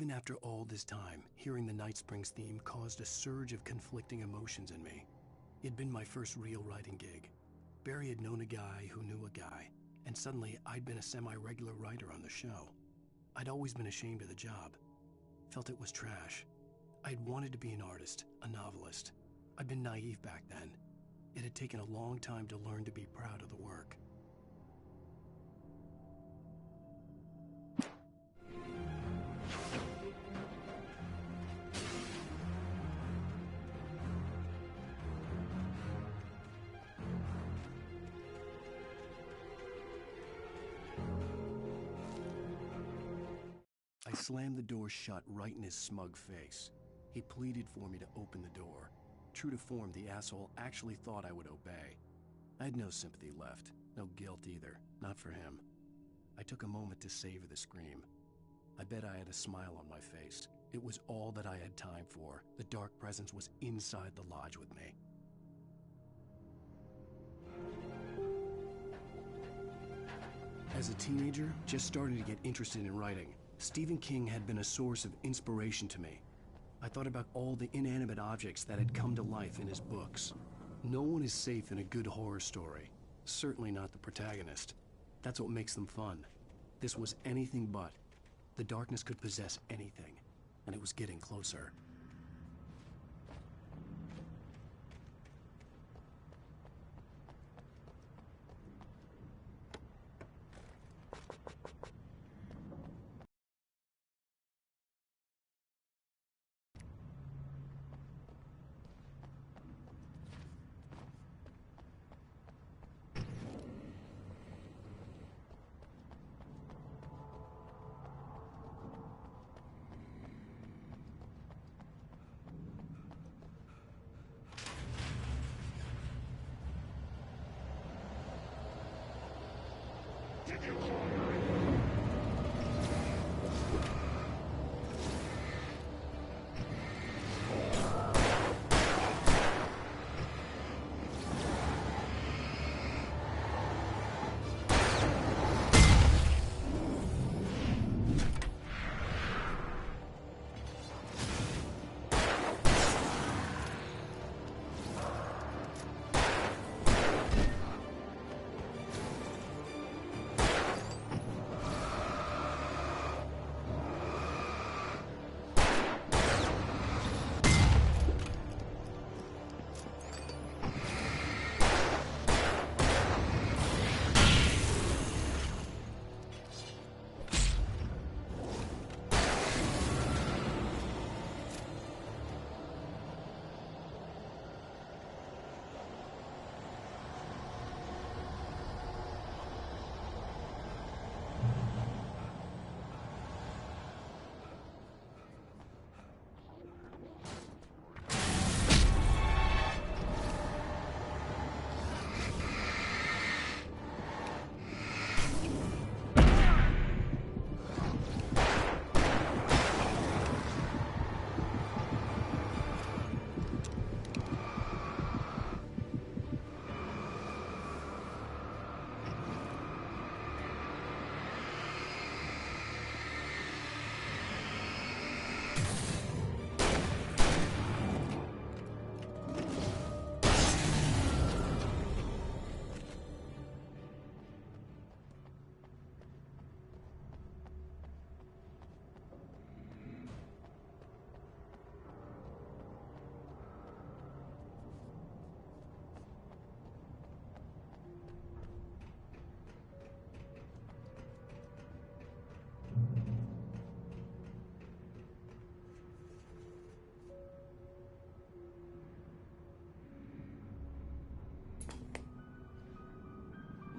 Even after all this time, hearing the Night Springs theme caused a surge of conflicting emotions in me. It'd been my first real writing gig. Barry had known a guy who knew a guy, and suddenly I'd been a semi-regular writer on the show. I'd always been ashamed of the job. Felt it was trash. I'd wanted to be an artist, a novelist. I'd been naive back then. It had taken a long time to learn to be proud of the work. I slammed the door shut right in his smug face. He pleaded for me to open the door. True to form, the asshole actually thought I would obey. I had no sympathy left, no guilt either, not for him. I took a moment to savor the scream. I bet I had a smile on my face. It was all that I had time for. The dark presence was inside the lodge with me. As a teenager, just starting to get interested in writing, Stephen King had been a source of inspiration to me. I thought about all the inanimate objects that had come to life in his books. No one is safe in a good horror story. Certainly not the protagonist. That's what makes them fun. This was anything but. The darkness could possess anything, and it was getting closer.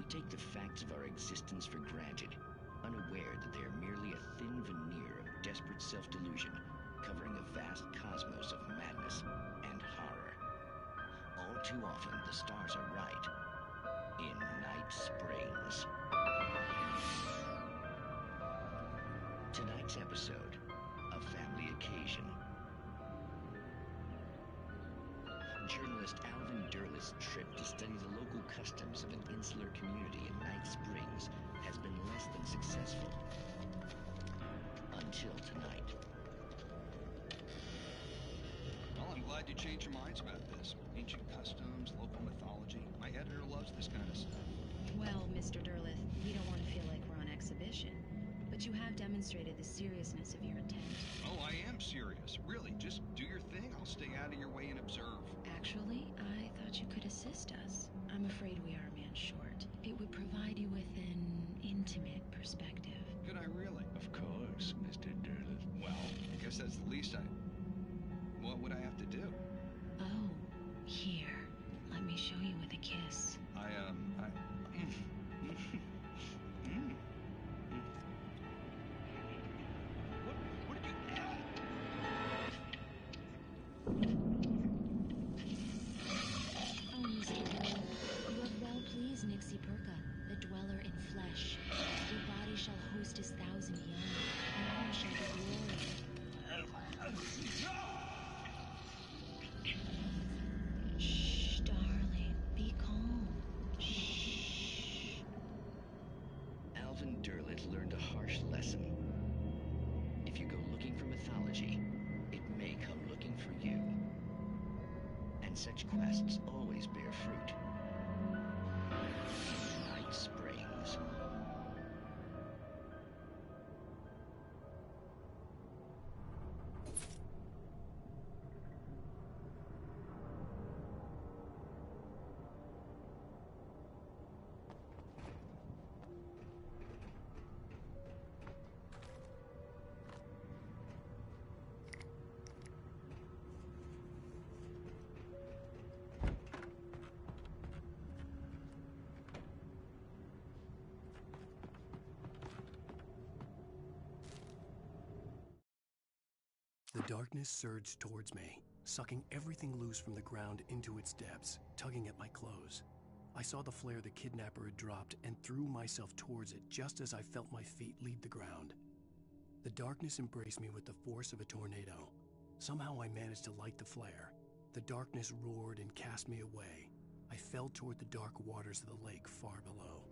Take the facts of our existence for granted, unaware that they are merely a thin veneer of desperate self-delusion, covering a vast cosmos of madness and horror. All too often, the stars are right. In Night Springs. Tonight's episode, A Family Occasion. Journalist Alvin Derleth's trip to study the local customs of an insular community in Night Springs has been less than successful. Until tonight. Glad you changed your minds about this. Ancient customs, local mythology. My editor loves this kind of stuff. Well, Mr. Derleth, we don't want to feel like we're on exhibition, but you have demonstrated the seriousness of your intent. Oh, I am serious. Really, just do your thing. I'll stay out of your way and observe. Actually, I thought you could assist us. I'm afraid we are a man short. It would provide you with an intimate perspective. Could I really? Of course, Mr. Derleth. Well, I guess that's the least What would I have to do? Oh, here. Let me show you with a kiss. What did you... Oh, Mr. Derleth, you have well pleased Nixie Perka, the dweller in flesh. Your body shall host his 1,000 young, and all shall be glory. Shh, darling, be calm. Shh. Alvin Derleth learned a harsh lesson. If you go looking for mythology, it may come looking for you. And such quests always bear fruit. Night Springs. The darkness surged towards me, sucking everything loose from the ground into its depths, tugging at my clothes. I saw the flare the kidnapper had dropped and threw myself towards it just as I felt my feet leave the ground. The darkness embraced me with the force of a tornado. Somehow I managed to light the flare. The darkness roared and cast me away. I fell toward the dark waters of the lake far below.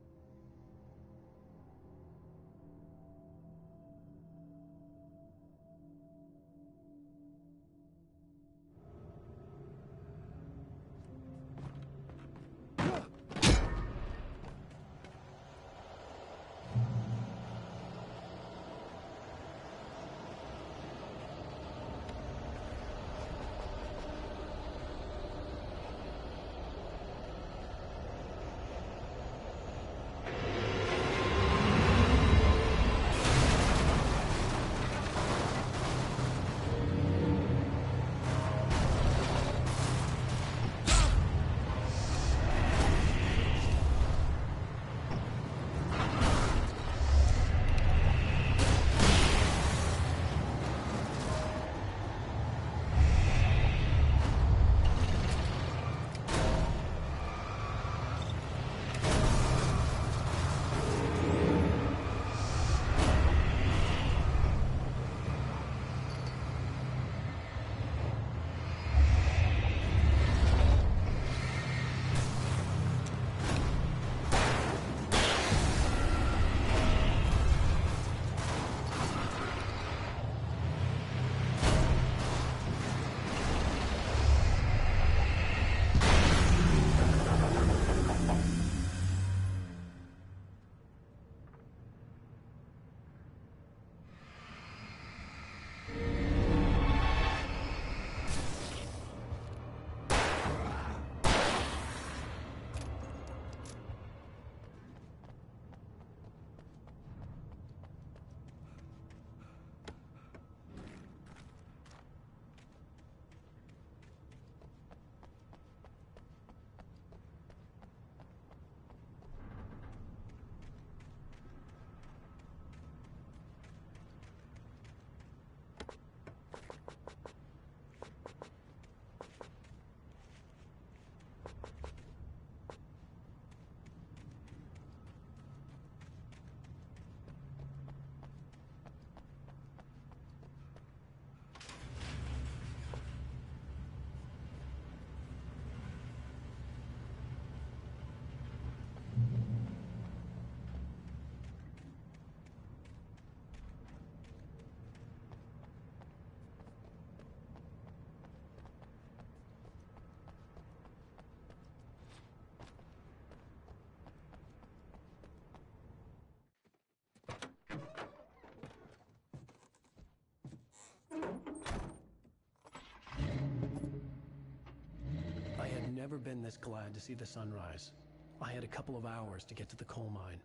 never been this glad to see the sunrise. I had a couple of hours to get to the coal mine.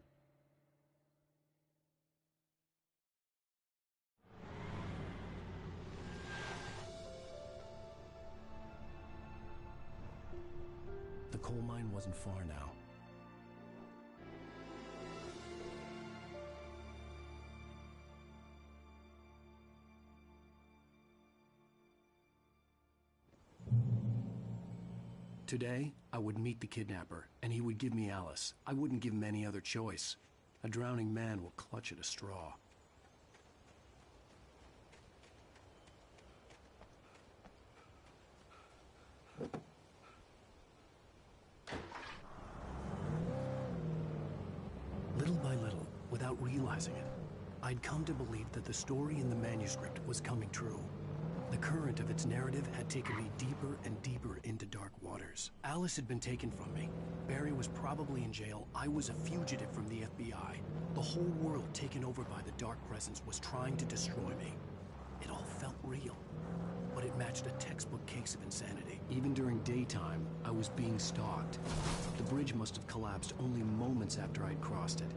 The coal mine wasn't far now. Today, I would meet the kidnapper, and he would give me Alice. I wouldn't give him any other choice. A drowning man will clutch at a straw. Little by little, without realizing it, I'd come to believe that the story in the manuscript was coming true. The current of its narrative had taken me deeper and deeper into dark waters. Alice had been taken from me. Barry was probably in jail. I was a fugitive from the FBI. The whole world taken over by the Dark Presence was trying to destroy me. It all felt real, but it matched a textbook case of insanity. Even during daytime, I was being stalked. The bridge must have collapsed only moments after I'd crossed it.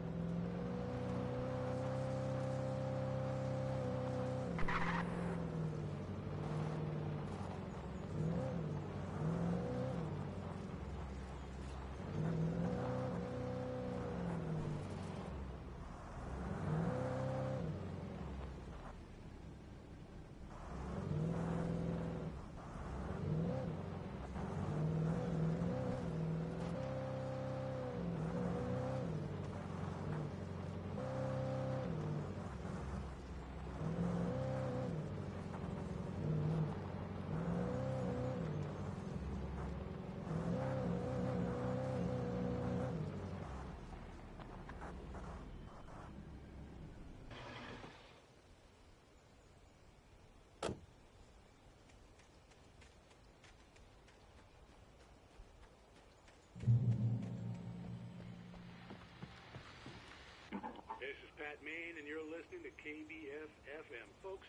This is Pat Main, and you're listening to KBF-FM. Folks,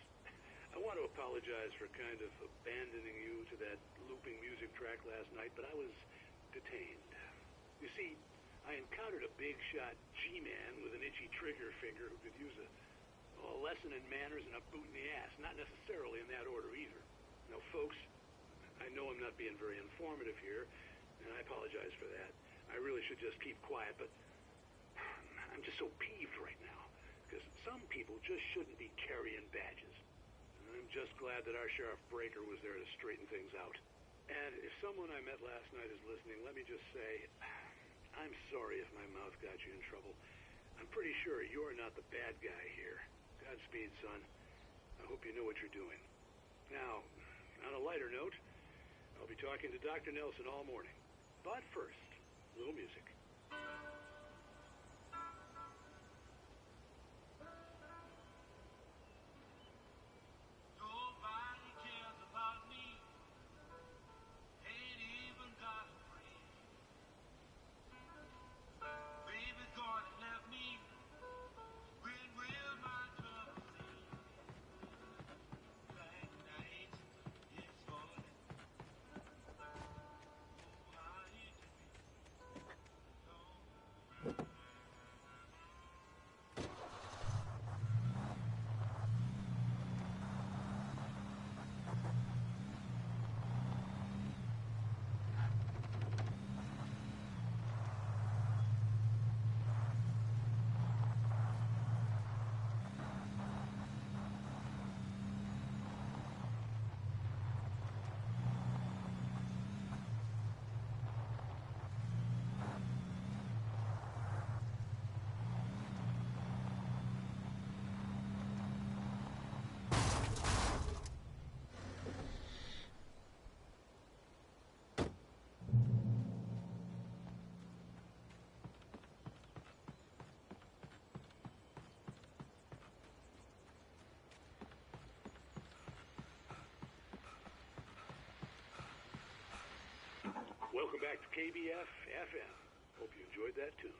I want to apologize for kind of abandoning you to that looping music track last night, but I was detained. You see, I encountered a big-shot G-man with an itchy trigger finger who could use a lesson in manners and a boot in the ass. Not necessarily in that order, either. Now, folks, I know I'm not being very informative here, and I apologize for that. I really should just keep quiet, but I'm just so peeved right now, because some people just shouldn't be carrying badges. And I'm just glad that our Sheriff Breaker was there to straighten things out. And if someone I met last night is listening, let me just say, I'm sorry if my mouth got you in trouble. I'm pretty sure you're not the bad guy here. Godspeed, son. I hope you know what you're doing. Now, on a lighter note, I'll be talking to Dr. Nelson all morning. But first, a little music. Welcome back to KBF-FM. Hope you enjoyed that tune.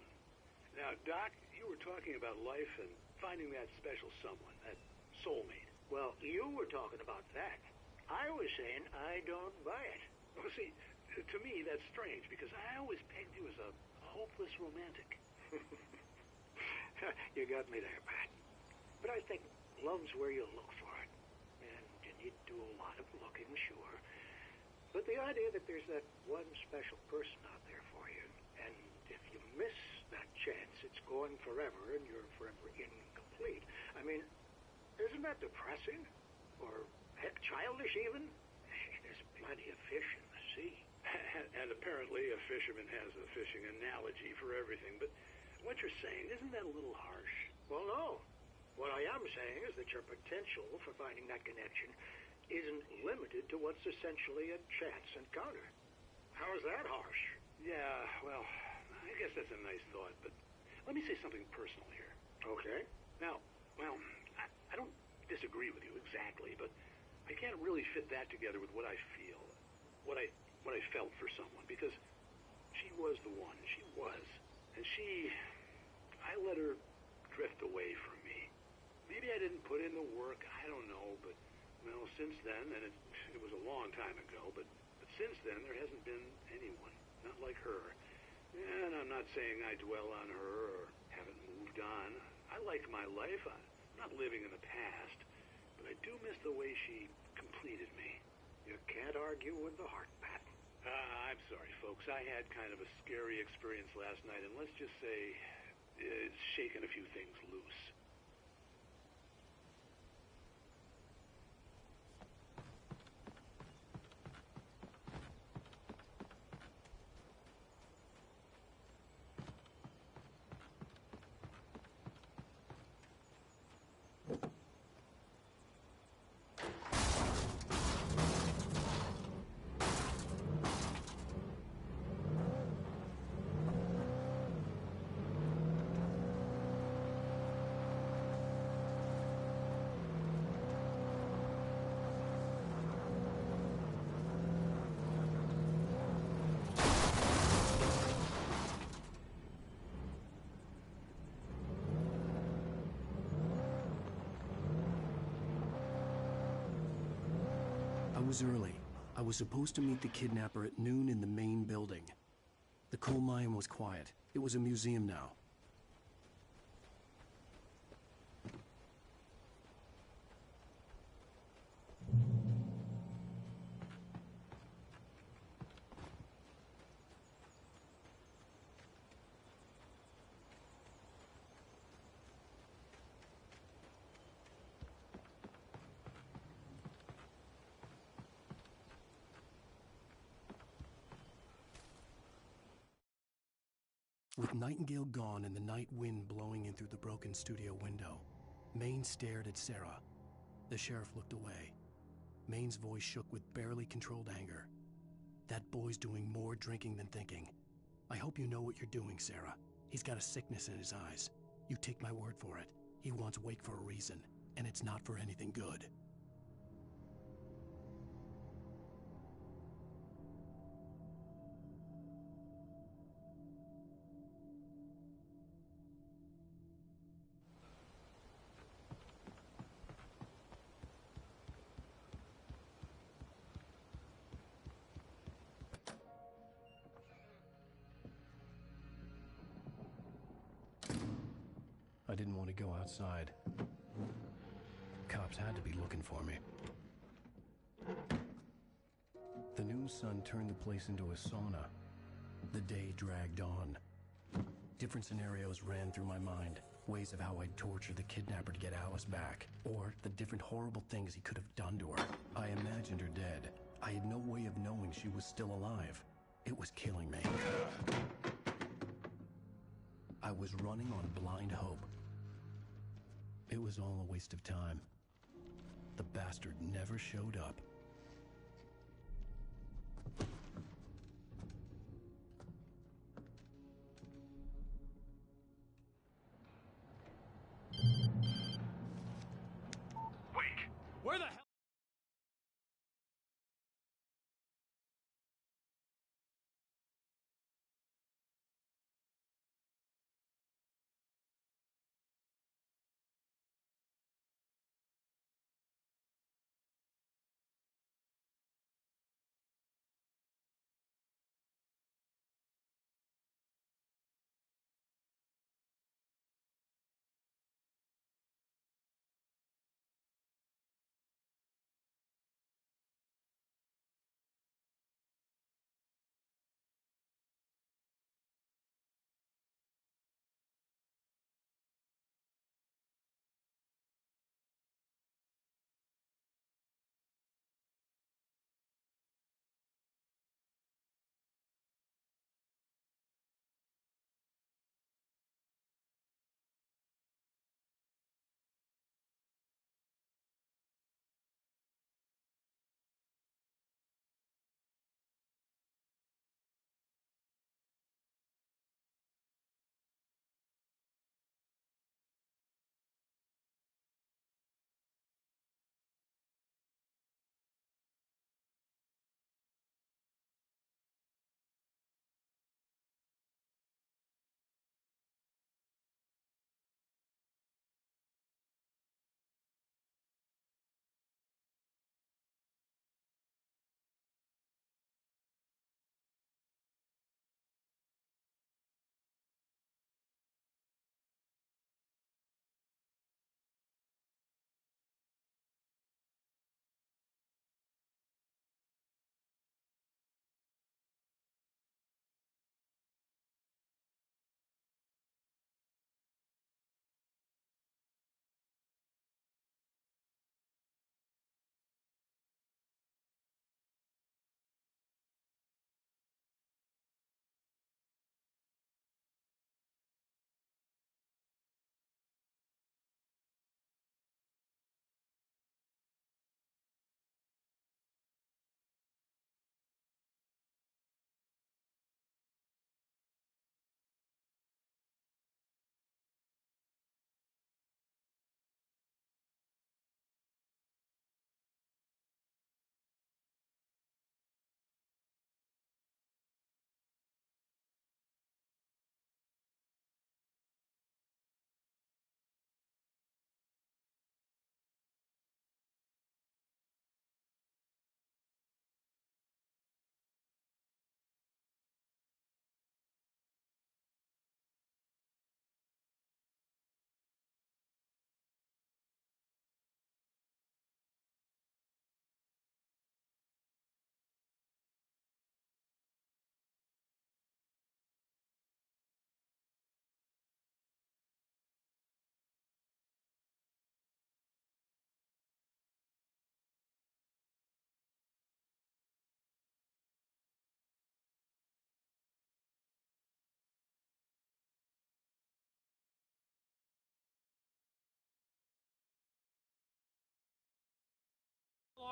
Now, Doc, you were talking about life and finding that special someone, that soulmate. Well, you were talking about that. I was saying I don't buy it. Well, see, To me, that's strange, because I always pegged you as a hopeless romantic. You got me there, Pat. But I think love's where you look for it. And you need to do a lot of looking, sure. But the idea that there's that one special person out there for you, and if you miss that chance, it's gone forever, and you're forever incomplete. I mean, isn't that depressing? Or, heck, childish even? There's plenty of fish in the sea. And apparently a fisherman has a fishing analogy for everything, but what you're saying, isn't that a little harsh? Well, no. What I am saying is that your potential for finding that connection isn't limited to what's essentially a chance encounter. How is that harsh? Yeah, well, I guess that's a nice thought, but let me say something personal here. Okay. Now, well, I don't disagree with you exactly, but I can't really fit that together with what I feel, what I felt for someone, because she was the one. She was. And I let her drift away from me. Maybe I didn't put in the work, I don't know, but, well, since then, and it was a long time ago, but since then there hasn't been anyone, not like her. And I'm not saying I dwell on her or haven't moved on. I like my life. I'm not living in the past, but I do miss the way she completed me. You can't argue with the heart, Pat. I'm sorry, folks. I had kind of a scary experience last night, and let's just say it's shaken a few things loose. I was early. I was supposed to meet the kidnapper at noon in the main building. The coal mine was quiet. It was a museum now. With Nightingale gone and the night wind blowing in through the broken studio window, Maine stared at Sarah. The sheriff looked away. Maine's voice shook with barely controlled anger. That boy's doing more drinking than thinking. I hope you know what you're doing, Sarah. He's got a sickness in his eyes. You take my word for it. He wants Wake for a reason, and it's not for anything good. I didn't want to go outside. Cops had to be looking for me. The noon sun turned the place into a sauna. The day dragged on. Different scenarios ran through my mind. Ways of how I'd torture the kidnapper to get Alice back. Or the different horrible things he could have done to her. I imagined her dead. I had no way of knowing she was still alive. It was killing me. I was running on blind hope. It was all a waste of time. The bastard never showed up.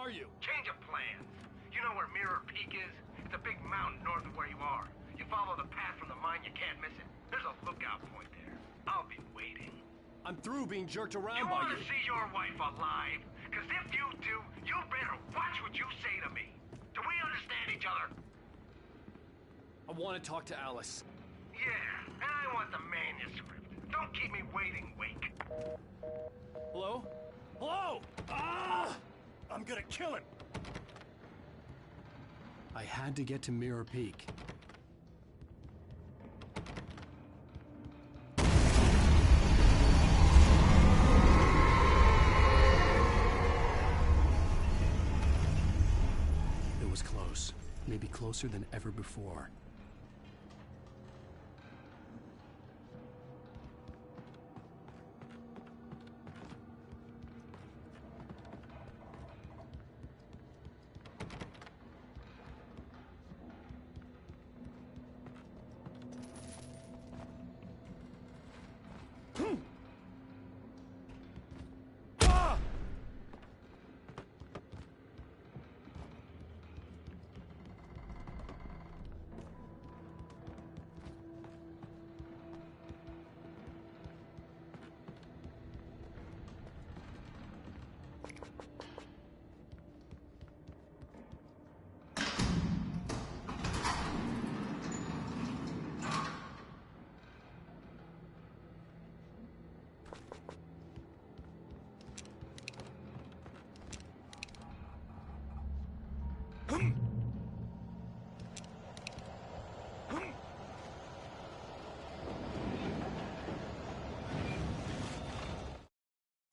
are you? Change of plans. You know where Mirror Peak is? It's a big mountain north of where you are. You follow the path from the mine, you can't miss it. There's a lookout point there. I'll be waiting. I'm through being jerked You around by want you. to see your wife alive? Because if you do, you better watch what you say to me. Do we understand each other? I want to talk to Alice. Yeah, and I want the manuscript. Don't keep me waiting, Wake. Hello? Hello! Ah! I'm gonna kill him! I had to get to Mirror Peak. It was close. Maybe closer than ever before.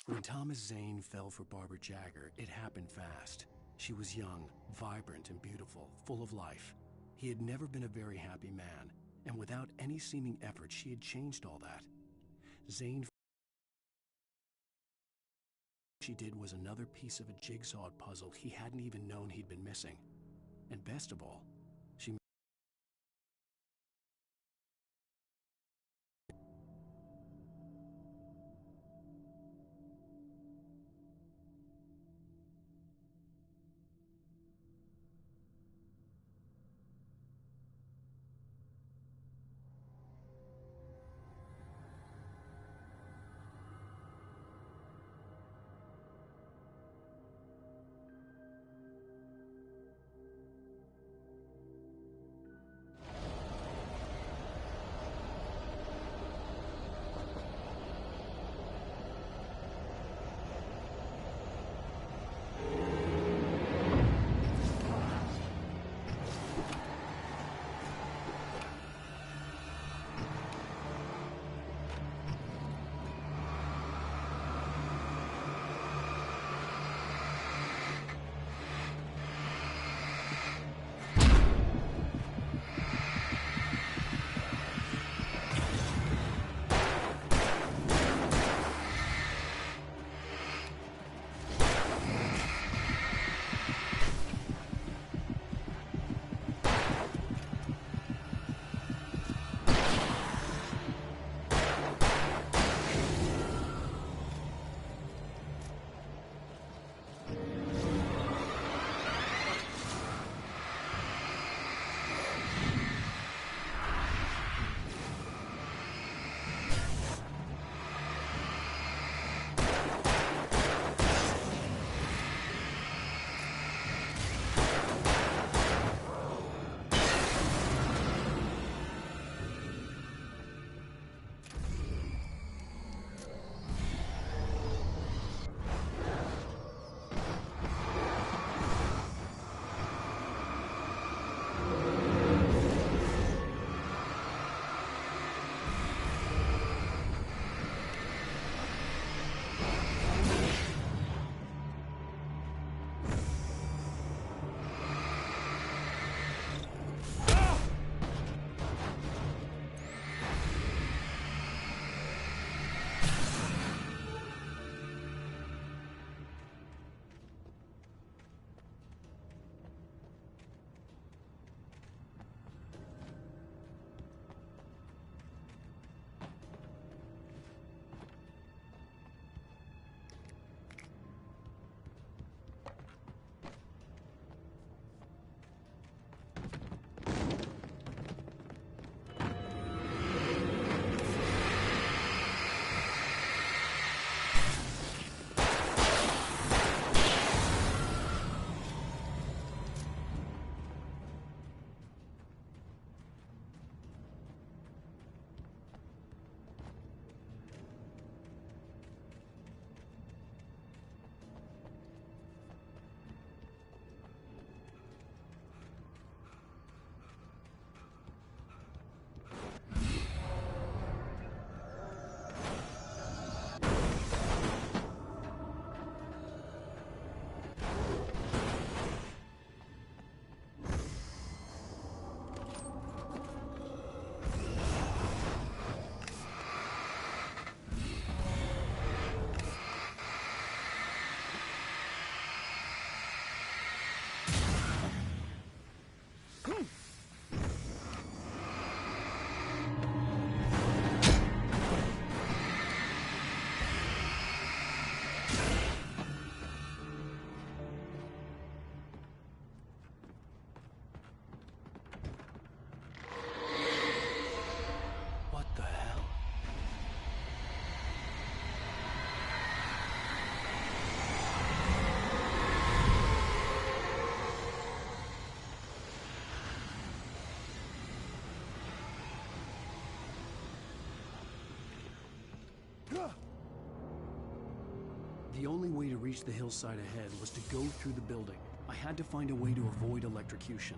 When Thomas Zane fell for Barbara Jagger, it happened fast. She was young, vibrant, and beautiful, full of life. He had never been a very happy man, and without any seeming effort, she had changed all that. Zane she did was another piece of a jigsaw puzzle he hadn't even known he'd been missing. And best of all, she The only way to reach the hillside ahead was to go through the building. I had to find a way to avoid electrocution.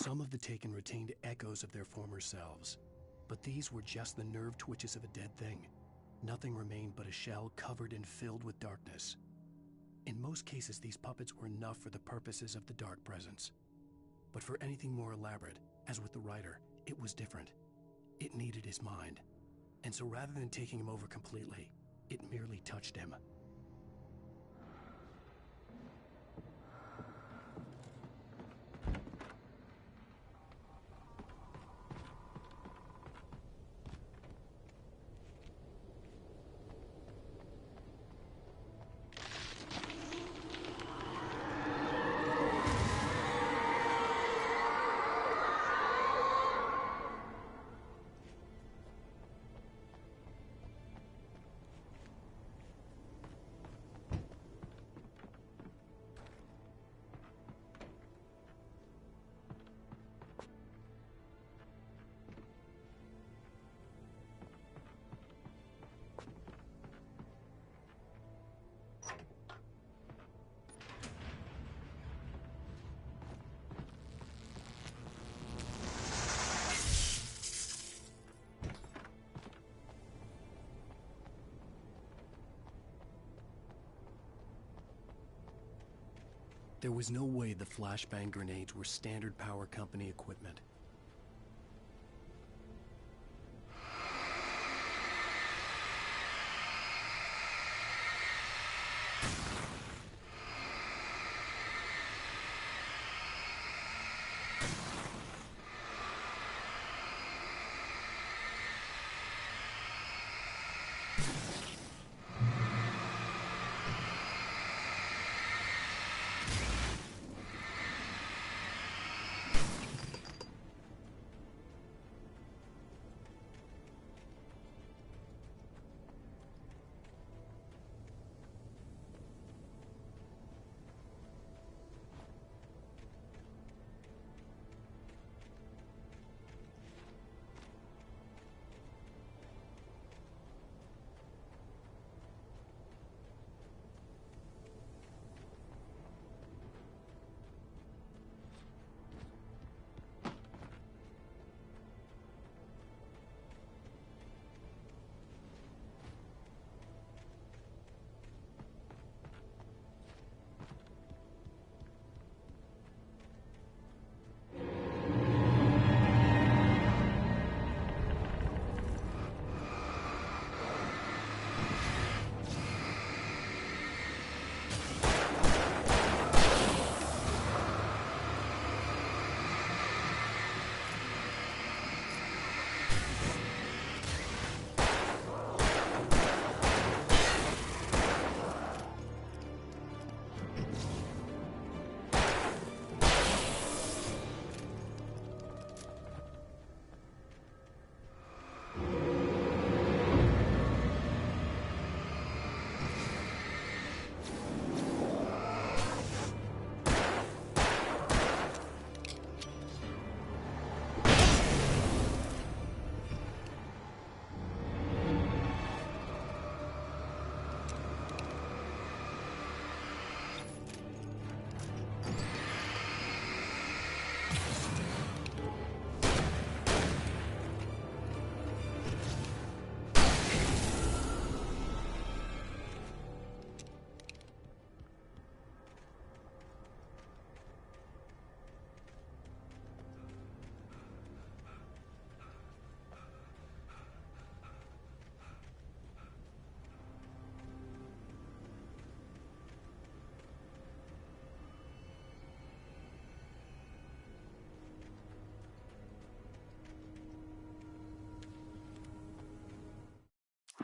Some of the Taken retained echoes of their former selves, but these were just the nerve twitches of a dead thing. Nothing remained but a shell covered and filled with darkness. In most cases, these puppets were enough for the purposes of the Dark Presence. But for anything more elaborate, as with the writer, it was different. It needed his mind. And so rather than taking him over completely, it merely touched him. There was no way the flashbang grenades were Standard Power Company equipment.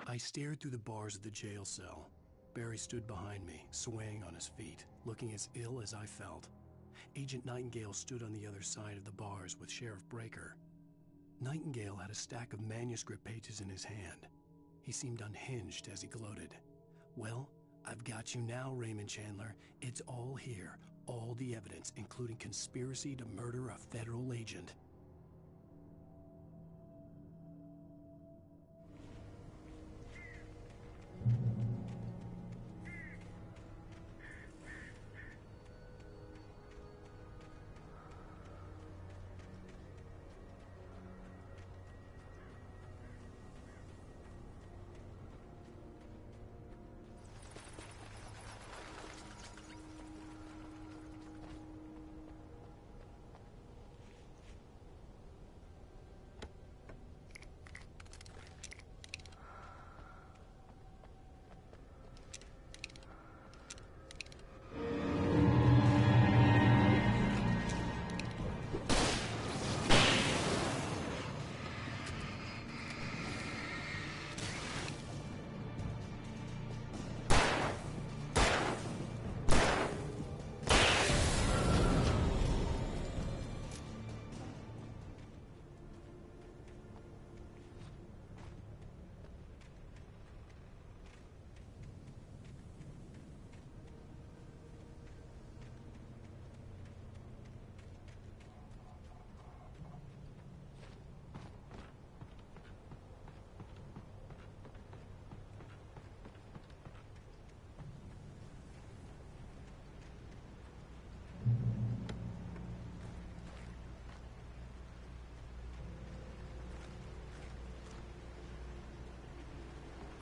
I stared through the bars of the jail cell. Barry stood behind me, swaying on his feet, looking as ill as I felt. Agent Nightingale stood on the other side of the bars with Sheriff Breaker. Nightingale had a stack of manuscript pages in his hand. He seemed unhinged as he gloated. "Well, I've got you now, Raymond Chandler. It's all here. All the evidence, including conspiracy to murder a federal agent."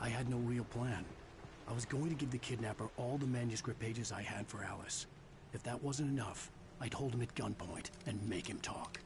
I had no real plan. I was going to give the kidnapper all the manuscript pages I had for Alice. If that wasn't enough, I'd hold him at gunpoint and make him talk.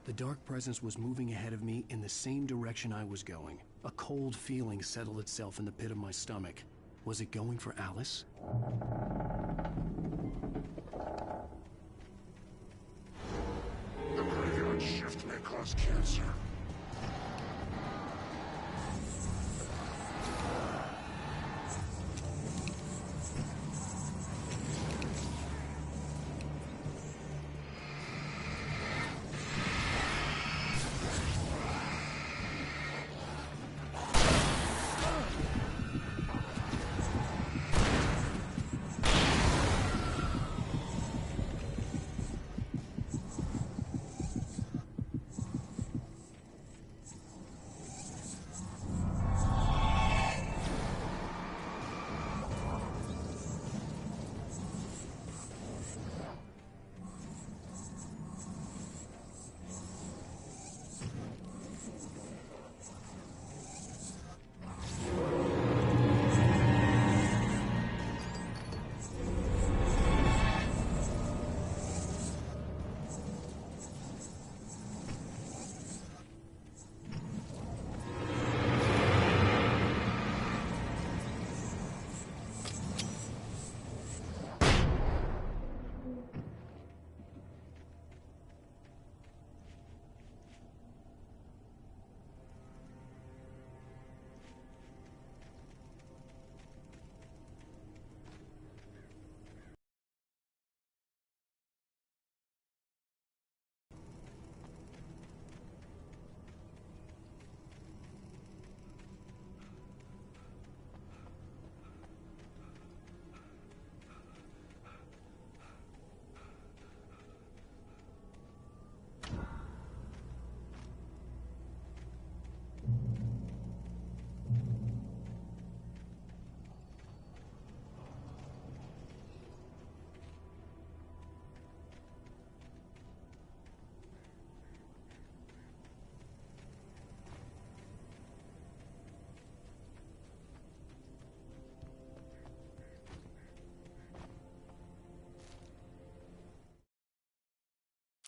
The dark presence was moving ahead of me in the same direction I was going. A cold feeling settled itself in the pit of my stomach. Was it going for Alice? The graveyard shift may cause cancer.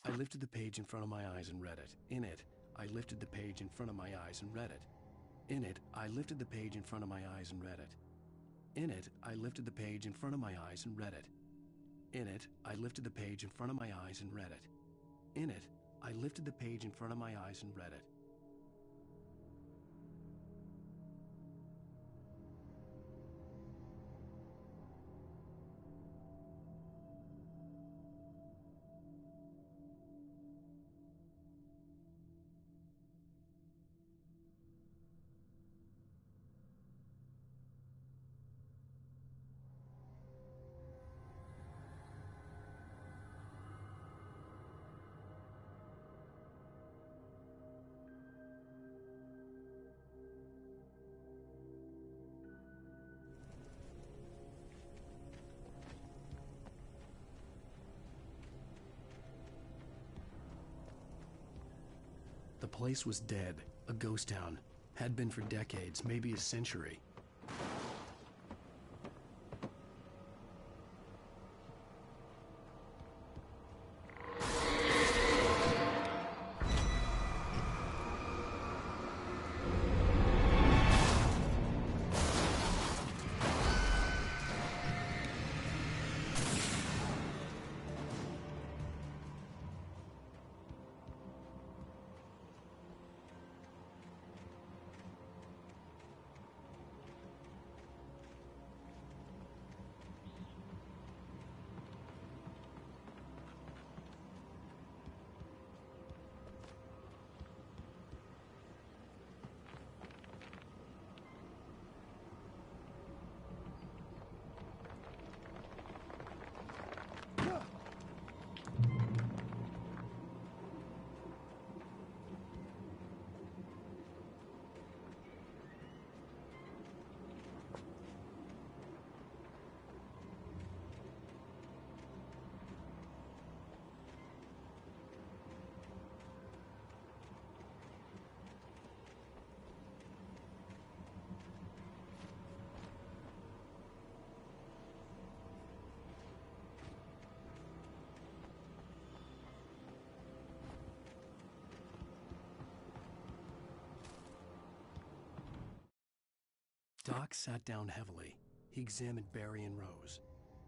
I lifted the page in front of my eyes and read it. In it, I lifted the page in front of my eyes and read it. In it, I lifted the page in front of my eyes and read it. In it, I lifted the page in front of my eyes and read it. In it, I lifted the page in front of my eyes and read it. In it, I lifted the page in front of my eyes and read it. The place was dead, a ghost town. Had been for decades, maybe a century. Doc sat down heavily. He examined Barry and Rose.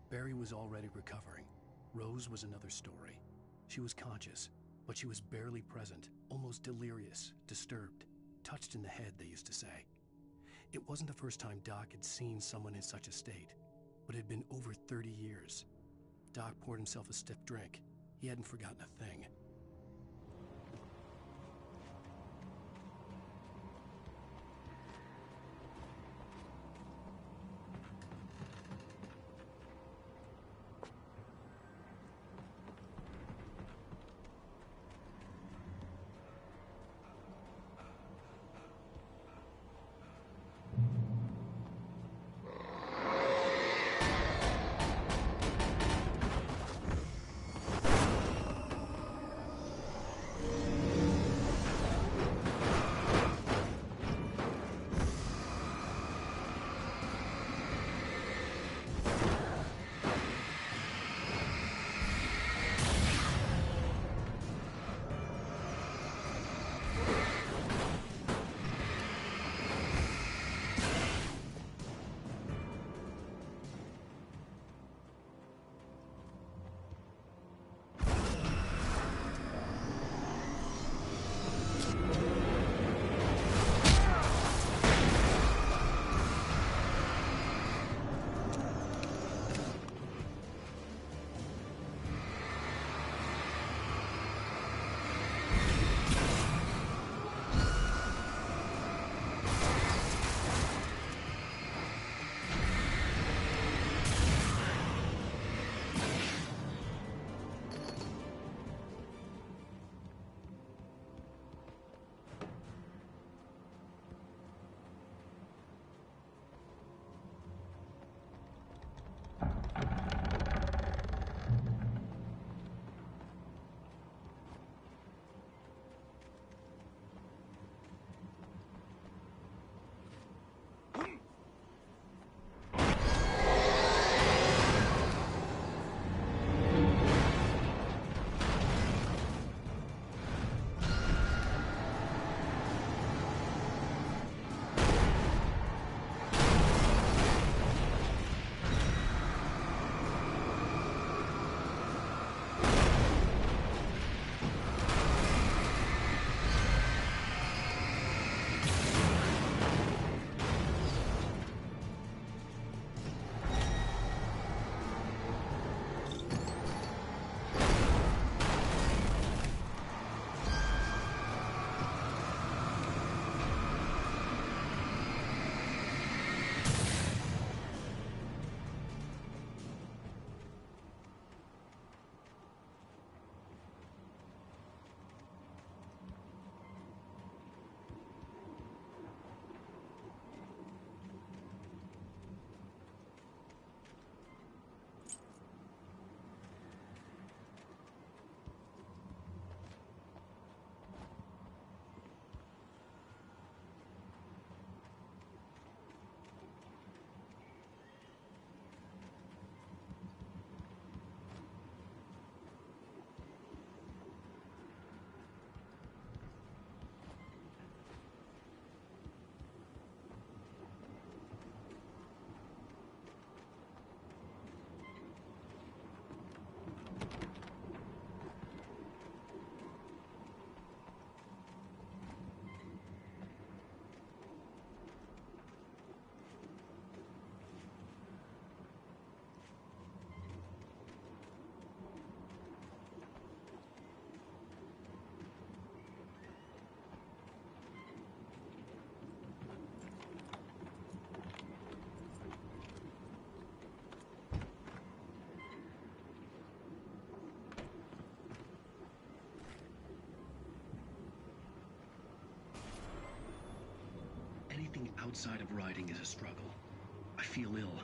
Barry was already recovering. Rose was another story. She was conscious, but she was barely present, almost delirious, disturbed, touched in the head, they used to say. It wasn't the first time Doc had seen someone in such a state, but it had been over 30 years. Doc poured himself a stiff drink. He hadn't forgotten a thing. outside of writing is a struggle. I feel ill.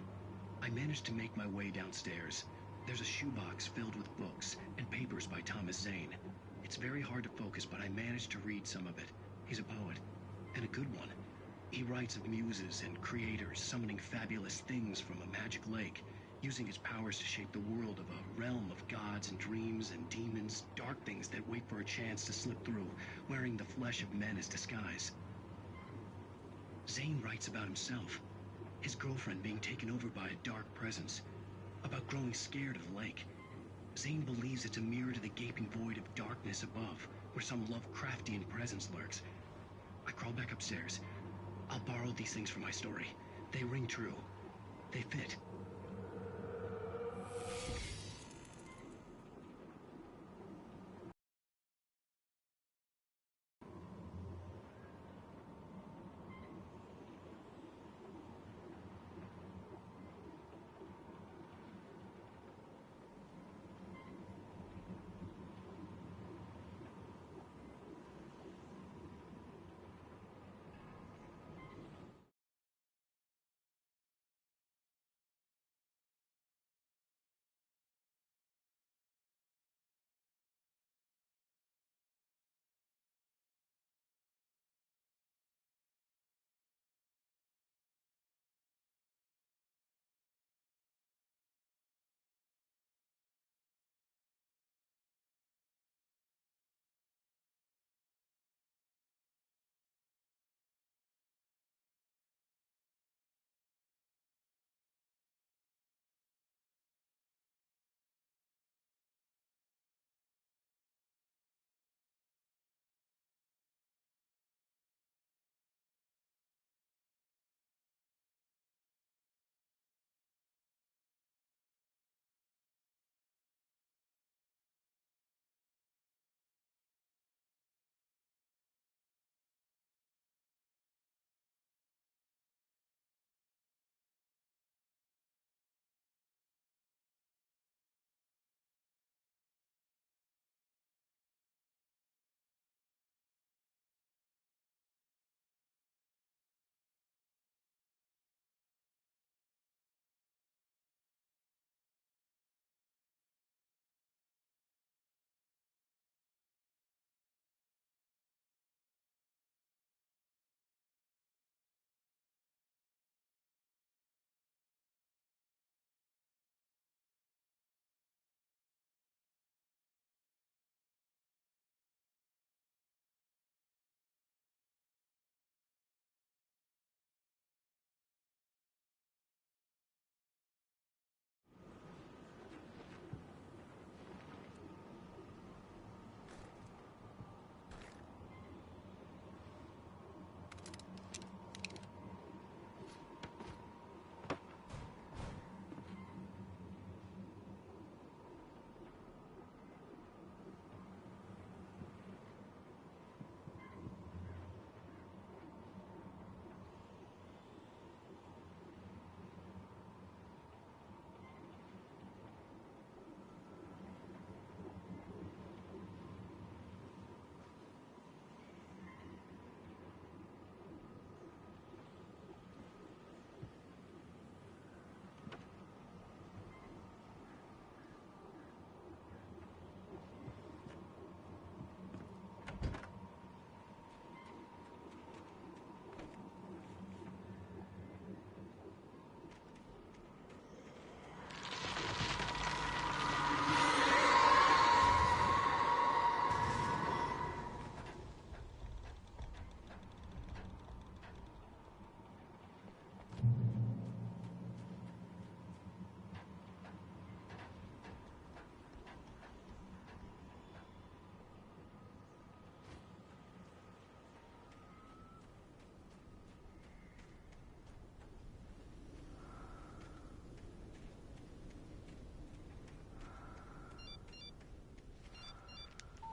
I managed to make my way downstairs. There's a shoebox filled with books and papers by Thomas Zane. It's very hard to focus, but I managed to read some of it. He's a poet, and a good one. He writes of muses and creators summoning fabulous things from a magic lake, using his powers to shape the world of a realm of gods and dreams and demons, dark things that wait for a chance to slip through, wearing the flesh of men as disguise. Zane writes about himself, his girlfriend being taken over by a dark presence, about growing scared of the lake. Zane believes it's a mirror to the gaping void of darkness above, where some Lovecraftian presence lurks. I crawl back upstairs. I'll borrow these things for my story. They ring true. They fit.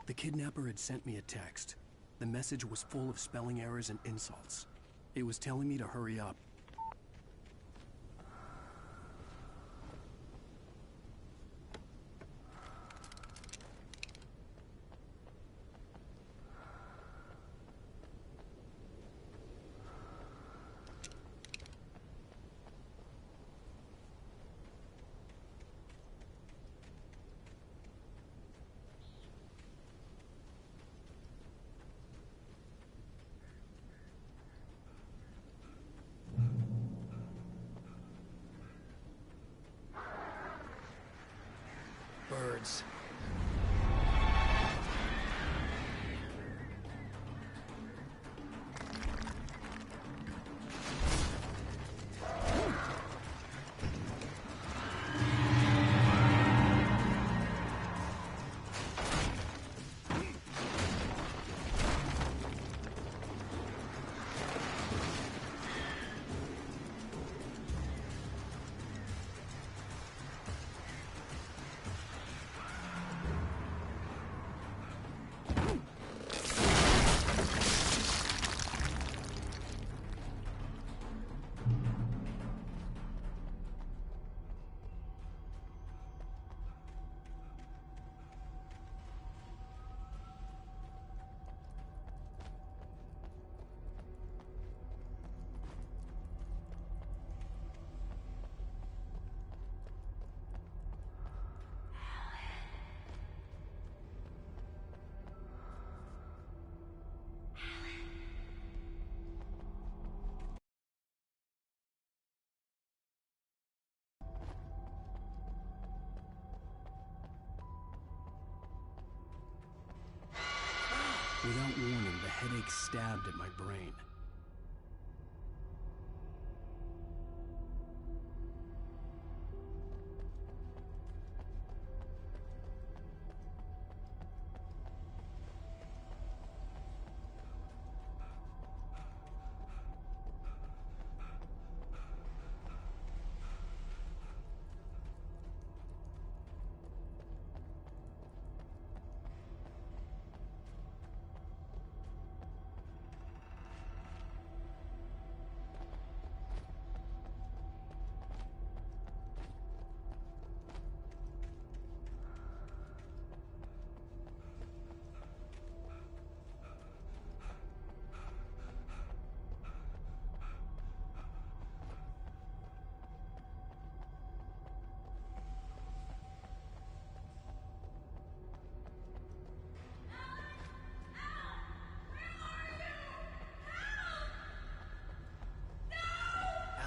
The kidnapper had sent me a text. The message was full of spelling errors and insults. It was telling me to hurry up. Birds. Without warning, the headache stabbed at my brain.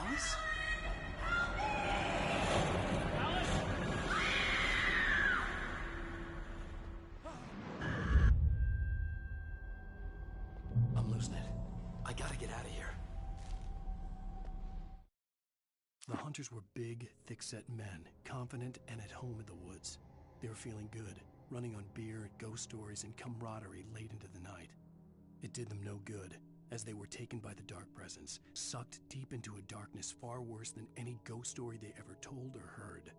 Alice? I'm losing it. I gotta get out of here. The hunters were big, thick-set men, confident and at home in the woods. They were feeling good, running on beer, ghost stories, and camaraderie late into the night. It did them no good, as they were taken by the dark presence, sucked deep into a darkness far worse than any ghost story they ever told or heard.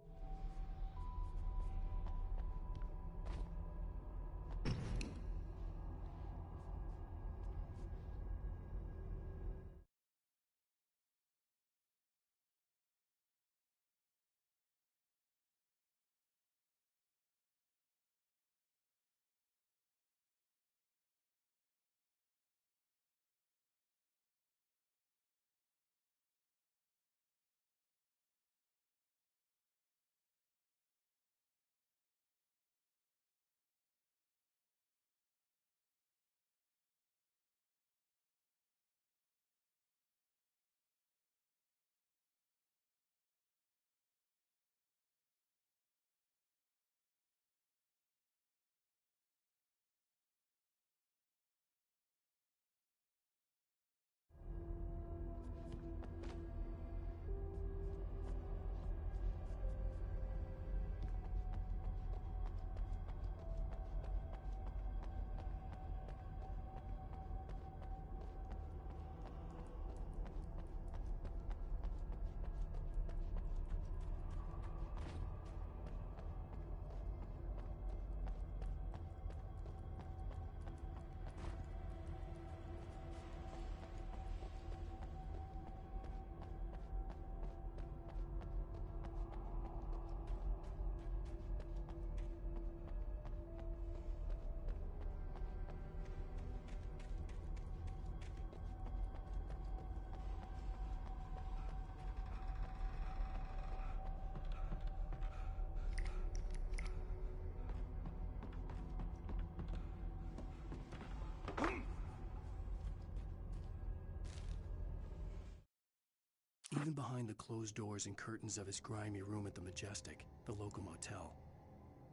Even behind the closed doors and curtains of his grimy room at the Majestic, the local motel,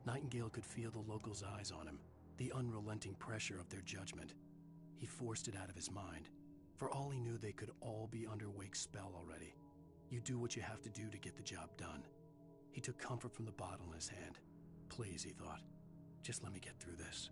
Nightingale could feel the locals' eyes on him, the unrelenting pressure of their judgment. He forced it out of his mind. For all he knew, they could all be under Wake's spell already. You do what you have to do to get the job done. He took comfort from the bottle in his hand. Please, he thought, just let me get through this.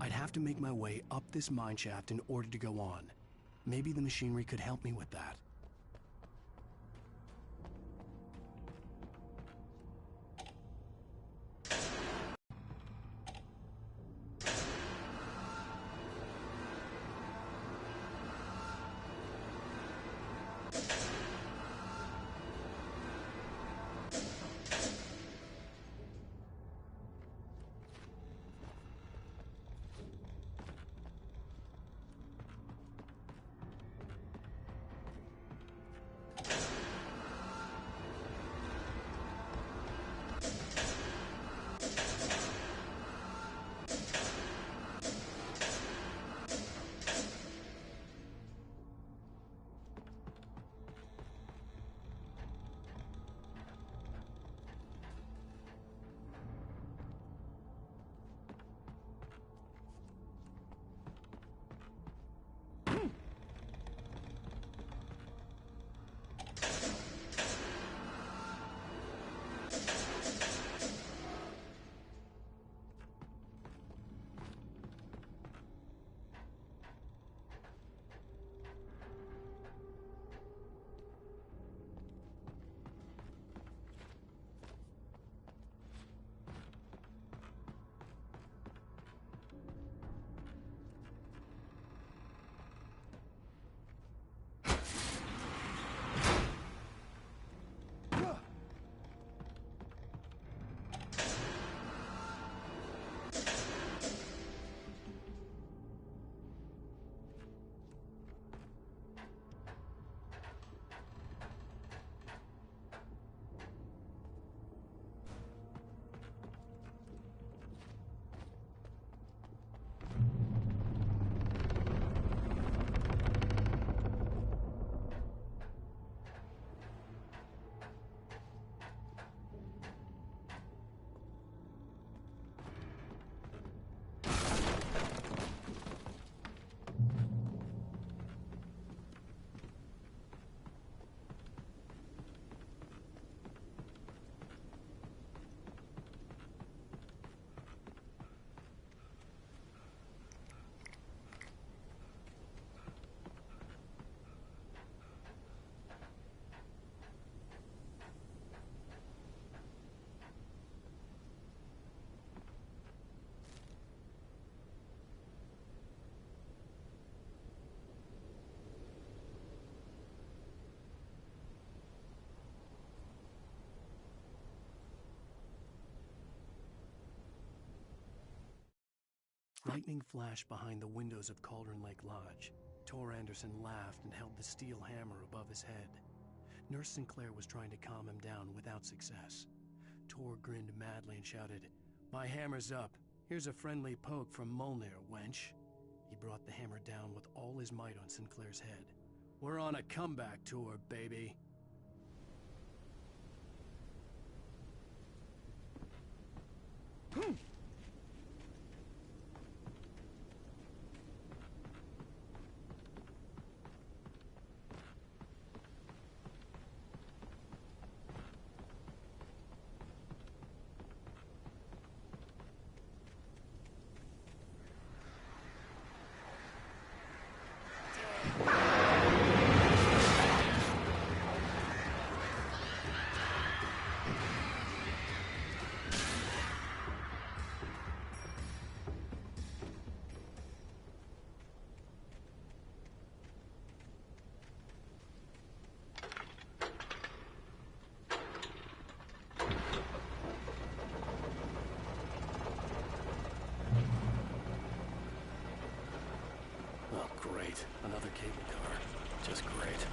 I'd have to make my way up this mineshaft in order to go on. Maybe the machinery could help me with that. Lightning flashed behind the windows of Cauldron Lake Lodge. Tor Anderson laughed and held the steel hammer above his head. Nurse Sinclair was trying to calm him down without success. Tor grinned madly and shouted, "My hammer's up. Here's a friendly poke from Mjolnir, wench." He brought the hammer down with all his might on Sinclair's head. "We're on a comeback tour, baby." cable car. Just great.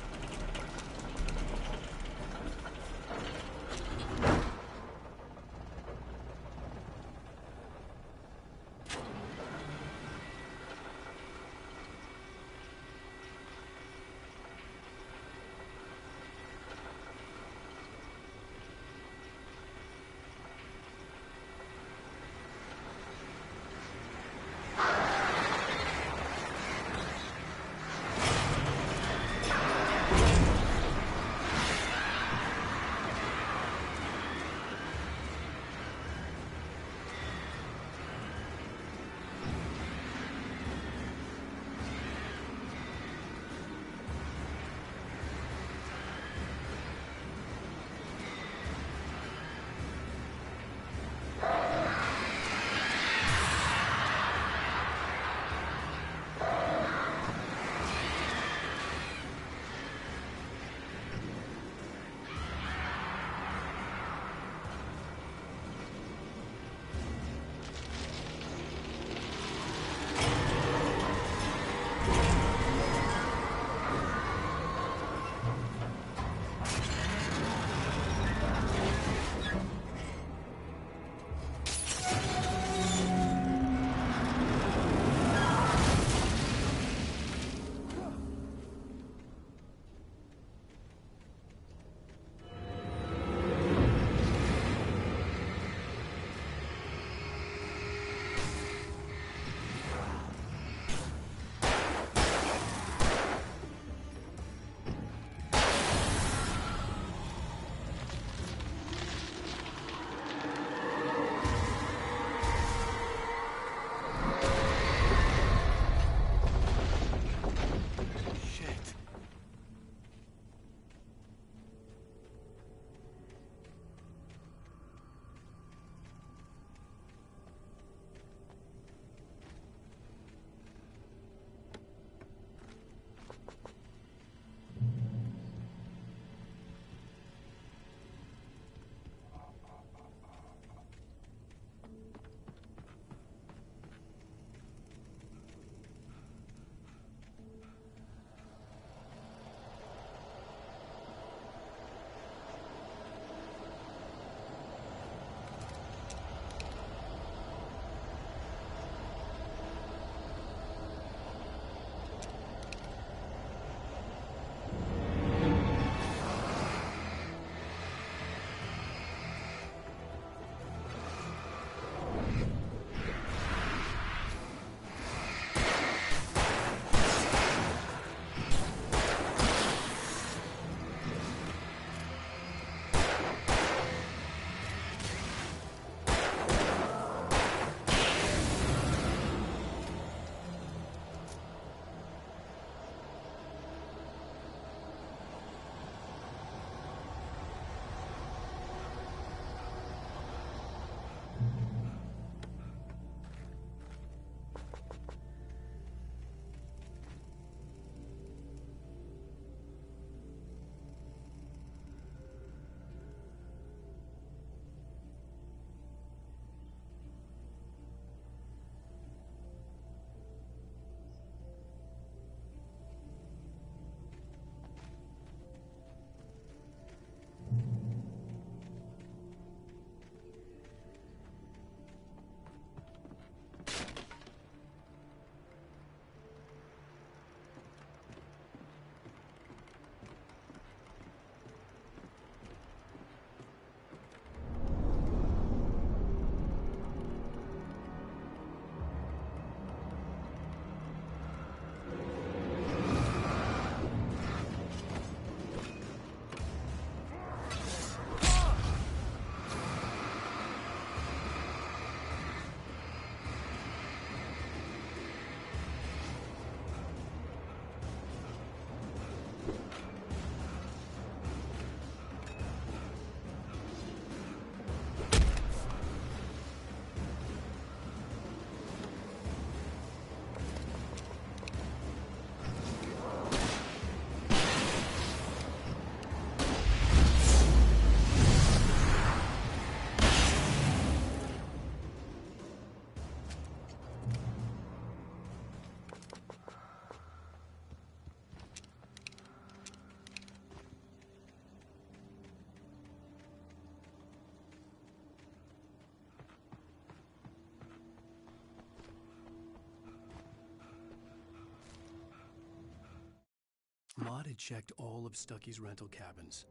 Mott had checked all of Stucky's rental cabins.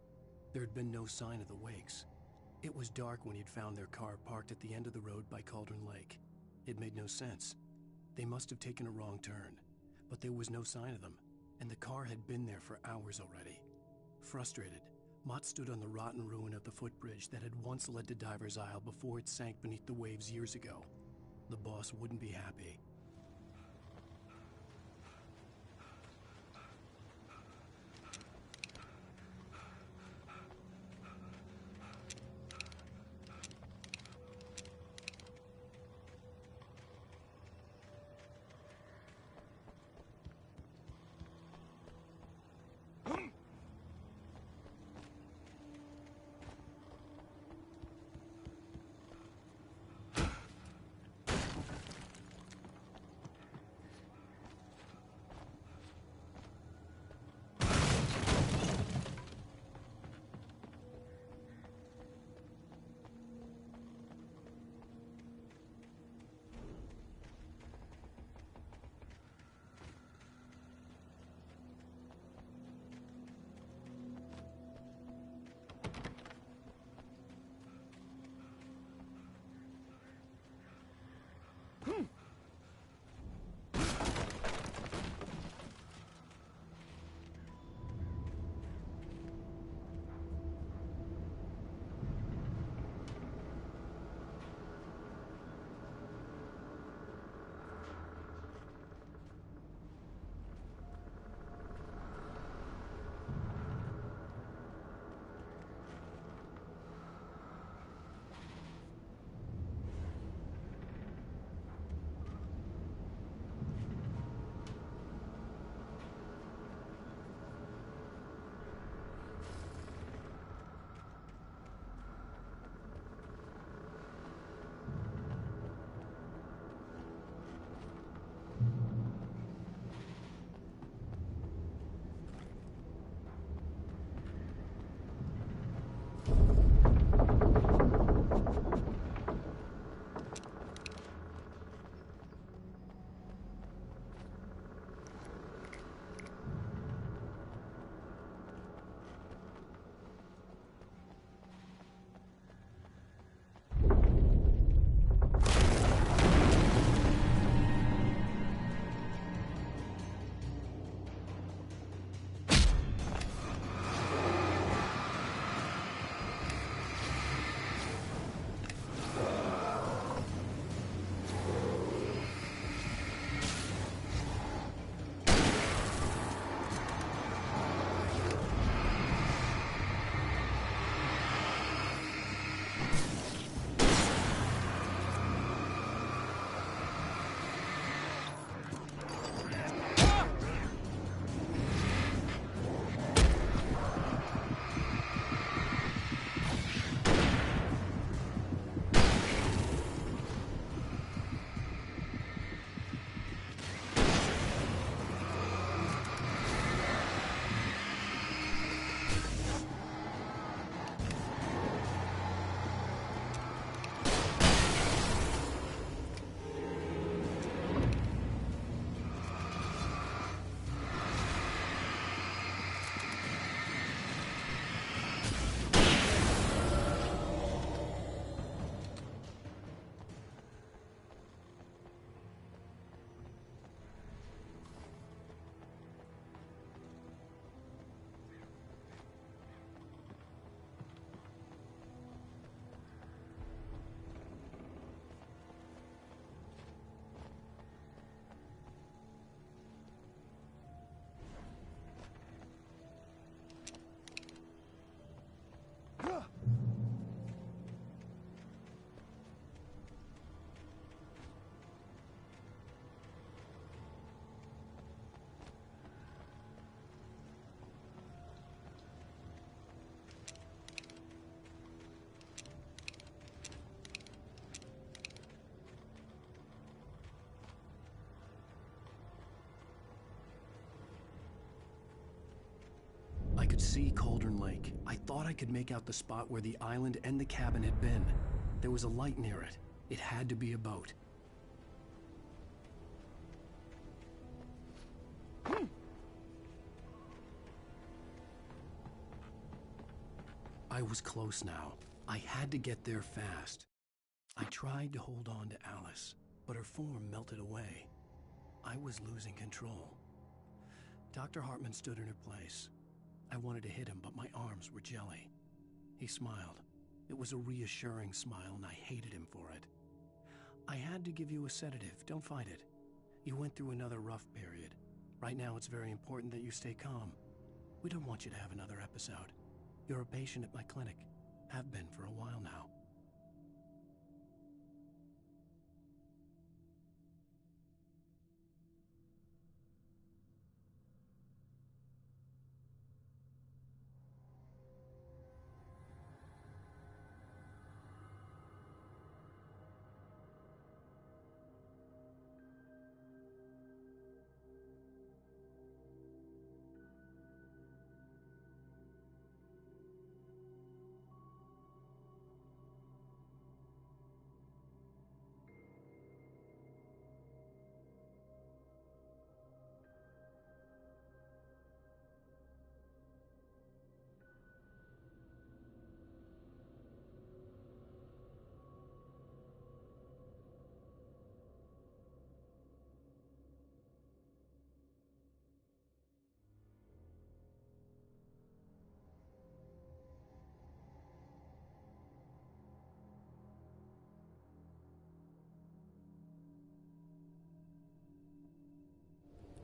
There had been no sign of the Wakes. It was dark when he'd found their car parked at the end of the road by Cauldron Lake. It made no sense. They must have taken a wrong turn, but there was no sign of them, and the car had been there for hours already. Frustrated, Mott stood on the rotten ruin of the footbridge that had once led to Diver's Isle before it sank beneath the waves years ago. The boss wouldn't be happy. I could see Cauldron Lake. I thought I could make out the spot where the island and the cabin had been. There was a light near it. It had to be a boat. I was close now. I had to get there fast. I tried to hold on to Alice, but her form melted away. I was losing control. Dr. Hartman stood in her place. I wanted to hit him, but my arms were jelly. He smiled. It was a reassuring smile, and I hated him for it. I had to give you a sedative. Don't fight it. You went through another rough period. Right now, it's very important that you stay calm. We don't want you to have another episode. You're a patient at my clinic. Have been for a while now.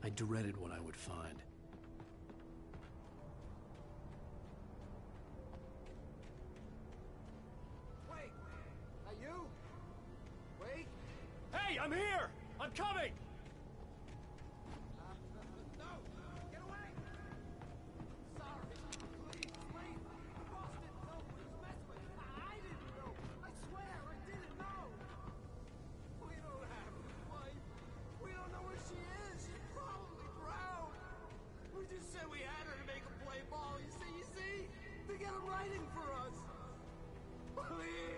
I dreaded what I would find. Wait! Are you? Wait! Hey, I'm here! I'm coming! No! Get away! Sorry. Please, wait! Boston, no, please mess with me. I didn't know. I swear, I didn't know. We don't have his wife. We don't know where she is. She's probably drowned. We just said we had her to make a play ball. You see? To get him writing for us. Please!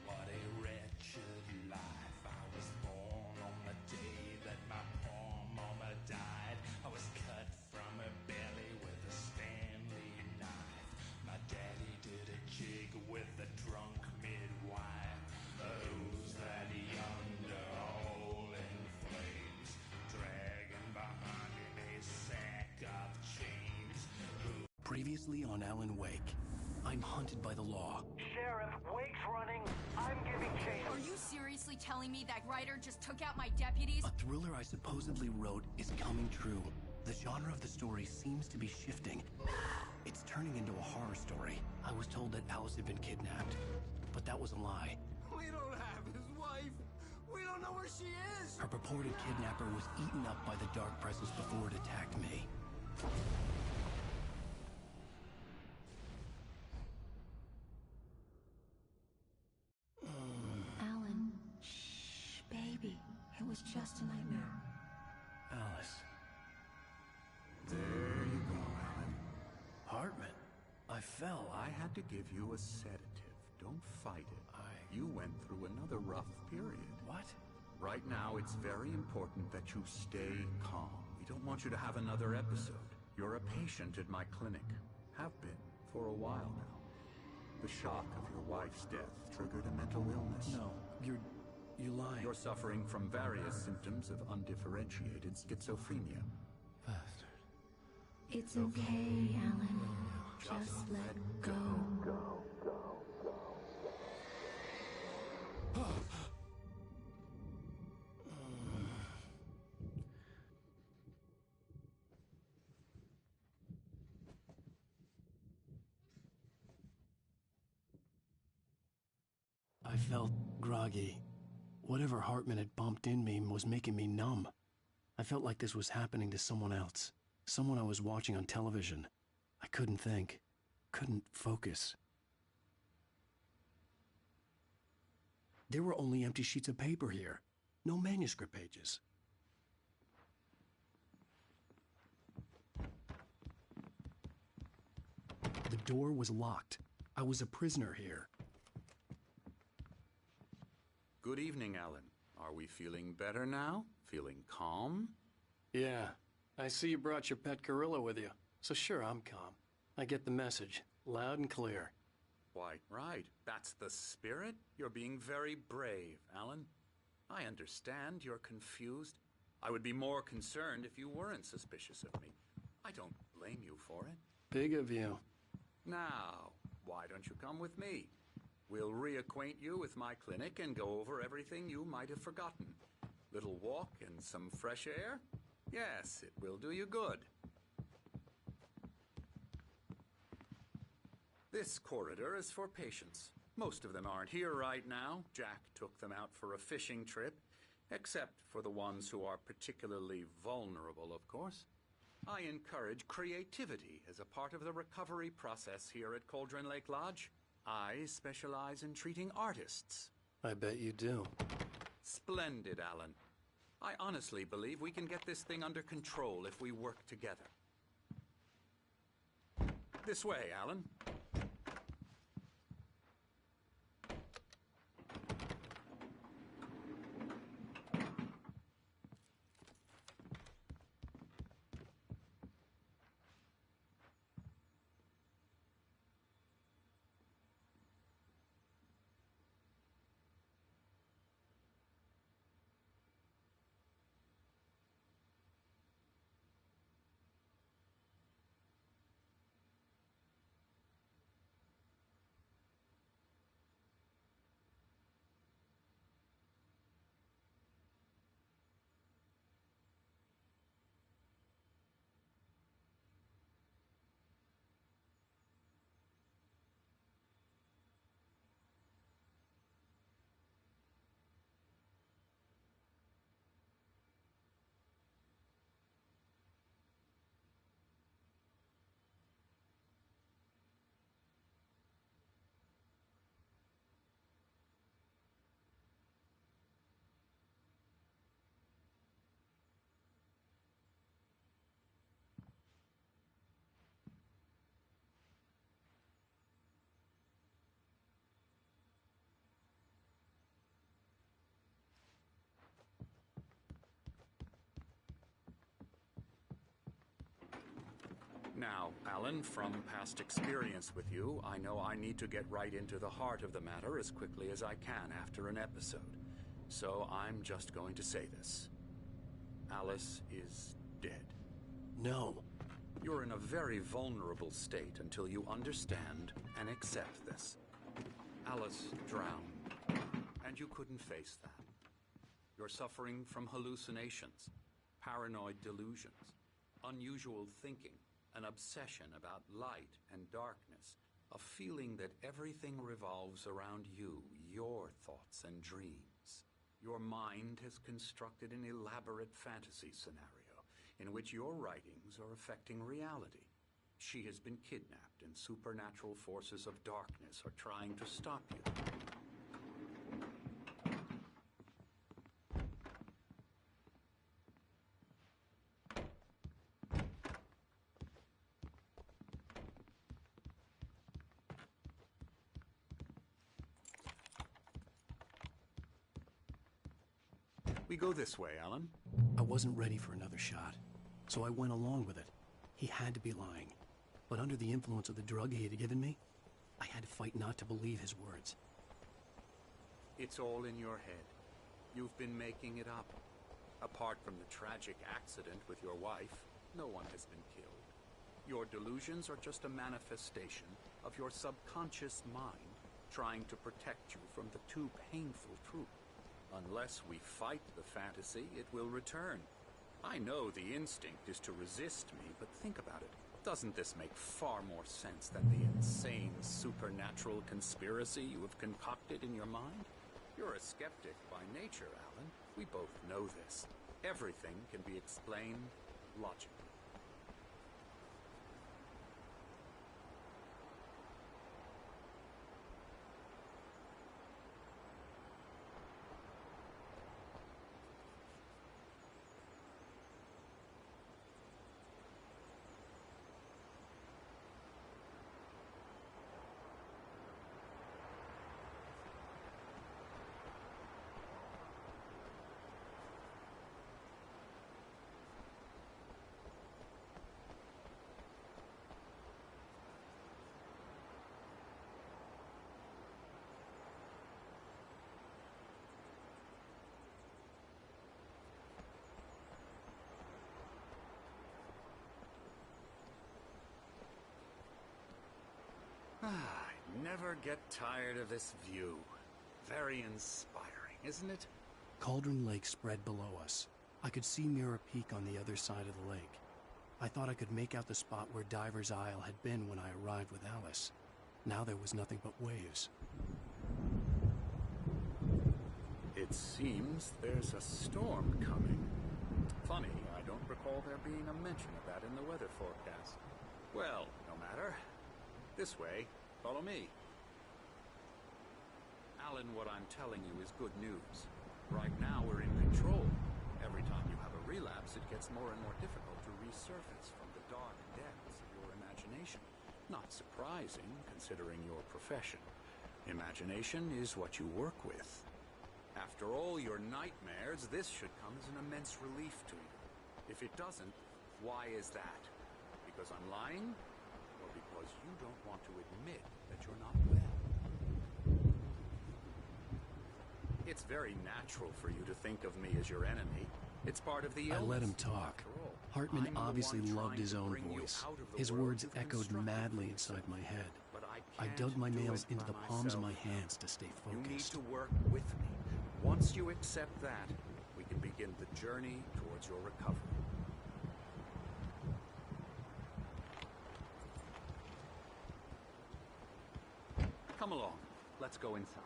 What a wretched life. I was born on the day that my poor mama died. I was cut from her belly with a Stanley knife. My daddy did a jig with a drunk midwife. Who's that yonder all in flames, dragging behind him a sack of chains? Previously on Alan Wake, I'm hunted by the law. Sheriff, Wake's running. I'm giving chase. Are you seriously telling me that writer just took out my deputies? A thriller I supposedly wrote is coming true. The genre of the story seems to be shifting. It's turning into a horror story. I was told that Alice had been kidnapped, but that was a lie. We don't have his wife. We don't know where she is. Her purported kidnapper was eaten up by the dark presence before it attacked me. Alan, shh, baby. It was just a nightmare. Alice. There you go, Alan. fell. I had to give you a sedative. Don't fight it. You went through another rough period. What? Right now, it's very important that you stay calm. We don't want you to have another episode. You're a patient at my clinic. Have been for a while now. The shock of your wife's death triggered a mental illness. No, you lie. You're suffering from various symptoms of undifferentiated schizophrenia. Bastard. It's okay, Alan. Just let go. I felt groggy. Whatever Hartman had bumped in me was making me numb. I felt like this was happening to someone else. Someone I was watching on television. I couldn't think. Couldn't focus. There were only empty sheets of paper here. No manuscript pages. The door was locked. I was a prisoner here. Good evening, Alan. Are we feeling better now? Feeling calm? Yeah. I see you brought your pet gorilla with you. So sure, I'm calm. I get the message. Loud and clear. Why, right. That's the spirit. You're being very brave, Alan. I understand you're confused. I would be more concerned if you weren't suspicious of me. I don't blame you for it. Big of you. Now, why don't you come with me? We'll reacquaint you with my clinic and go over everything you might have forgotten. Little walk and some fresh air? Yes, it will do you good. This corridor is for patients. Most of them aren't here right now. Jack took them out for a fishing trip, except for the ones who are particularly vulnerable, of course. I encourage creativity as a part of the recovery process here at Cauldron Lake Lodge. I specialize in treating artists. I bet you do. Splendid, Alan. I honestly believe we can get this thing under control if we work together. This way, Alan. Now, Alan, from past experience with you, I know I need to get right into the heart of the matter as quickly as I can after an episode. So I'm just going to say this. Alice is dead. No. You're in a very vulnerable state until you understand and accept this. Alice drowned, and you couldn't face that. You're suffering from hallucinations, paranoid delusions, unusual thinking, an obsession about light and darkness, a feeling that everything revolves around you, your thoughts and dreams. Your mind has constructed an elaborate fantasy scenario in which your writings are affecting reality. She has been kidnapped and supernatural forces of darkness are trying to stop you. We go this way, Alan. I wasn't ready for another shot, so I went along with it. He had to be lying. But under the influence of the drug he had given me, I had to fight not to believe his words. It's all in your head. You've been making it up. Apart from the tragic accident with your wife, no one has been killed. Your delusions are just a manifestation of your subconscious mind trying to protect you from the too painful truth. Unless we fight the fantasy, it will return. I know the instinct is to resist me, but think about it. Doesn't this make far more sense than the insane supernatural conspiracy you have concocted in your mind? You're a skeptic by nature, Alan. We both know this. Everything can be explained logically. I never get tired of this view. Very inspiring, isn't it? Cauldron Lake spread below us. I could see Mirror Peak on the other side of the lake. I thought I could make out the spot where Diver's Isle had been when I arrived with Alice. Now there was nothing but waves. It seems there's a storm coming. Funny, I don't recall there being a mention of that in the weather forecast. Well, no matter. This way. Follow me. Alan, what I'm telling you is good news. Right now, we're in control. Every time you have a relapse, it gets more and more difficult to resurface from the dark depths of your imagination. Not surprising, considering your profession. Imagination is what you work with. After all your nightmares, this should come as an immense relief to you. If it doesn't, why is that? Because I'm lying? Or because you don't want to admit that you're not well? It's very natural for you to think of me as your enemy. It's part of the illness. I let him talk. Hartman obviously loved his own voice. His words echoed madly inside my head. I dug my nails into the palms of my hands to stay focused. You need to work with me. Once you accept that, we can begin the journey towards your recovery. Come along. Let's go inside.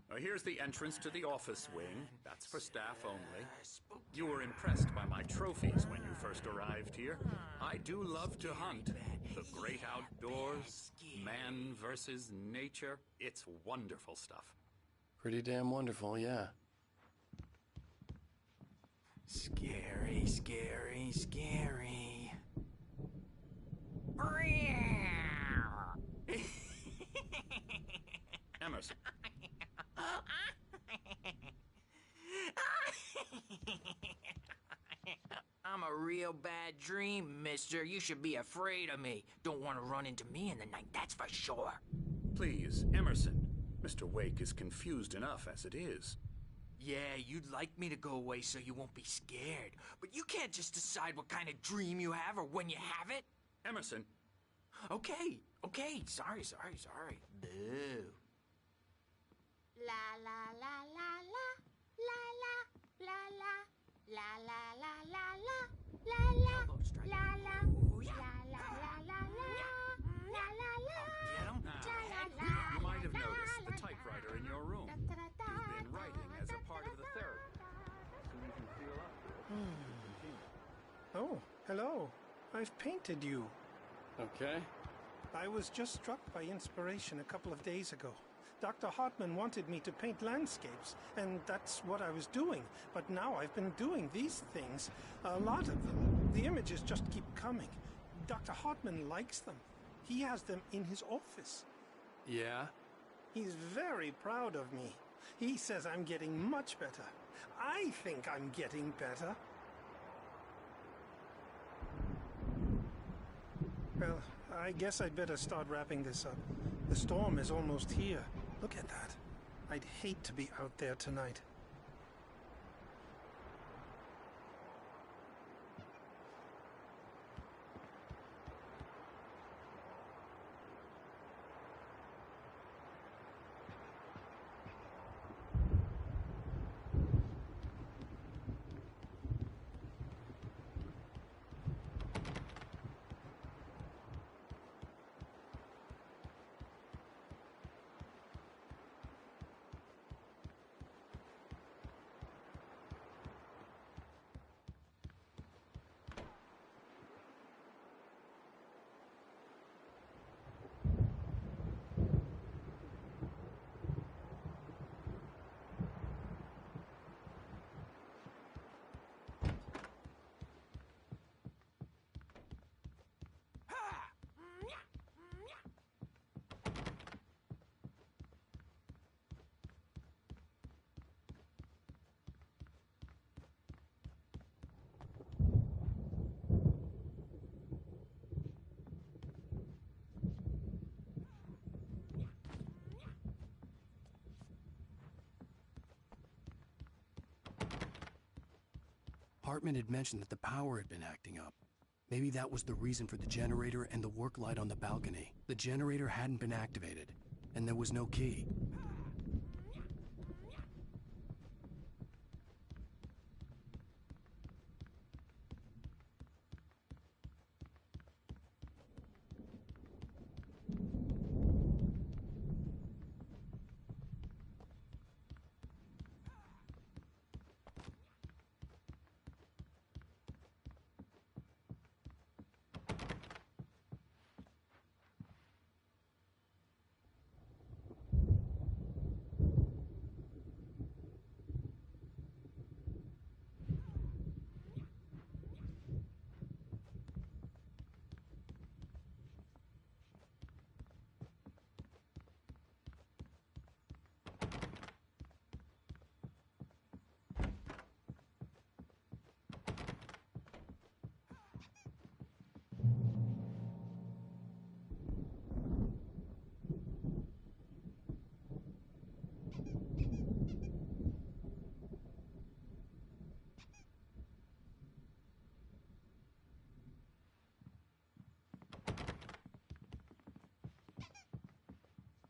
Now, here's the entrance to the office wing. That's for staff only. You were impressed by my trophies when you first arrived here. I do love to hunt. The great outdoors, man versus nature. It's wonderful stuff. Pretty damn wonderful, yeah. Scary, scary, scary. Emerson. I'm a real bad dream, mister. You should be afraid of me. Don't want to run into me in the night, that's for sure. Please, Emerson. Mr. Wake is confused enough as it is. Yeah, you'd like me to go away so you won't be scared. But you can't just decide what kind of dream you have or when you have it. Emerson. Okay. Sorry. Boo. La la la la la la la la la la la la la la la la la la You might have noticed the typewriter in your room. You've been writing as a part of the therapy. As soon as you feel up to it, you can continue. Oh, hello. I've painted you. Okay. I was just struck by inspiration a couple of days ago. Dr. Hartman wanted me to paint landscapes, and that's what I was doing. But now I've been doing these things, a lot of them. The images just keep coming. Dr. Hartman likes them. He has them in his office. Yeah? He's very proud of me. He says I'm getting much better. I think I'm getting better. Well, I guess I'd better start wrapping this up. The storm is almost here. Look at that. I'd hate to be out there tonight. Hartman had mentioned that the power had been acting up. Maybe that was the reason for the generator and the work light on the balcony. The generator hadn't been activated, and there was no key.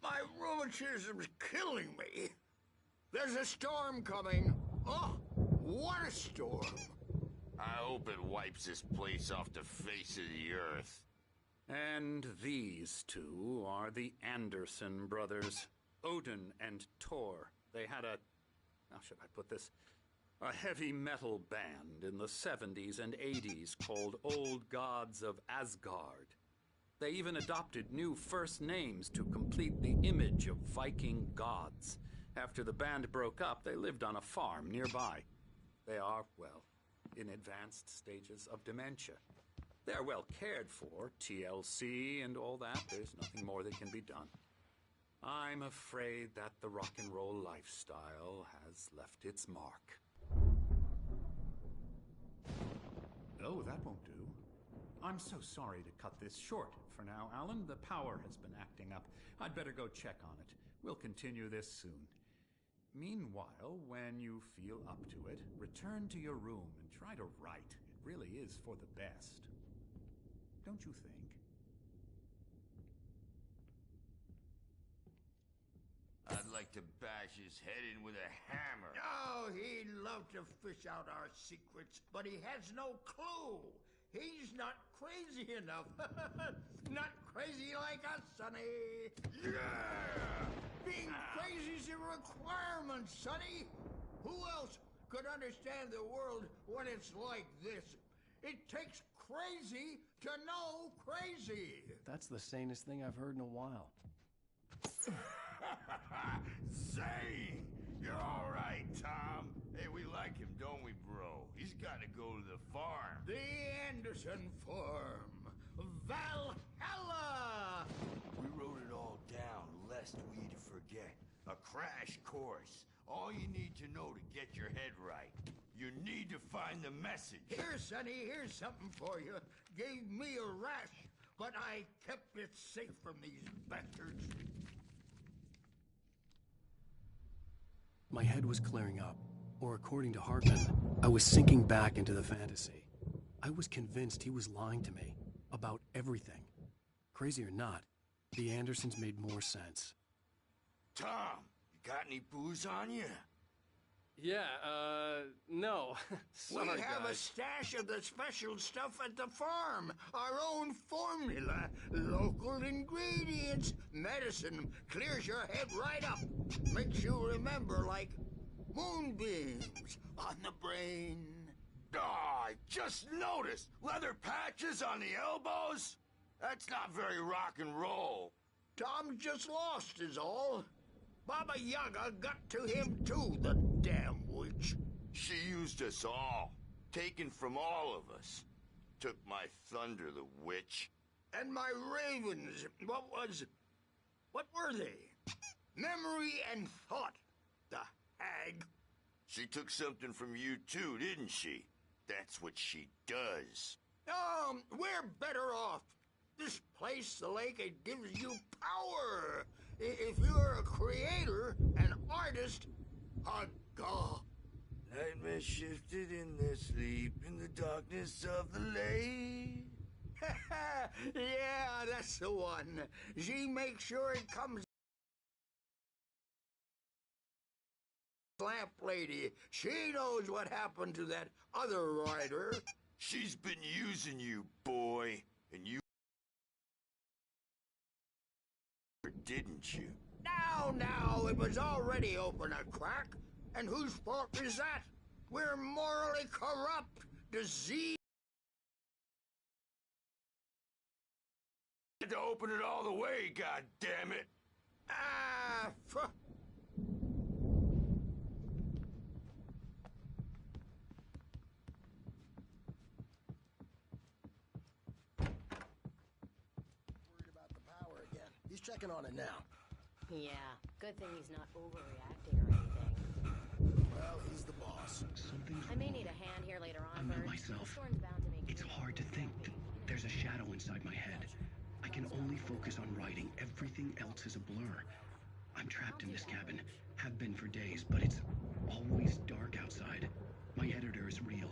My rheumatism's killing me. There's a storm coming. Oh, what a storm. I hope it wipes this place off the face of the earth. And these two are the Anderson brothers, Odin and Tor. They had how should I put this? A heavy metal band in the 70s and 80s called Old Gods of Asgard. They even adopted new first names to complete the image of Viking gods. After the band broke up, they lived on a farm nearby. They are, well, in advanced stages of dementia. They're well cared for, TLC and all that. There's nothing more that can be done. I'm afraid that the rock and roll lifestyle has left its mark. Oh, that won't do. I'm so sorry to cut this short for now, Alan. The power has been acting up. I'd better go check on it. We'll continue this soon. Meanwhile, when you feel up to it, return to your room and try to write. It really is for the best. Don't you think? I'd like to bash his head in with a hammer. Oh, he'd love to fish out our secrets, but he has no clue. He's not crazy enough. Not crazy like us, Sonny. Yeah! Being crazy's a requirement, Sonny. Who else could understand the world when it's like this? It takes crazy to know crazy. That's the sanest thing I've heard in a while. Zane! You're all right, Tom. Hey, we like him, don't we, bro? He's got to go to the farm. The Anderson farm. Valhalla! We wrote it all down, blessed we to forget. A crash course. All you need to know to get your head right. You need to find the message. Here, Sonny, here's something for you. Gave me a rash, but I kept it safe from these bastards. My head was clearing up, or according to Hartman, I was sinking back into the fantasy. I was convinced he was lying to me about everything. Crazy or not, the Andersons made more sense. Tom, you got any booze on you? Yeah, no. Sorry, we have guys. a stash of the special stuff at the farm. Our own formula. Local ingredients. Medicine clears your head right up. Makes you remember like moonbeams on the brain. Oh, I just noticed. Leather patches on the elbows? That's not very rock and roll. Tom just lost is all. Baba Yaga got to him too, the damn witch. She used us all. Taken from all of us. Took my thunder, the witch. And my ravens. What were they? Memory and thought. The hag. She took something from you too, didn't she? That's what she does. We're better off. This place, the lake, it gives you power. If you're a creator, an artist, a god. Nightmare shifted in their sleep in the darkness of the lake. Yeah, that's the one. She makes sure it comes. Lamp lady, she knows what happened to that other rider. She's been using you, boy, and you didn't you? Now, it was already open a crack. And whose fault is that? We're morally corrupt, diseased. Had to open it all the way, goddammit. He's checking on it now. Yeah, good thing he's not overreacting or anything. Well, he's the boss. I may need a hand here later on, I'm not Bert. myself. This storm's bound to make It's hard to think. There's a shadow inside my head. I can only focus on writing. Everything else is a blur. I'm trapped in this cabin. Have been for days, but it's always dark outside. My editor is real.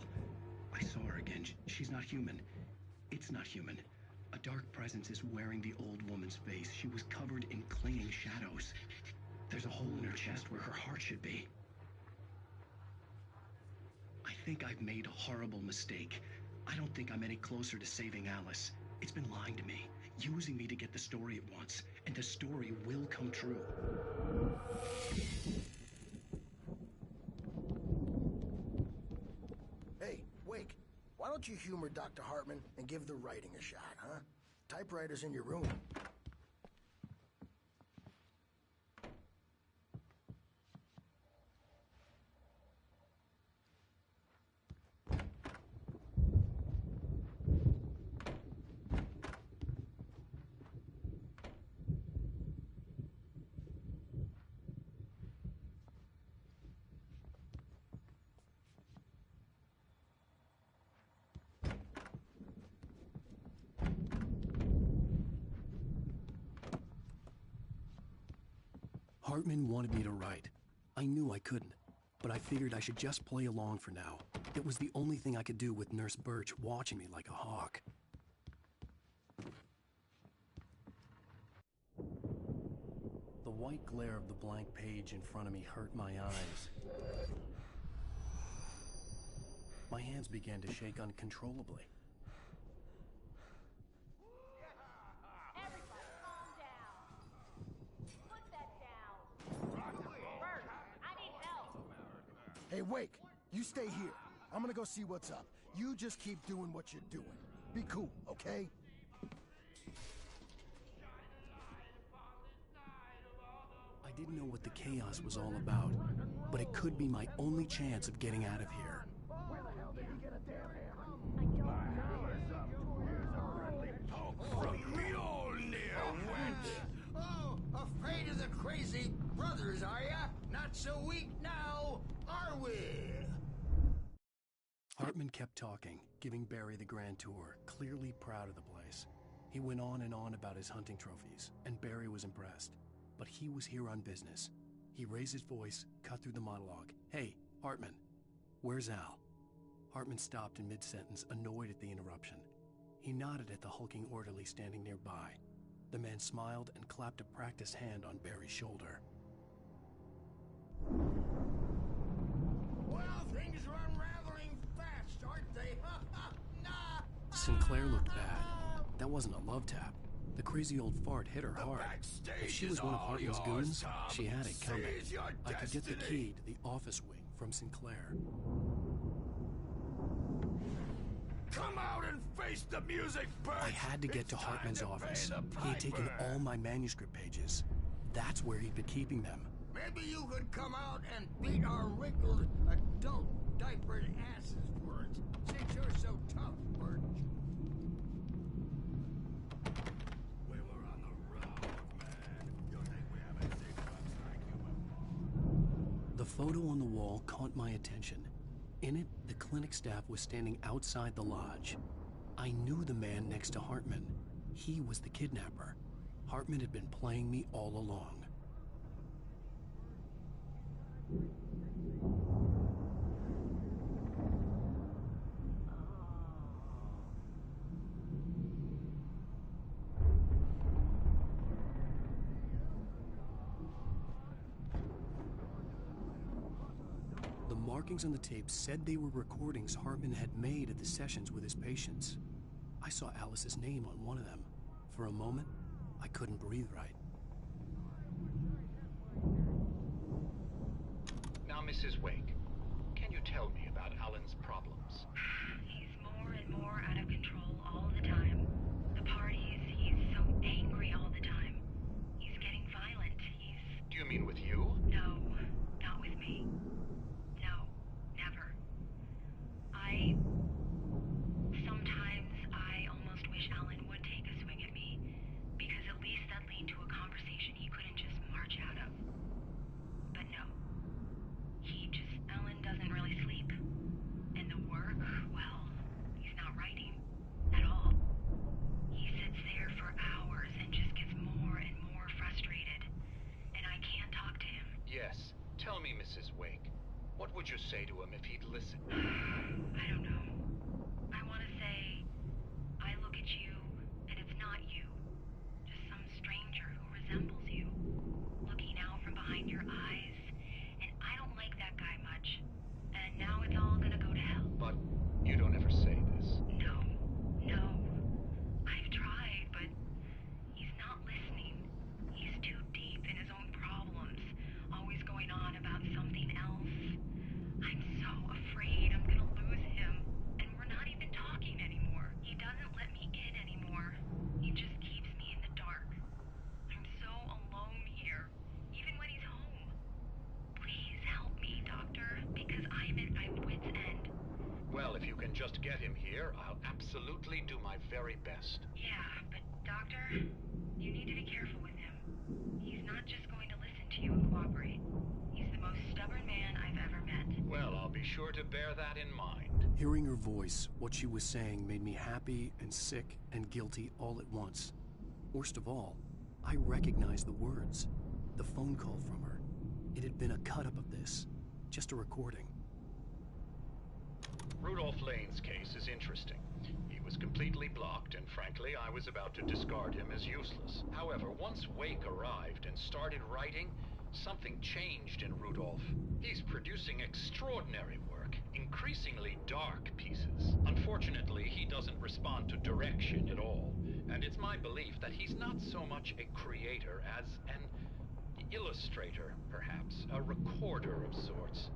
I saw her again. She's not human. It's not human. A dark presence is wearing the old woman's face. She was covered in clinging shadows. There's a hole in her chest where her heart should be. I think I've made a horrible mistake. I don't think I'm any closer to saving Alice. It's been lying to me, using me to get the story it wants, and the story will come true. Hey, Wake, why don't you humor Dr. Hartman and give the writing a shot, huh? Typewriter's in your room. Hartman wanted me to write. I knew I couldn't, but I figured I should just play along for now. It was the only thing I could do with Nurse Birch watching me like a hawk. The white glare of the blank page in front of me hurt my eyes. My hands began to shake uncontrollably. Hey, Wake, you stay here. I'm gonna go see what's up. You just keep doing what you're doing. Be cool, okay? I didn't know what the chaos was all about, but it could be my only chance of getting out of here. Where the hell did he get a damn hammer? From Mjolnir, witch! Oh, afraid of the Hartman kept talking, giving Barry the grand tour, clearly proud of the place. He went on and on about his hunting trophies, and Barry was impressed. But he was here on business. He raised his voice, cut through the monologue. "Hey, Hartman, where's Al?" Hartman stopped in mid-sentence, annoyed at the interruption. He nodded at the hulking orderly standing nearby. The man smiled and clapped a practiced hand on Barry's shoulder. Well, things are unraveling fast, aren't they? Nah. Sinclair looked bad. That wasn't a love tap. The crazy old fart hit her hard. If she was one of Hartman's goons, she had it coming. I could get the key to the office wing from Sinclair. Come out and face the music, Bert! I had to get to Hartman's office. He had taken all my manuscript pages. That's where he'd been keeping them. Maybe you could come out and beat our wrinkled adult diapered asses for it, since you're so tough, Bert. We were on the road, man. You think we haven't seen bugs like you? The photo on the wall caught my attention. In it, the clinic staff was standing outside the lodge. I knew the man next to Hartman. He was the kidnapper. Hartman had been playing me all along. The markings on the tape said they were recordings Hartman had made at the sessions with his patients. I saw Alice's name on one of them. For a moment, I couldn't breathe right. Now, Mrs. Wake, can you tell me about Alan's problems? He's more and more out of control all the time. The parties, he's so angry all the time. He's getting violent. Do you mean with you? No, not with me. No, never. Sometimes I almost wish Alan would take a swing at me, because at least that lead to a conversation he couldn't just march out of. But no. Alan doesn't really sleep. And the work, well, he's not writing at all. He sits there for hours and just gets more and more frustrated. And I can't talk to him. Yes. Tell me, Mrs. Wake, what would you say to him if he'd listen? I don't know. I want to say, I look at you, and it's not you. Just some stranger who resembles you. Looking out from behind your eyes. And I don't like that guy much. And now it's all gonna go to hell. But you don't ever say this. No. I've tried, but he's not listening. He's too deep in his own problems, always going on about something else. I'm so afraid I'm gonna lose him, and we're not even talking anymore. He doesn't let me in anymore. He just keeps me in the dark. I'm so alone here, even when he's home. Please help me, Doctor, because I'm at my wit's end. Well, if you can just get him here, I'll absolutely do my very best. Yeah, but Doctor, you need to be careful with him. He's not just going to listen to you and cooperate. He's the most stubborn man I've ever met. Well, I'll be sure to bear that in mind. Hearing her voice, what she was saying made me happy and sick and guilty all at once. Worst of all, I recognized the words. The phone call from her. It had been a cut-up of this. Just a recording. Rudolph Lane's case is interesting. He was completely blocked, and frankly, I was about to discard him as useless. However, once Wake arrived and started writing, something changed in Rudolph. He's producing extraordinary work, increasingly dark pieces. Unfortunately, he doesn't respond to direction at all, and it's my belief that he's not so much a creator as an illustrator, perhaps, a recorder of sorts.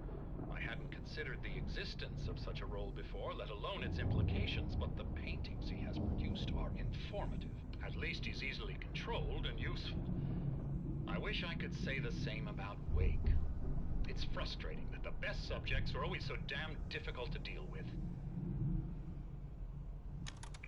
I hadn't considered the existence of such a role before, let alone its implications, but the paintings he has produced are informative. At least he's easily controlled and useful. I wish I could say the same about Wake. It's frustrating that the best subjects are always so damn difficult to deal with.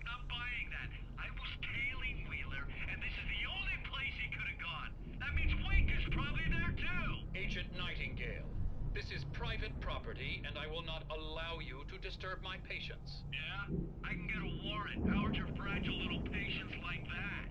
Not buying that. I was tailing Wheeler, and this is the only place he could have gone. That means Wake is probably there too! Agent Nightingale, this is private property, and I will not allow you to disturb my patience. Yeah? I can get a warrant. How's your fragile little patience like that?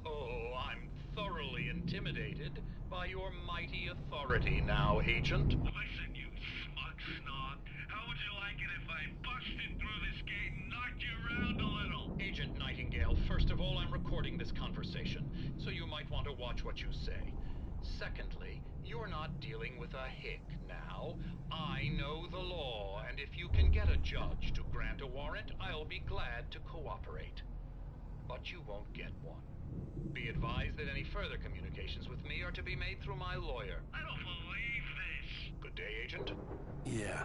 Oh, I'm thoroughly intimidated by your mighty authority now, Agent. Listen, you smug snob. How would you like it if I busted through this gate and knocked you around a little? Agent Nightingale, first of all, I'm recording this conversation, so you might want to watch what you say. Secondly, you're not dealing with a hick now. I know the law, and if you can get a judge to grant a warrant, I'll be glad to cooperate. But you won't get one. Be advised that any further communications with me are to be made through my lawyer. I don't believe this. Good day, Agent. Yeah.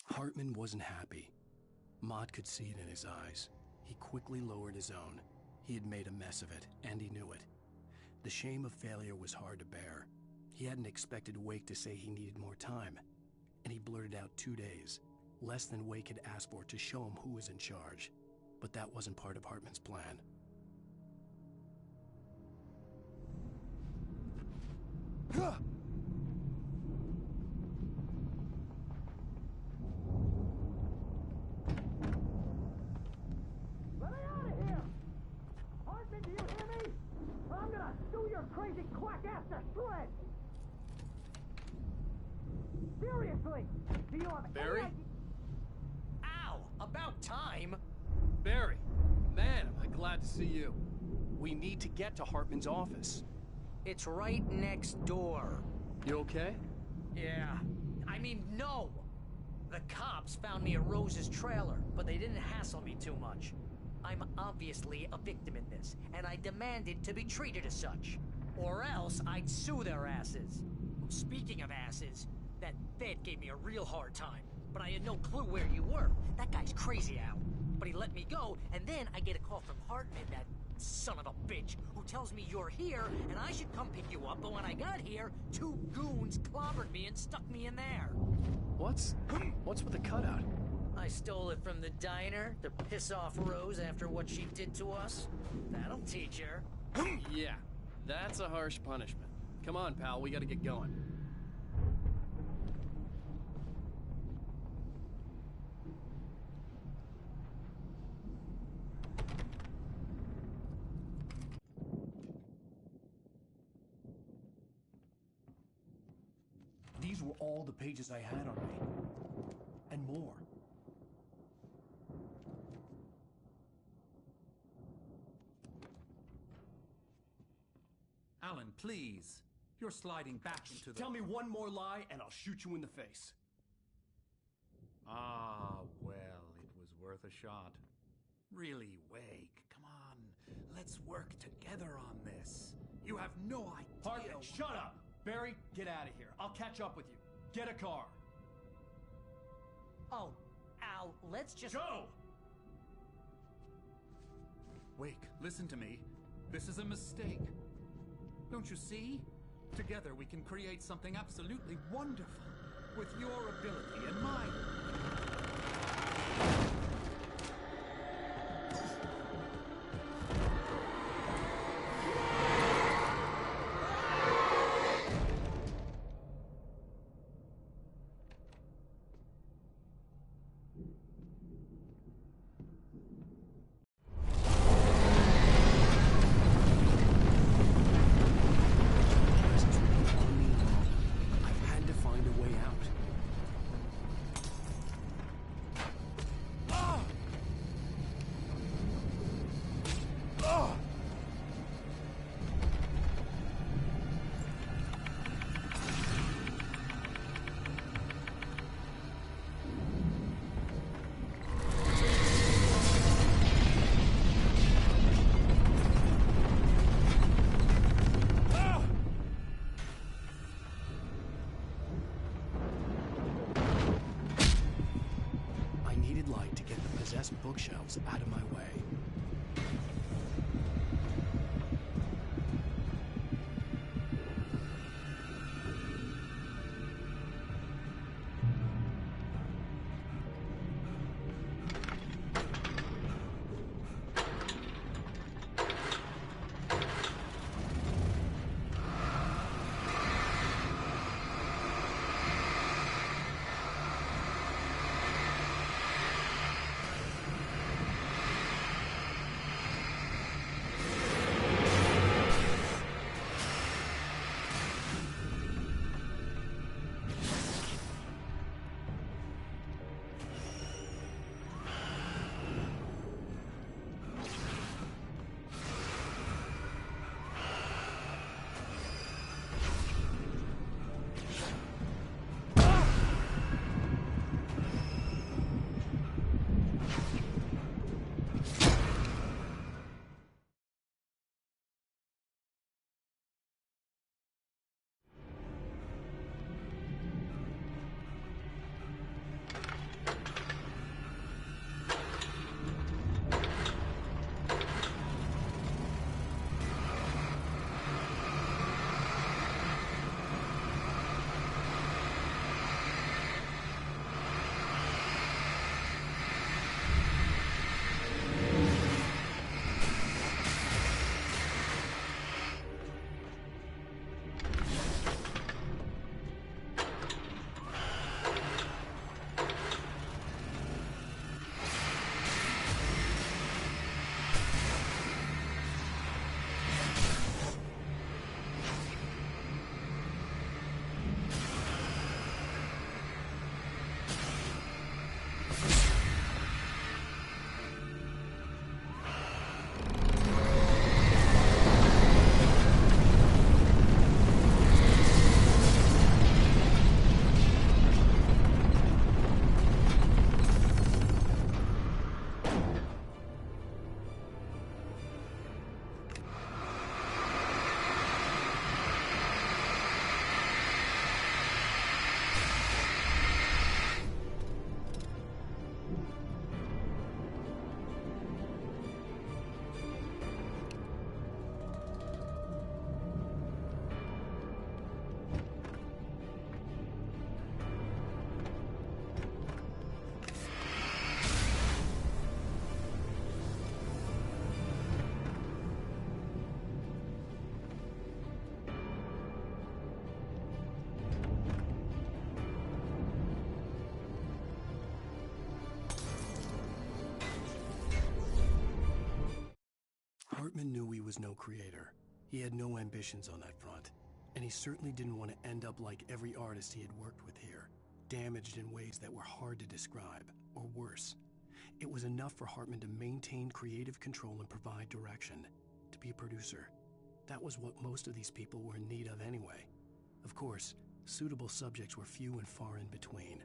Hartman wasn't happy. Mott could see it in his eyes. He quickly lowered his own. He had made a mess of it, and he knew it. The shame of failure was hard to bear. He hadn't expected Wake to say he needed more time, and he blurted out 2 days, less than Wake had asked for to show him who was in charge. But that wasn't part of Hartman's plan. Let me out of here! Hartman, do you hear me? I'm gonna sue your crazy quack ass to shreds! Seriously! Do you have Barry? any idea? Ow! About time! Barry, man, am I glad to see you. We need to get to Hartman's office. It's right next door. You okay? Yeah. I mean, no! The cops found me at Rose's trailer, but they didn't hassle me too much. I'm obviously a victim in this, and I demanded to be treated as such. Or else I'd sue their asses. Speaking of asses, that Fed gave me a real hard time, but I had no clue where you were. That guy's crazy, Al. But he let me go, and then I get a call from Hartman, that son of a bitch, who tells me you're here, and I should come pick you up, but when I got here, 2 goons clobbered me and stuck me in there. What's with the cutout? I stole it from the diner to piss off Rose after what she did to us. That'll teach her. Yeah, that's a harsh punishment. Come on, pal, we gotta get going. These were all the pages I had on me. And more. Alan, please. You're sliding back into the... Tell me one more lie and I'll shoot you in the face. Ah, well, it was worth a shot. Really, Wake, come on. Let's work together on this. You have no idea... Hartman, shut up! Barry, get out of here. I'll catch up with you. Get a car. Oh, Al, let's just... Go! Wake, listen to me. This is a mistake. Don't you see? Together we can create something absolutely wonderful. With your ability and mine. Bookshelves out of my way. Hartman knew he was no creator. He had no ambitions on that front, and he certainly didn't want to end up like every artist he had worked with here, damaged in ways that were hard to describe, or worse. It was enough for Hartman to maintain creative control and provide direction, to be a producer. That was what most of these people were in need of anyway. Of course, suitable subjects were few and far in between.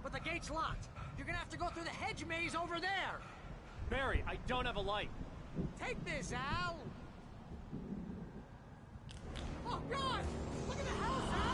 But the gate's locked. You're gonna have to go through the hedge maze over there. Barry, I don't have a light. Take this, Al. Oh, God! Look at the house, Al!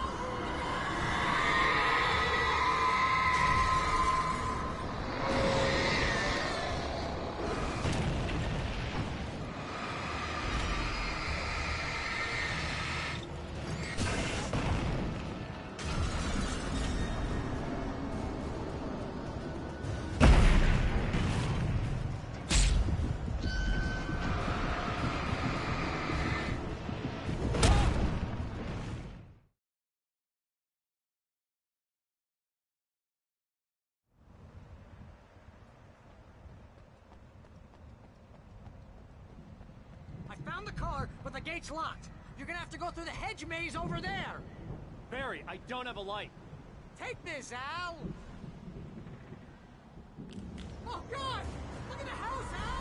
Found the car, but the gate's locked. You're gonna have to go through the hedge maze over there. Barry, I don't have a light. Take this, Al. Oh, God! Look at the house, Al!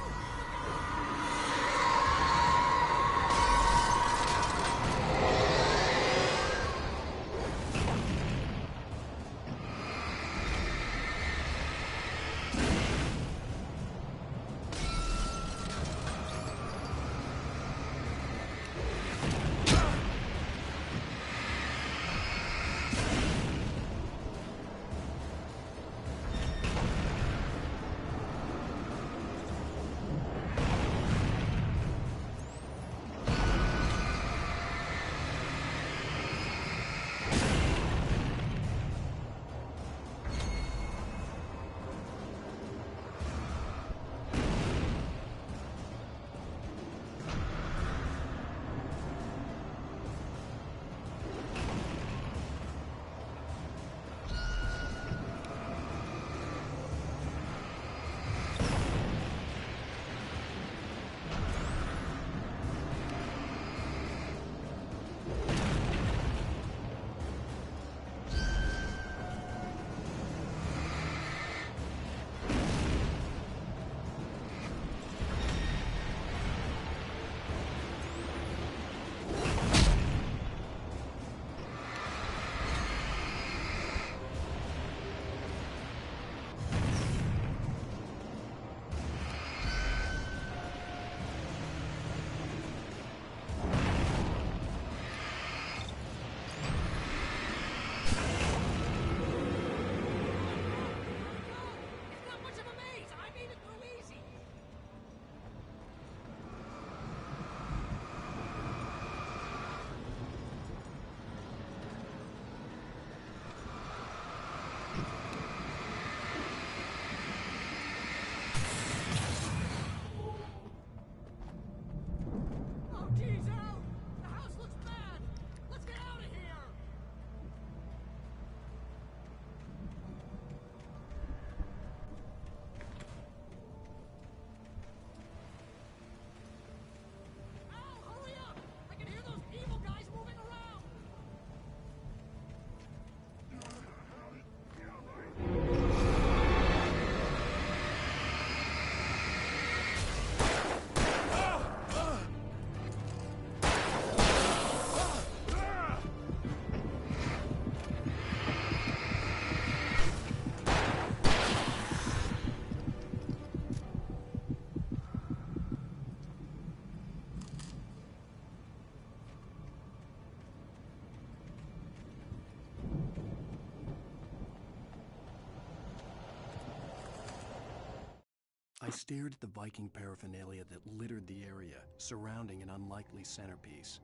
I stared at the Viking paraphernalia that littered the area, surrounding an unlikely centerpiece.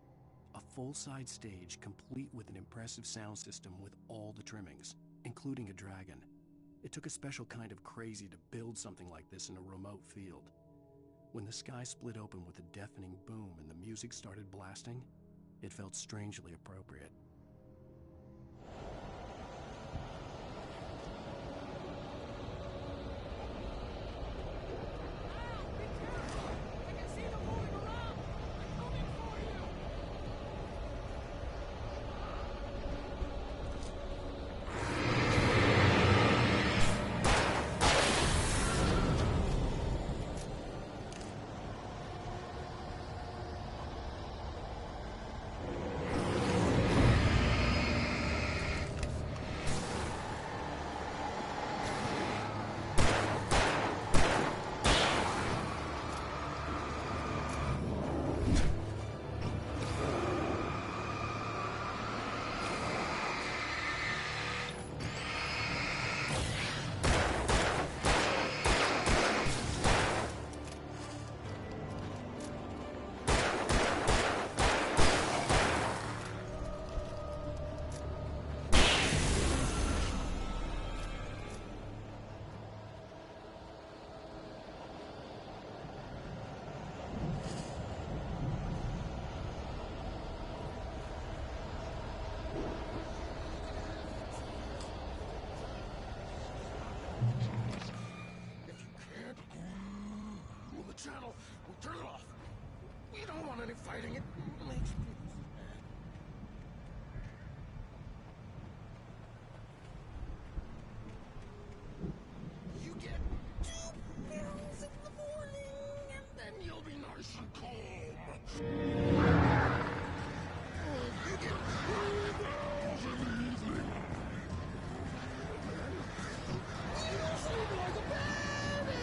A full-side stage complete with an impressive sound system with all the trimmings, including a dragon. It took a special kind of crazy to build something like this in a remote field. When the sky split open with a deafening boom and the music started blasting, it felt strangely appropriate. Channel. We'll turn it off. We don't want any fighting. It makes people sad. You get 2 pills in the morning, and then you'll be nice and calm. You get 2 pills in the evening. You sleep like a baby.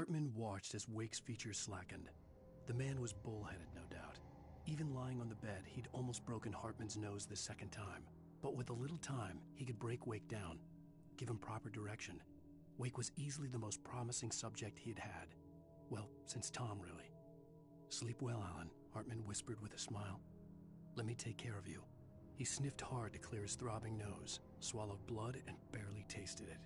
Hartman watched as Wake's features slackened. The man was bullheaded, no doubt. Even lying on the bed, he'd almost broken Hartman's nose the second time. But with a little time, he could break Wake down, give him proper direction. Wake was easily the most promising subject he had had. Well, since Tom, really. Sleep well, Alan, Hartman whispered with a smile. Let me take care of you. He sniffed hard to clear his throbbing nose, swallowed blood, and barely tasted it.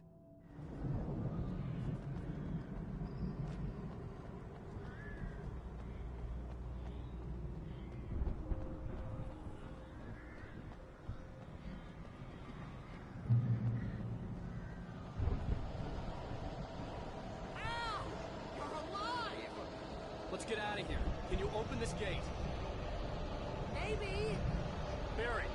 Let's get out of here. Can you open this gate? Maybe. Barry.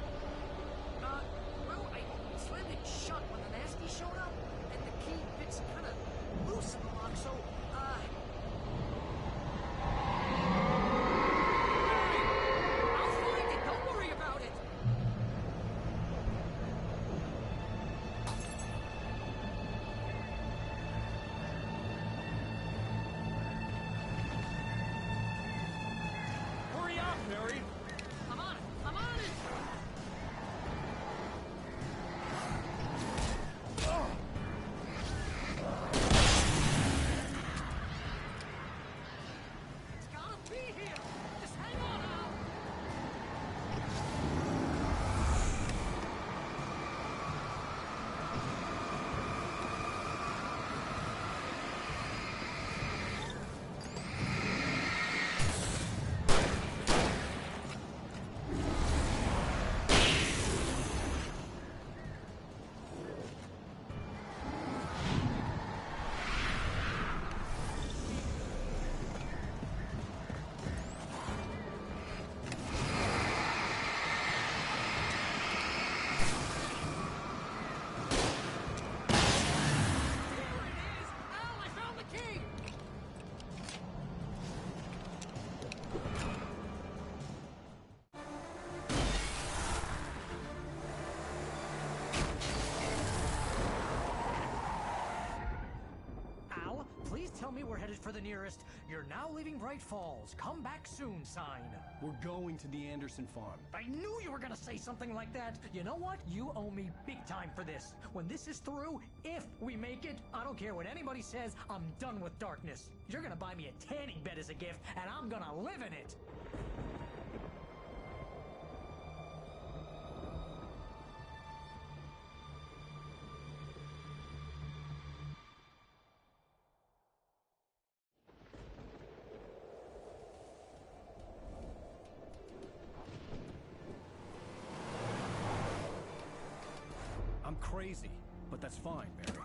Well, I slammed it shut when the nasty showed up, and the key fits kind of loose in the lock, so, I'll find it. Don't worry about it. Hurry up, Barry. I'm on it. I'm on it. It's gotta be here. Just hang on, Al. Al, I found the key. Al, please tell me we're headed for the nearest "You're now leaving Bright Falls. Come back soon" sign. We're going to the Anderson farm. I knew you were gonna say something like that. You know what? You owe me big time for this. When this is through, if we make it, I don't care what anybody says, I'm done with darkness. You're gonna buy me a tanning bed as a gift, and I'm gonna live in it. I'm crazy, but that's fine, Barry.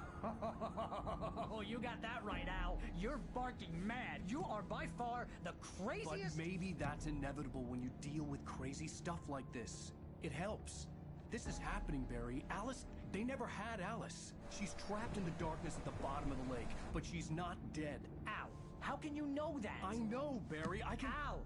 Oh, you got that right, Al. You're barking mad. You are by far the But craziest. maybe that's inevitable when you deal with crazy stuff like this. It helps. This is happening, Barry. Alice, they never had Alice. She's trapped in the darkness at the bottom of the lake, but she's not dead. Al, how can you know that? I know, Barry. I can... Al,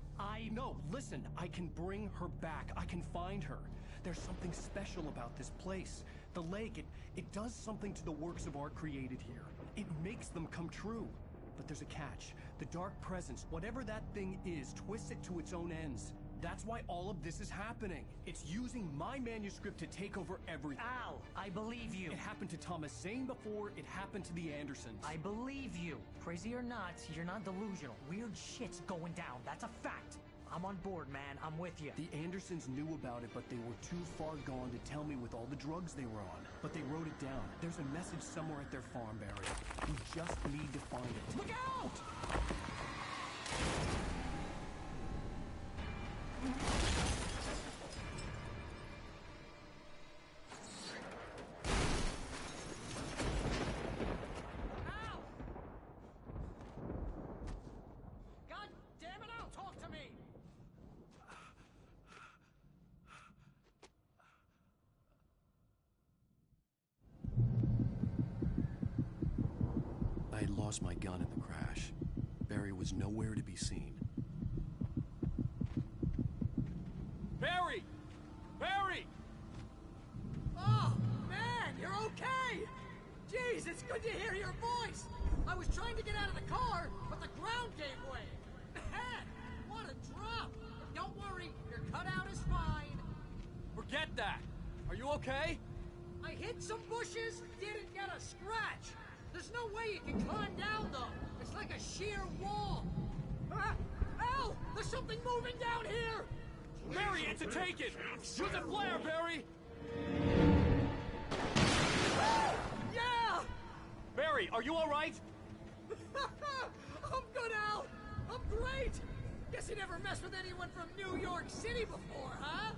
No, listen. I can bring her back. I can find her. There's something special about this place. The lake, it does something to the works of art created here. It makes them come true. But there's a catch. The dark presence, whatever that thing is, twists it to its own ends. That's why all of this is happening. It's using my manuscript to take over everything. Al, I believe you. It happened to Thomas Zane before, it happened to the Andersons. I believe you. Crazy or not, you're not delusional. Weird shit's going down. That's a fact. I'm on board, man. I'm with you. The Andersons knew about it, but they were too far gone to tell me with all the drugs they were on. But they wrote it down. There's a message somewhere at their farm, Barry. We just need to find it. Look out! Al! God damn it, Al, talk to me! I had lost my gun in the crash. Barry was nowhere to be seen. Barry! Barry! Oh, man, you're okay! Jeez, it's good to hear your voice! I was trying to get out of the car, but the ground gave way. Man, what a drop! Don't worry, your cutout is fine. Forget that! Are you okay? I hit some bushes, didn't get a scratch. There's no way you can climb down, though. It's like a sheer wall. Al! There's something moving down here! Barry, it's a take-it! Use a flare, Barry! Yeah! Barry, are you alright? I'm good, Al! I'm great! Guess you never messed with anyone from New York City before, huh?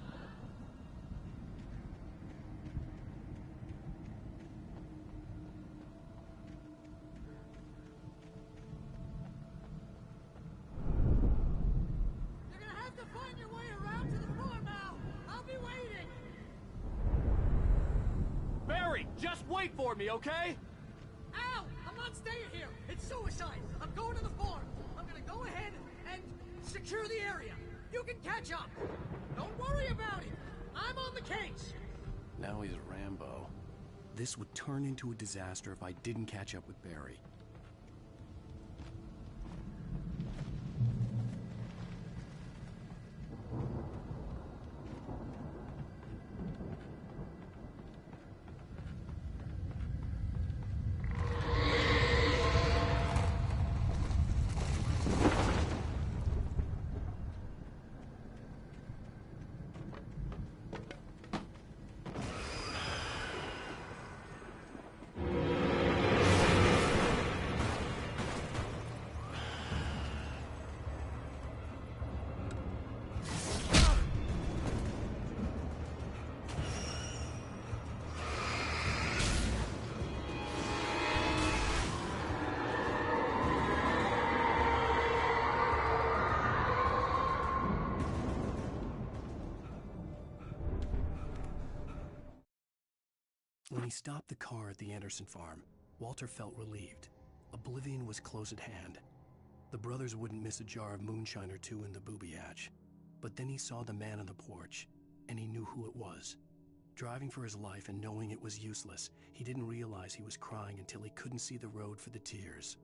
You're gonna have to find your way around to the farm, Al! I'll be waiting! Barry, just wait for me, okay? Al! I'm not staying here! It's suicide! I'm going to the farm! I'm gonna go ahead and secure the area! You can catch up! Don't worry about it! I'm on the case! Now he's Rambo. This would turn into a disaster if I didn't catch up with Barry. When he stopped the car at the Anderson farm, Walter felt relieved. Oblivion was close at hand. The brothers wouldn't miss a jar of moonshine or two in the booby hatch. But then he saw the man on the porch, and he knew who it was. Driving for his life and knowing it was useless, he didn't realize he was crying until he couldn't see the road for the tears.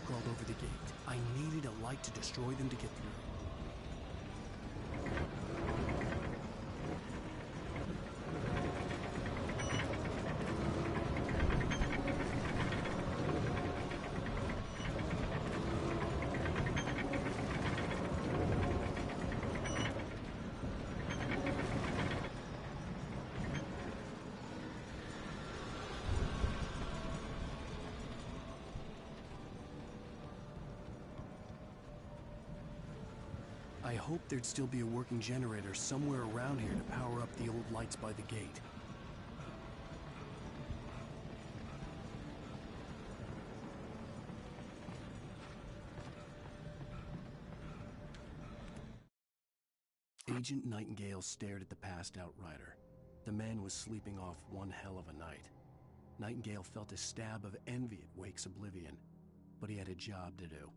Crawled over the gate. I needed a light to destroy them to get through. I hoped there'd still be a working generator somewhere around here to power up the old lights by the gate. Agent Nightingale stared at the passed-out rider. The man was sleeping off one hell of a night. Nightingale felt a stab of envy at Wake's oblivion, but he had a job to do.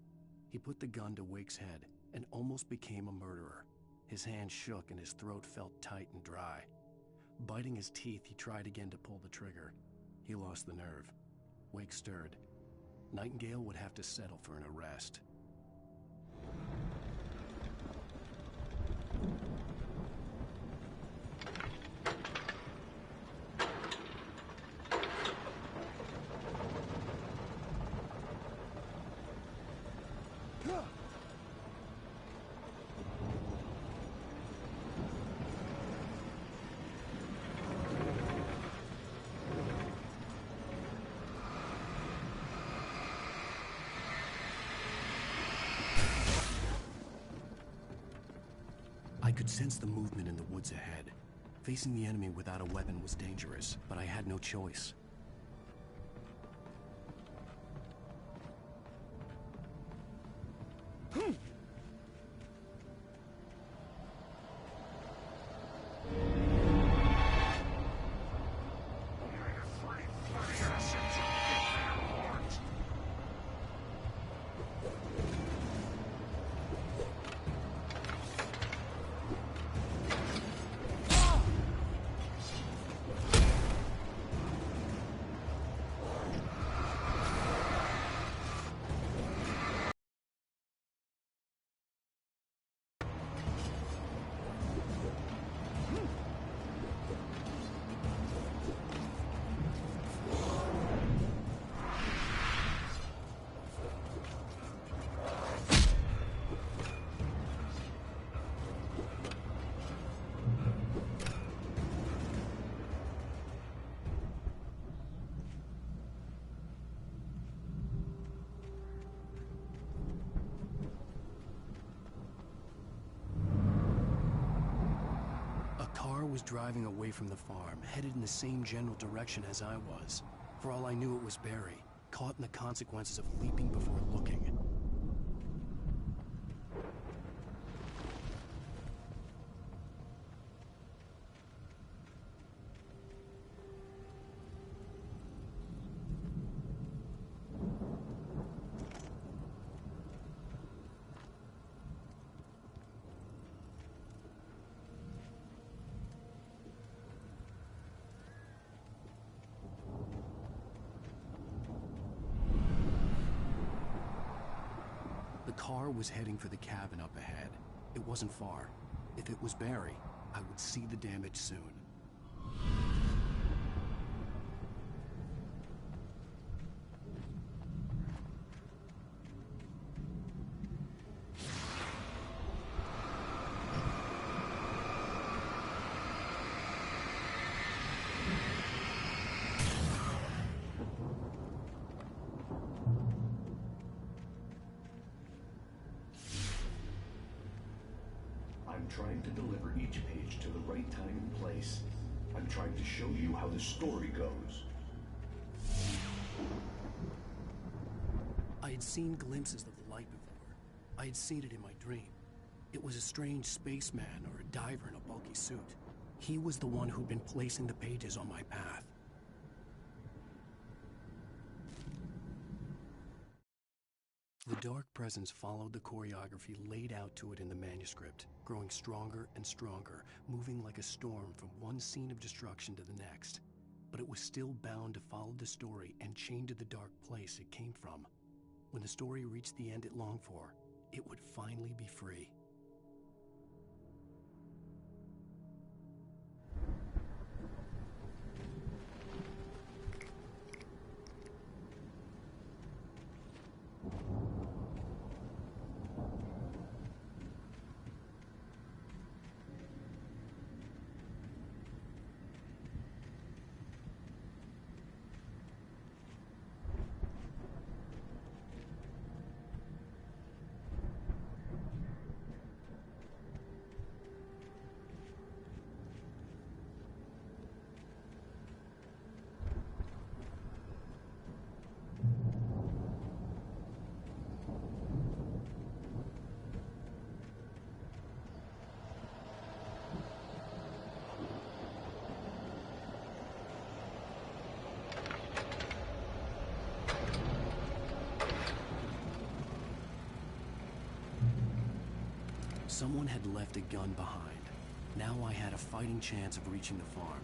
He put the gun to Wake's head and almost became a murderer. His hand shook and his throat felt tight and dry. Biting his teeth, he tried again to pull the trigger. He lost the nerve. Wake stirred. Nightingale would have to settle for an arrest. I could sense the movement in the woods ahead. Facing the enemy without a weapon was dangerous, but I had no choice. Was driving away from the farm, headed in the same general direction as I was. For all I knew, it was Barry, caught in the consequences of leaping before looking. The car was heading for the cabin up ahead. It wasn't far. If it was Barry, I would see the damage soon. I'm trying to deliver each page to the right time and place. I'm trying to show you how the story goes. I had seen glimpses of the light before. I had seen it in my dream. It was a strange spaceman or a diver in a bulky suit. He was the one who'd been placing the pages on my path. The dark presence followed the choreography laid out to it in the manuscript, growing stronger and stronger, moving like a storm from one scene of destruction to the next. But it was still bound to follow the story and chained to the dark place it came from. When the story reached the end it longed for, it would finally be free. Someone had left a gun behind. Now I had a fighting chance of reaching the farm.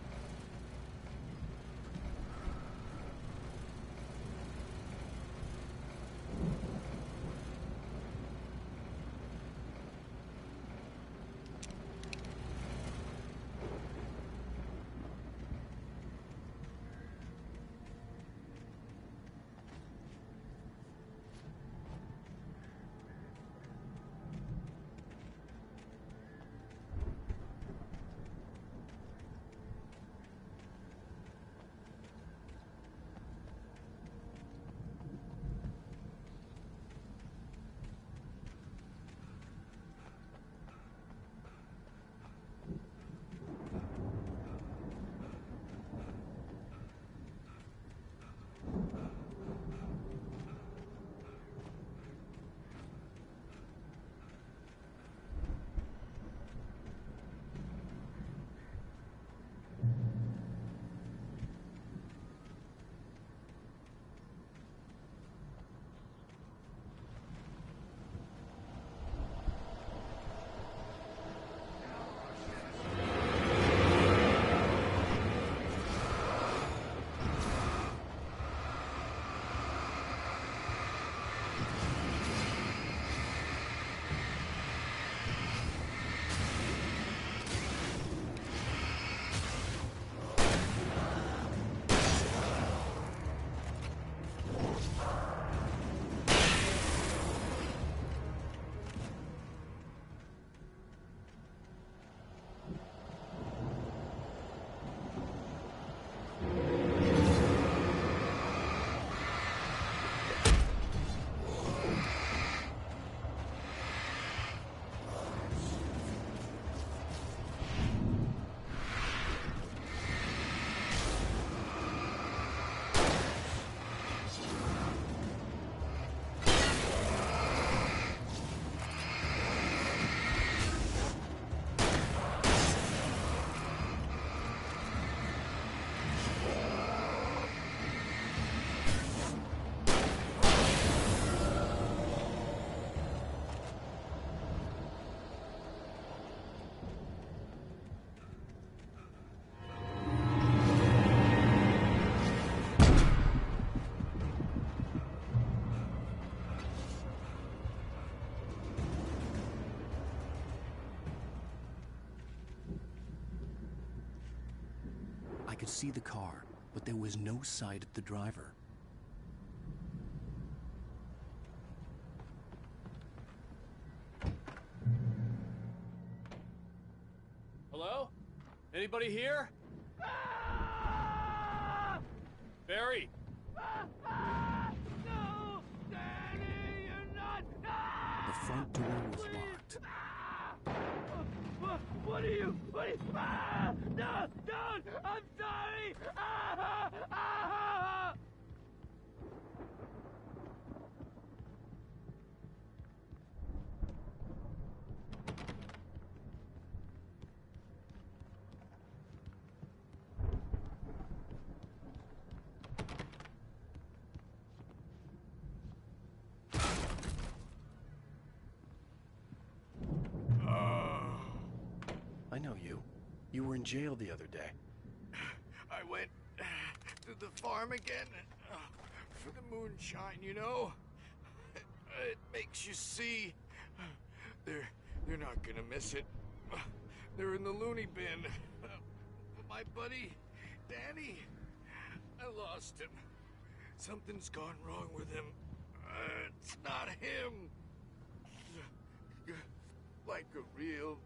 I could see the car, but there was no sight of the driver. Hello? Anybody here? Barry! No! Danny, you're not! The front door was locked. What are you? No! Don't! I'm sorry! I know you. You were in jail the other day. I went to the farm again for the moonshine, you know? It makes you see. They're not gonna miss it. They're in the loony bin. My buddy, Danny, I lost him. Something's gone wrong with him. It's not him. Like a real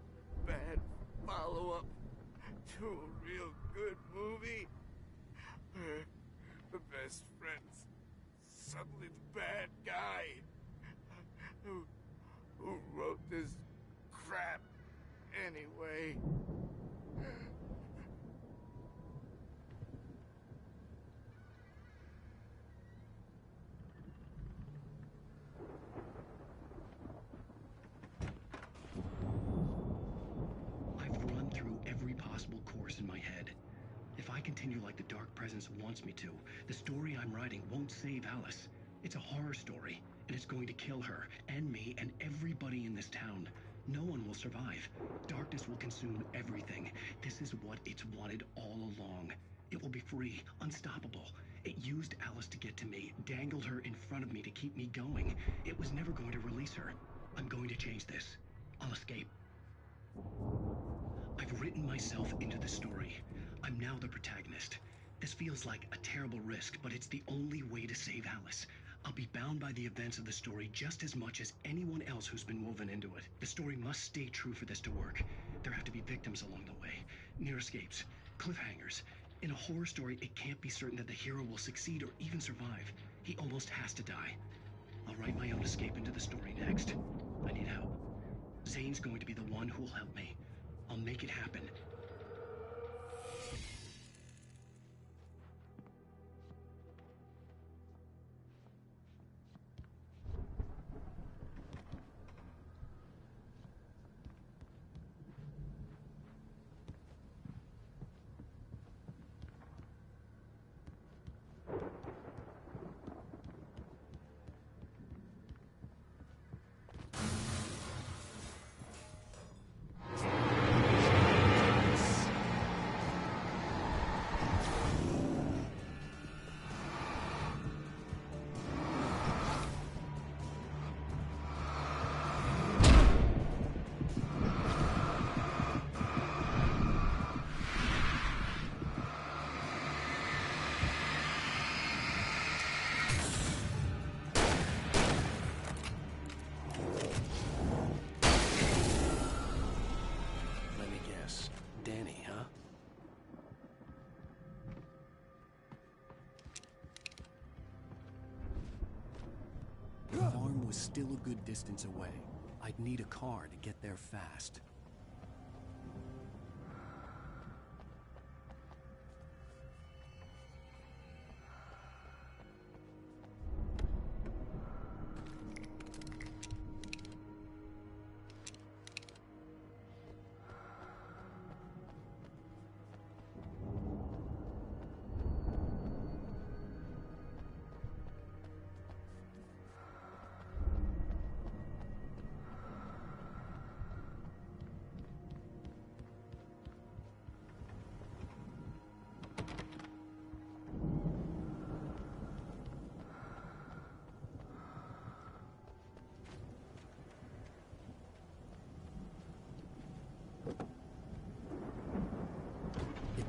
bad follow-up to a real good movie. The best friend's suddenly the bad guy. Who wrote this crap anyway? I've run through every possible course in my head. If I continue like the Dark Presence wants me to, the story I'm writing won't save Alice. It's a horror story, and it's going to kill her, and me, and everybody in this town. No one will survive. Darkness will consume everything. This is what it's wanted all along. It will be free, unstoppable. It used Alice to get to me, dangled her in front of me to keep me going. It was never going to release her. I'm going to change this. I'll escape. I've written myself into the story. I'm now the protagonist. This feels like a terrible risk, but it's the only way to save Alice. I'll be bound by the events of the story just as much as anyone else who's been woven into it. The story must stay true for this to work. There have to be victims along the way, near escapes, cliffhangers. In a horror story, it can't be certain that the hero will succeed or even survive. He almost has to die. I'll write my own escape into the story next. I need help. Zane's going to be the one who'll help me. I'll make it happen. Was still a good distance away. I'd need a car to get there fast.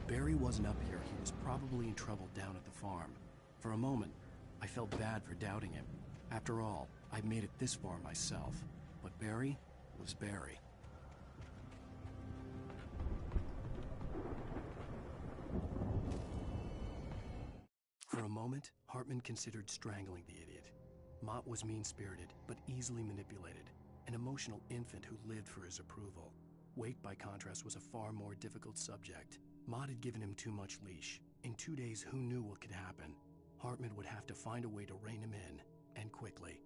Barry wasn't up here, he was probably in trouble down at the farm. For a moment, I felt bad for doubting him. After all, I'd made it this far myself. But Barry was Barry. For a moment, Hartman considered strangling the idiot. Mott was mean-spirited, but easily manipulated. An emotional infant who lived for his approval. Wake, by contrast, was a far more difficult subject. Mott had given him too much leash. In 2 days, who knew what could happen? Hartman would have to find a way to rein him in, and quickly.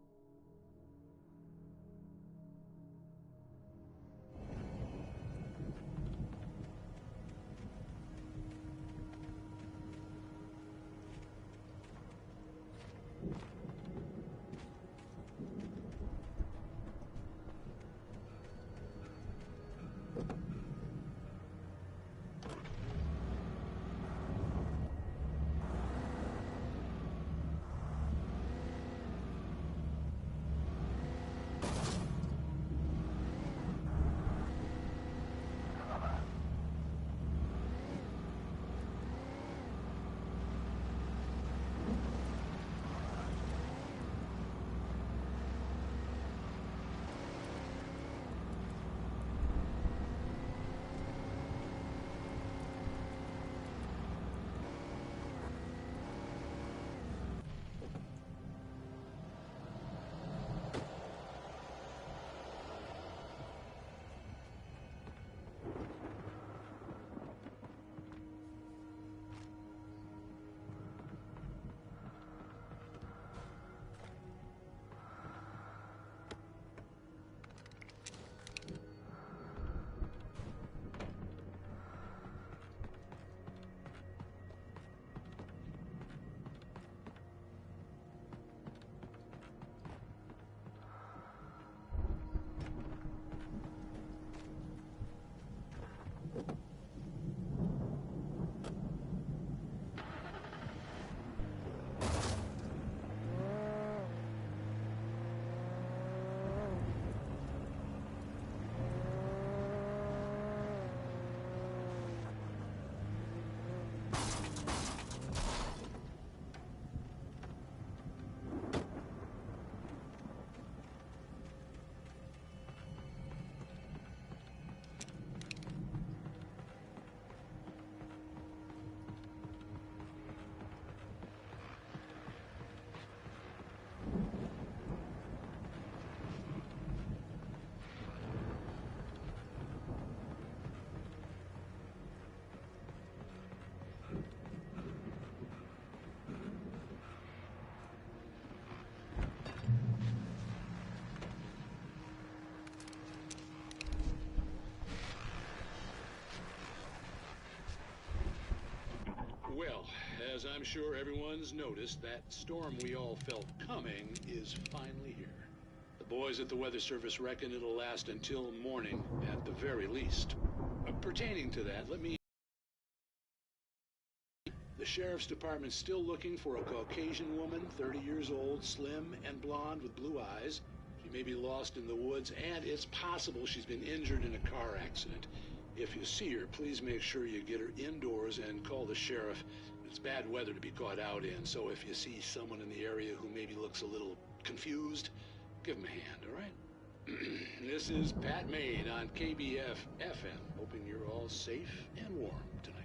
As I'm sure everyone's noticed, that storm we all felt coming is finally here. The boys at the Weather Service reckon it'll last until morning, at the very least. Pertaining to that, let me... The Sheriff's Department's still looking for a Caucasian woman, 30 years old, slim and blonde with blue eyes. She may be lost in the woods, and it's possible she's been injured in a car accident. If you see her, please make sure you get her indoors and call the sheriff. It's bad weather to be caught out in, so if you see someone in the area who maybe looks a little confused, give him a hand, all right? This is Pat Maine on KBF-FM, hoping you're all safe and warm tonight.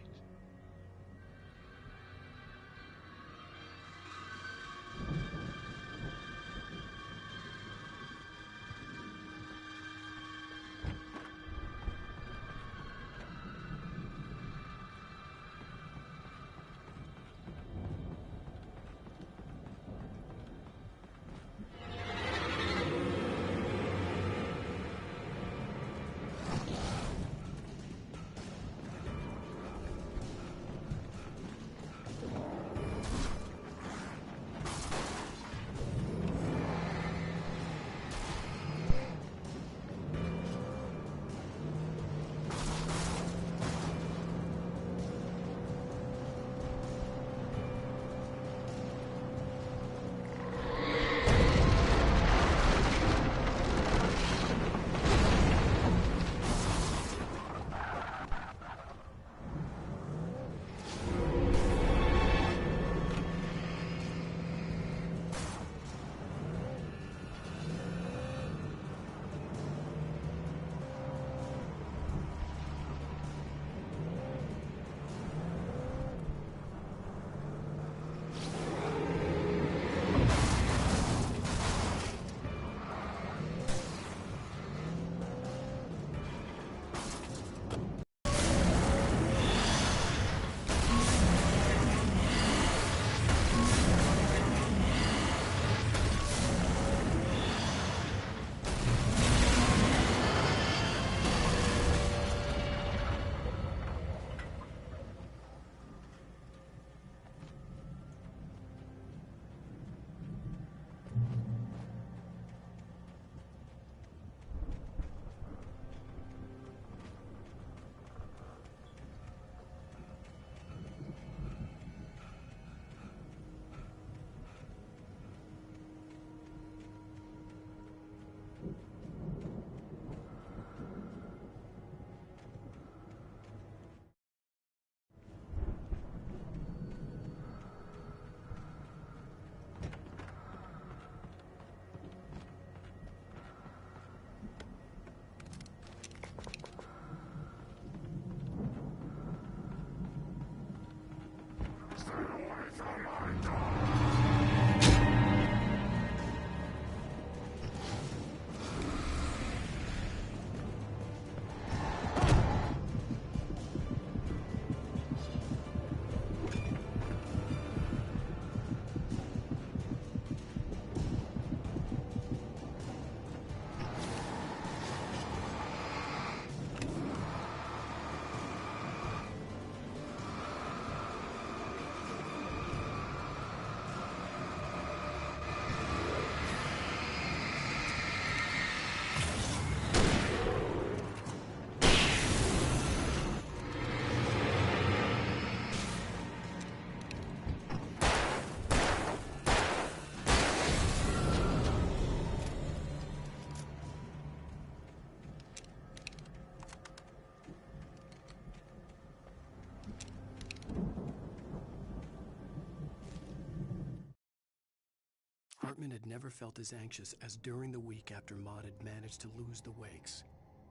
Hartman had never felt as anxious as during the week after Maud had managed to lose the Wakes.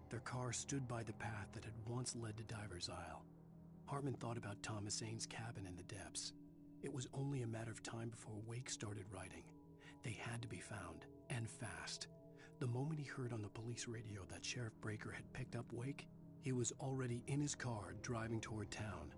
Their car stood by the path that had once led to Diver's Isle. Hartman thought about Thomas Aine's cabin in the depths. It was only a matter of time before Wake started writing. They had to be found, and fast. The moment he heard on the police radio that Sheriff Breaker had picked up Wake, he was already in his car driving toward town.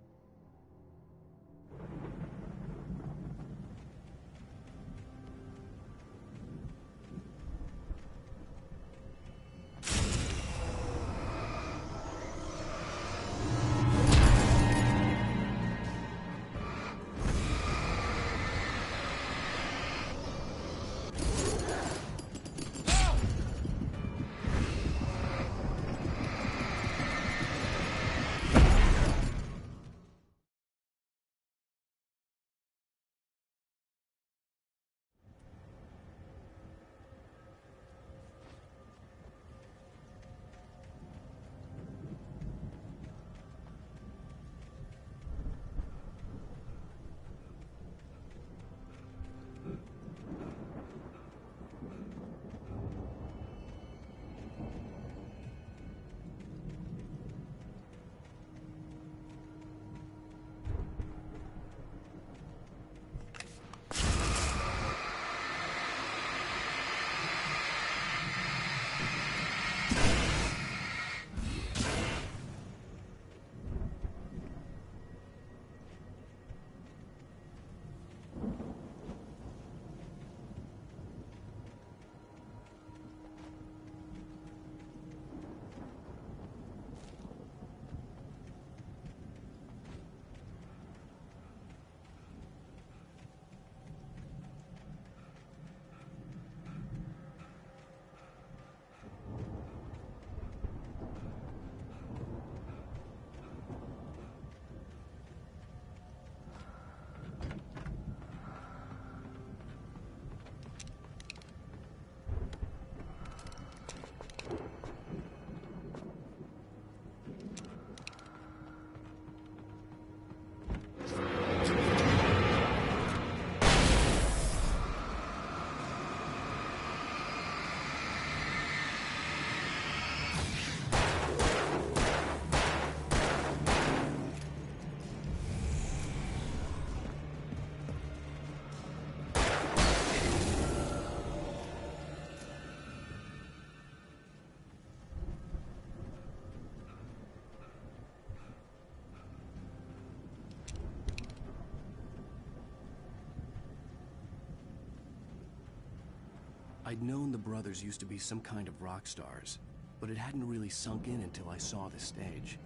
I'd known the brothers used to be some kind of rock stars, but it hadn't really sunk in until I saw the stage.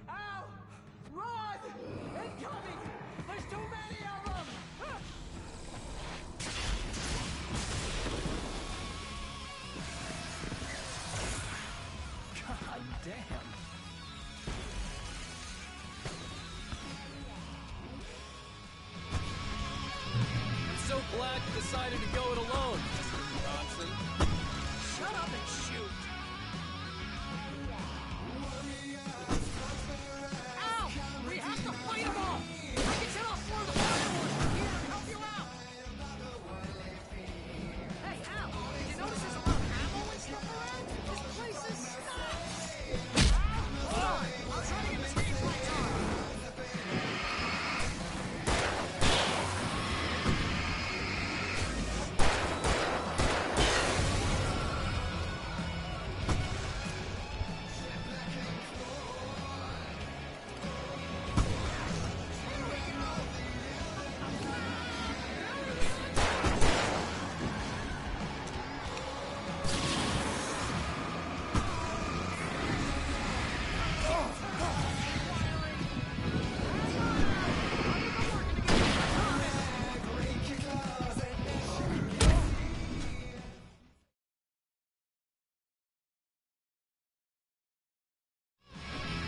Al! Run! Incoming! There's too many of them! God damn. I'm so glad you decided to go it alone, Mr. Johnson. Shut up and shoot! Al! We have to fight them all! I can set off more of the fireworks from here and help you out! Hey, Al! Did you notice there's a lot of ammo and stuff around? This place is stacked! Al! Hold on! I'll try to get the stage lights on!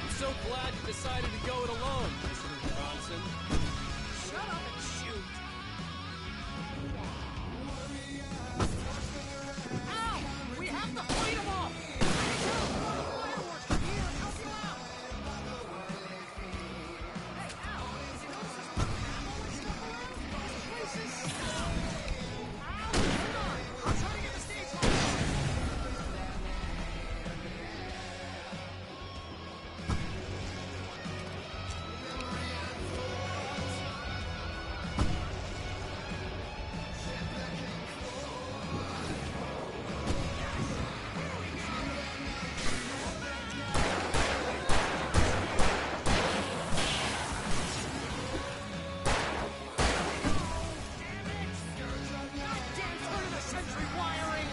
I'm so glad you decided to go it alone, Mr. Johnson. Shut up and shoot! Al! We have to fight them all! I can set off more of the fireworks from here and help you out! Hey, Al! Did you notice there's a lot of ammo and stuff around? This place is stacked! Al! Hold on! I'll try to get the stage lights on! Goddamn turn-of-the-century wiring!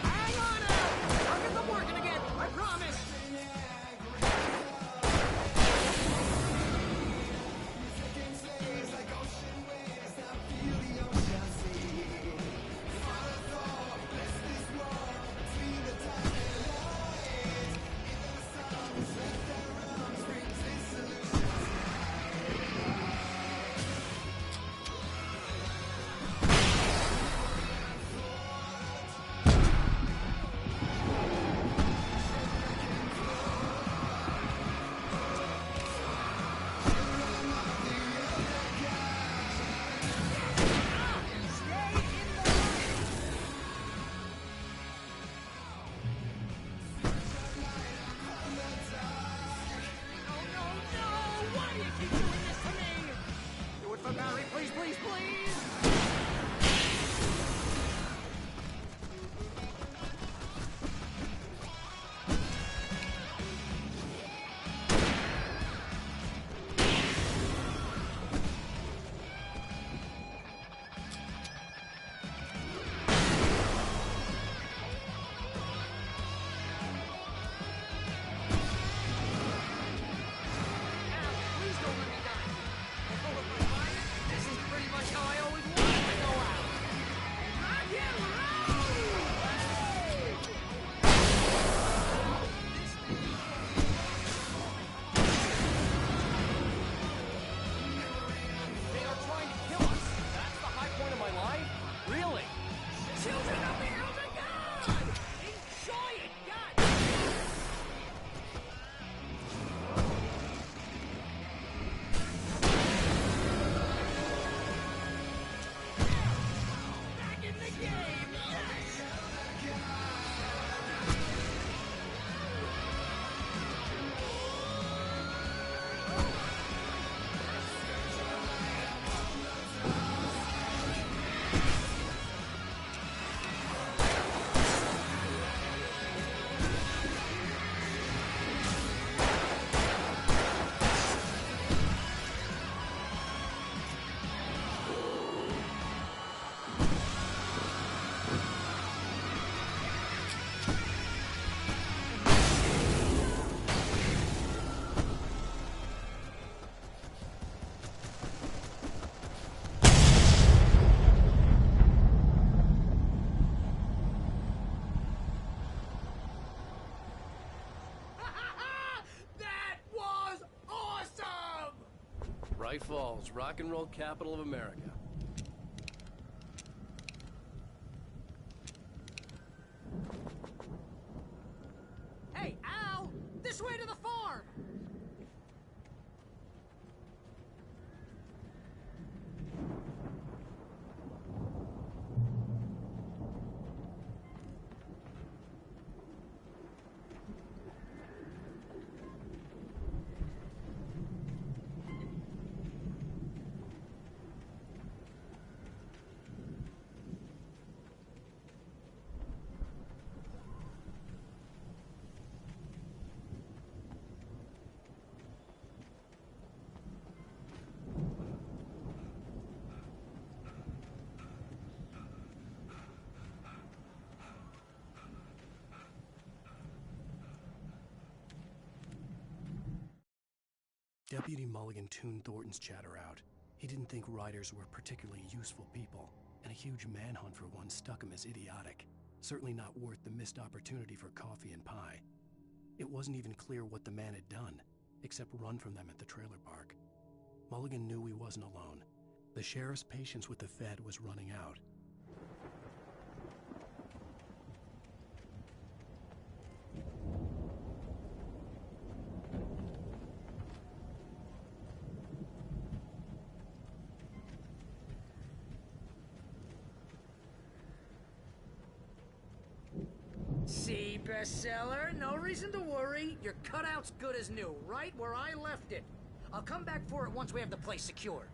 Hang on, Al! I'll get them working again, I promise! Barry, please, please, please! Al, please don't let me die. This is pretty much how I always Falls, rock and roll capital of America. Hey, Al! This way to the farm! Deputy Mulligan tuned Thornton's chatter out. He didn't think riders were particularly useful people, and a huge manhunt for one struck him as idiotic. Certainly not worth the missed opportunity for coffee and pie. It wasn't even clear what the man had done, except run from them at the trailer park. Mulligan knew he wasn't alone. The sheriff's patience with the Fed was running out. See, bestseller? No reason to worry. Your cutout's good as new, right where I left it. I'll come back for it once we have the place secured.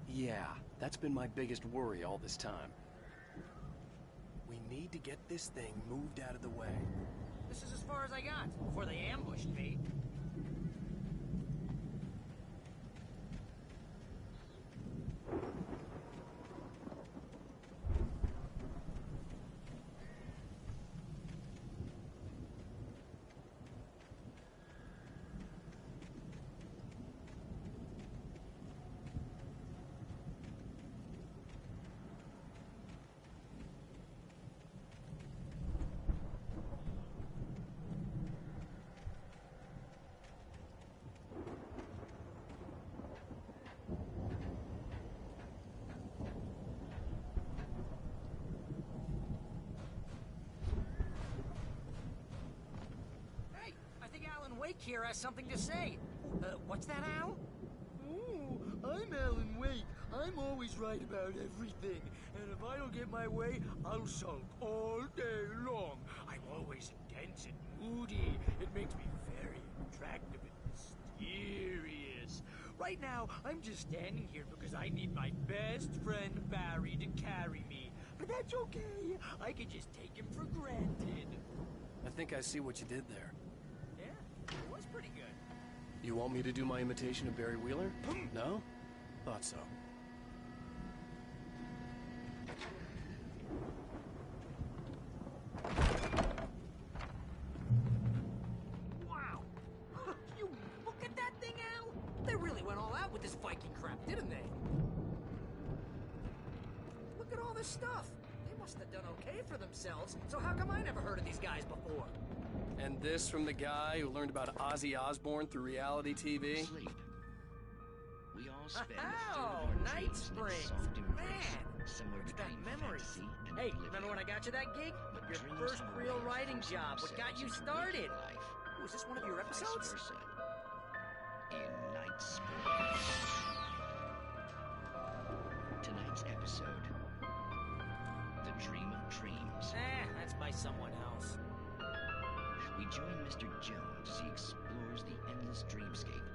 Yeah, that's been my biggest worry all this time. We need to get this thing moved out of the way. This is as far as I got before they ambushed me. Wake here has something to say. What's that, Al? Ooh, I'm Alan Wake. I'm always right about everything. And if I don't get my way, I'll sulk all day long. I'm always intense and moody. It makes me very attractive and mysterious. Right now, I'm just standing here because I need my best friend Barry to carry me. But that's okay. I can just take him for granted. I think I see what you did there. It was pretty good. You want me to do my imitation of Barry Wheeler? No? Thought so. Wow! You look at that thing, Al! They really went all out with this Viking crap, didn't they? Look at all this stuff. They must have done okay for themselves, so how come I never heard of these guys before? And this from the guy who learned about Ozzy Osbourne through reality TV? Sleep. We all spend Oh, Night Springs! Man! Somewhere Got memories. Hey, remember when I got you that gig? Your first real writing job. What got you started? Was this one of your episodes? In Night Springs. Tonight's episode, The Dream of Dreams. That's by someone else. We join Mr. Jones as he explores the endless dreamscape,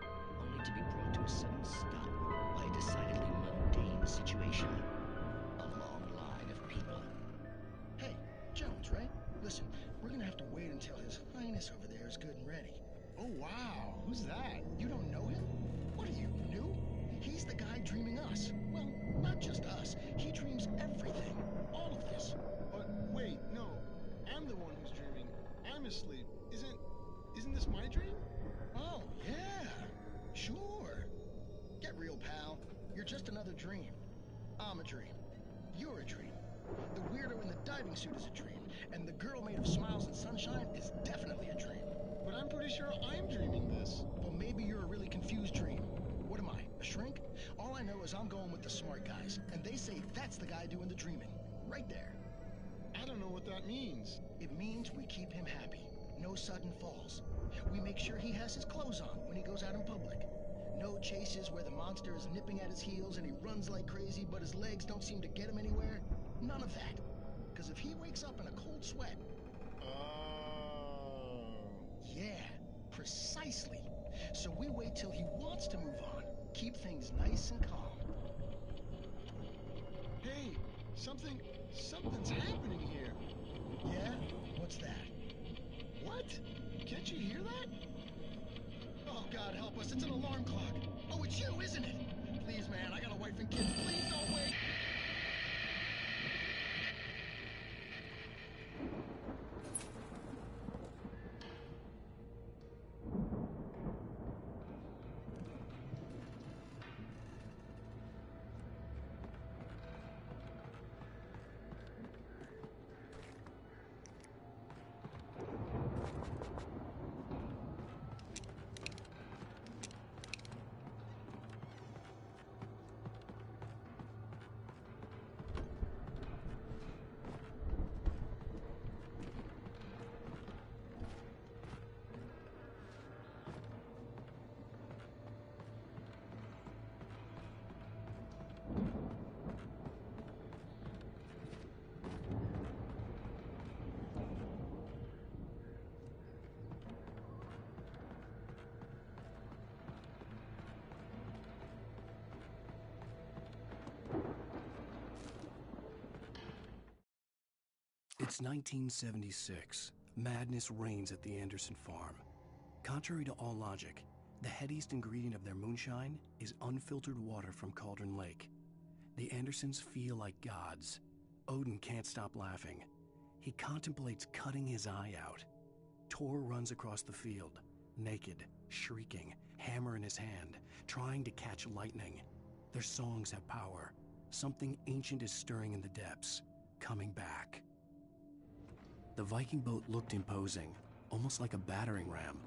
only to be brought to a sudden stop by a decidedly mundane situation. A long line of people. Hey, Jones, right? Listen, we're gonna have to wait until His Highness over there is good and ready. Oh, wow. Who's that? You don't know him? What are you, new? He's the guy dreaming us. Well, not just us. He dreams everything. All of this. But wait, no. I'm the one who's dreaming. I'm asleep. Isn't this my dream? Oh, yeah. Sure. Get real, pal. You're just another dream. I'm a dream. You're a dream. The weirdo in the diving suit is a dream. And the girl made of smiles and sunshine is definitely a dream. But I'm pretty sure I'm dreaming this. Well, maybe you're a really confused dream. What am I? A shrink? All I know is I'm going with the smart guys, and they say that's the guy doing the dreaming. Right there. I don't know what that means. It means we keep him happy. No sudden falls. We make sure he has his clothes on when he goes out in public. No chases where the monster is nipping at his heels and he runs like crazy, but his legs don't seem to get him anywhere. None of that. Because if he wakes up in a cold sweat... Yeah, precisely. So we wait till he wants to move on. Keep things nice and calm. Hey, something's happening here. Yeah? What's that? What? Can't you hear that? Oh, God help us, it's an alarm clock. Oh, it's you, isn't it? Please, man, I got a wife and kids. Please don't wait. It's 1976. Madness reigns at the Anderson farm. Contrary to all logic, the headiest ingredient of their moonshine is unfiltered water from Cauldron Lake. The Andersons feel like gods. Odin can't stop laughing. He contemplates cutting his eye out. Tor runs across the field, naked, shrieking, hammer in his hand, trying to catch lightning. Their songs have power. Something ancient is stirring in the depths, coming back. The Viking boat looked imposing, almost like a battering ram.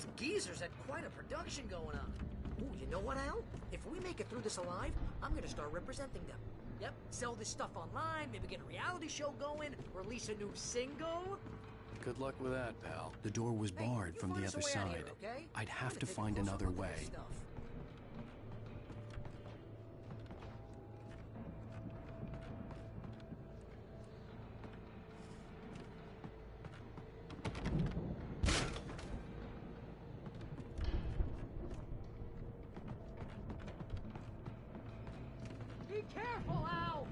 Those geezers had quite a production going on. Ooh, you know what, Al? If we make it through this alive, I'm gonna start representing them. Yep, sell this stuff online, maybe get a reality show going, release a new single. Good luck with that, pal. The door was barred from the other side. Here, okay? I'd have to find another way. Be careful, Al!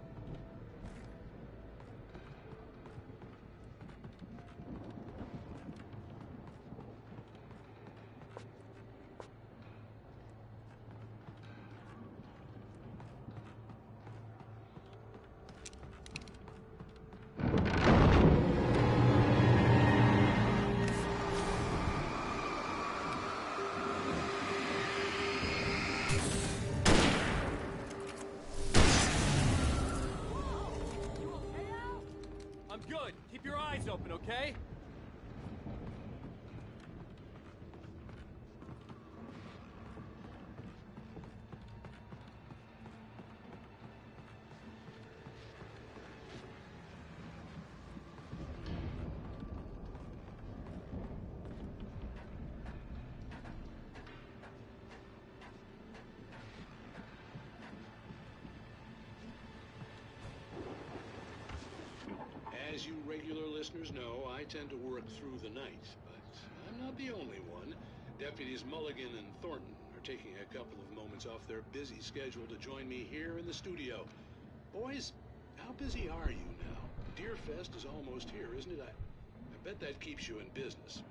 I'm good. Keep your eyes open, okay? As you regular listeners know, I tend to work through the night, but I'm not the only one. Deputies Mulligan and Thornton are taking a couple of moments off their busy schedule to join me here in the studio. Boys, how busy are you now? Deerfest is almost here, isn't it? I bet that keeps you in business.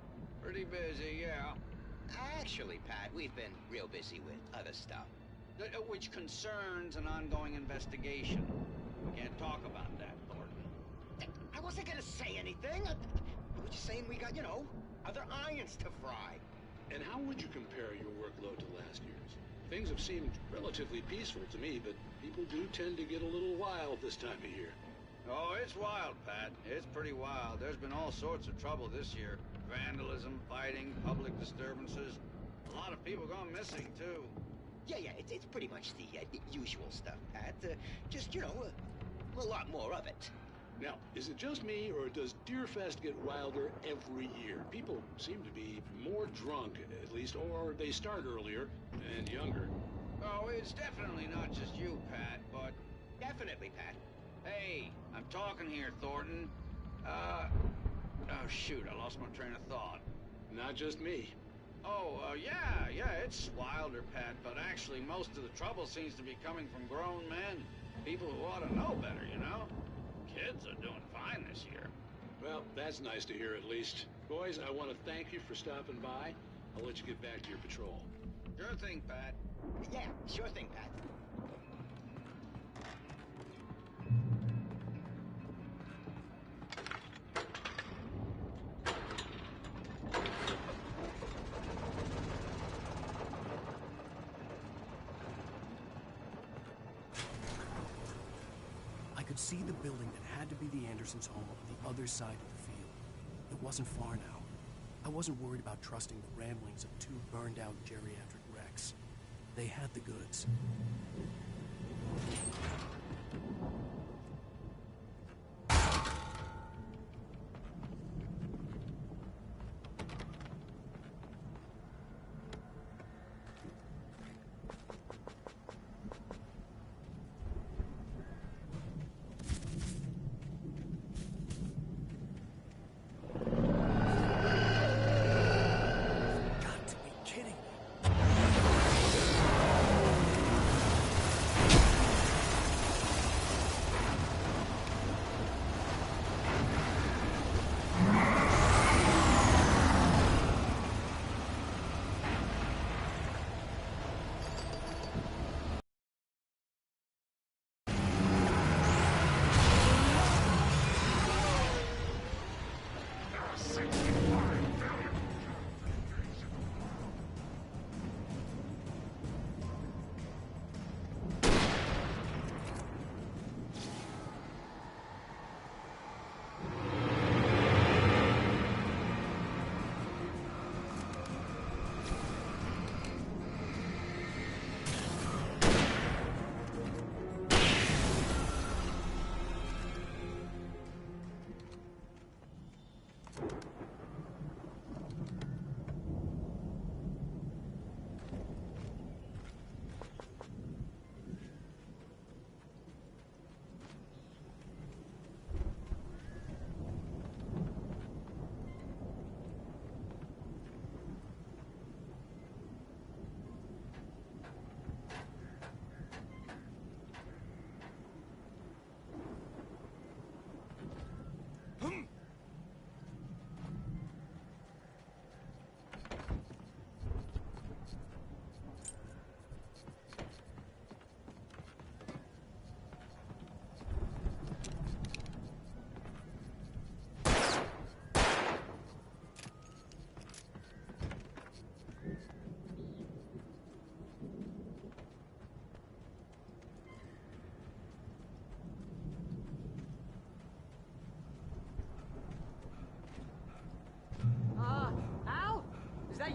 Pretty busy, yeah. Actually, Pat, we've been real busy with other stuff, which concerns an ongoing investigation. We can't talk about that, Thornton. I wasn't gonna say anything. I was just saying we got, other irons to fry. And how would you compare your workload to last year's? Things have seemed relatively peaceful to me, but people do tend to get a little wild this time of year. Oh, it's wild, Pat. It's pretty wild. There's been all sorts of trouble this year. Vandalism, fighting, public disturbances. A lot of people gone missing, too. Yeah, it's pretty much the usual stuff, Pat. Just, a lot more of it. Now, is it just me, or does Deerfest get wilder every year? People seem to be more drunk, at least, or they start earlier and younger. Oh, it's definitely not just you, Pat, but... Definitely, Pat. Hey, I'm talking here, Thornton. Oh, shoot, I lost my train of thought. Not just me. Oh, yeah, it's wilder, Pat, but actually most of the trouble seems to be coming from grown men. People who ought to know better, Kids are doing fine this year. Well, that's nice to hear at least. Boys, I want to thank you for stopping by. I'll let you get back to your patrol. Sure thing, Pat. Yeah, sure thing, Pat. I could see the building that had to be the Andersons' home on the other side of the field. It wasn't far now. I wasn't worried about trusting the ramblings of two burned-out geriatric wrecks. They had the goods.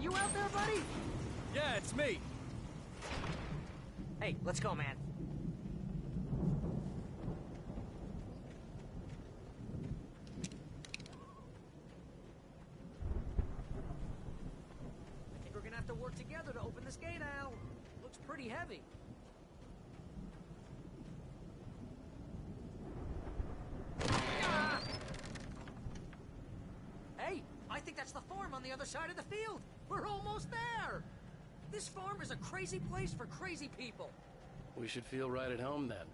You out there, buddy? Yeah, it's me. Hey, let's go, man. I think we're gonna have to work together to open this gate, Al. Looks pretty heavy. Ah! Hey, I think that's the farm on the other side of the field. We're almost there. This farm is a crazy place for crazy people. We should feel right at home then.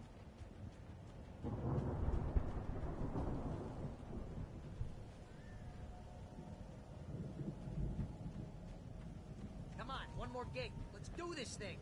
Come on, one more gig. Let's do this thing.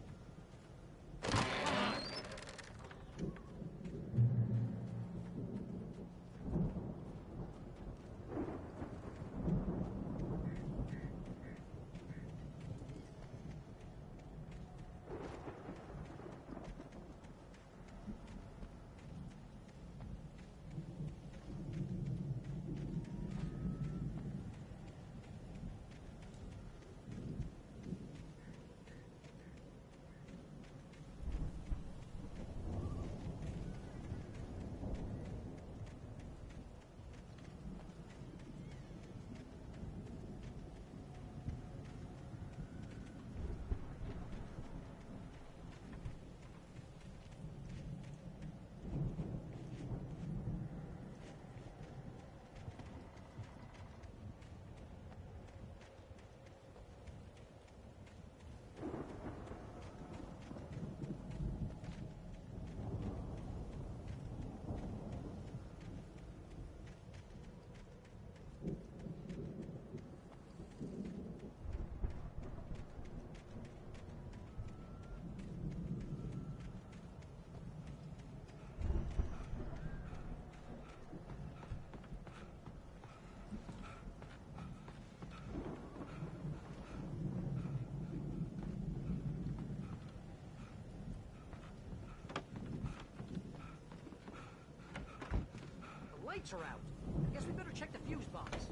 Lights are out. I guess we better check the fuse box.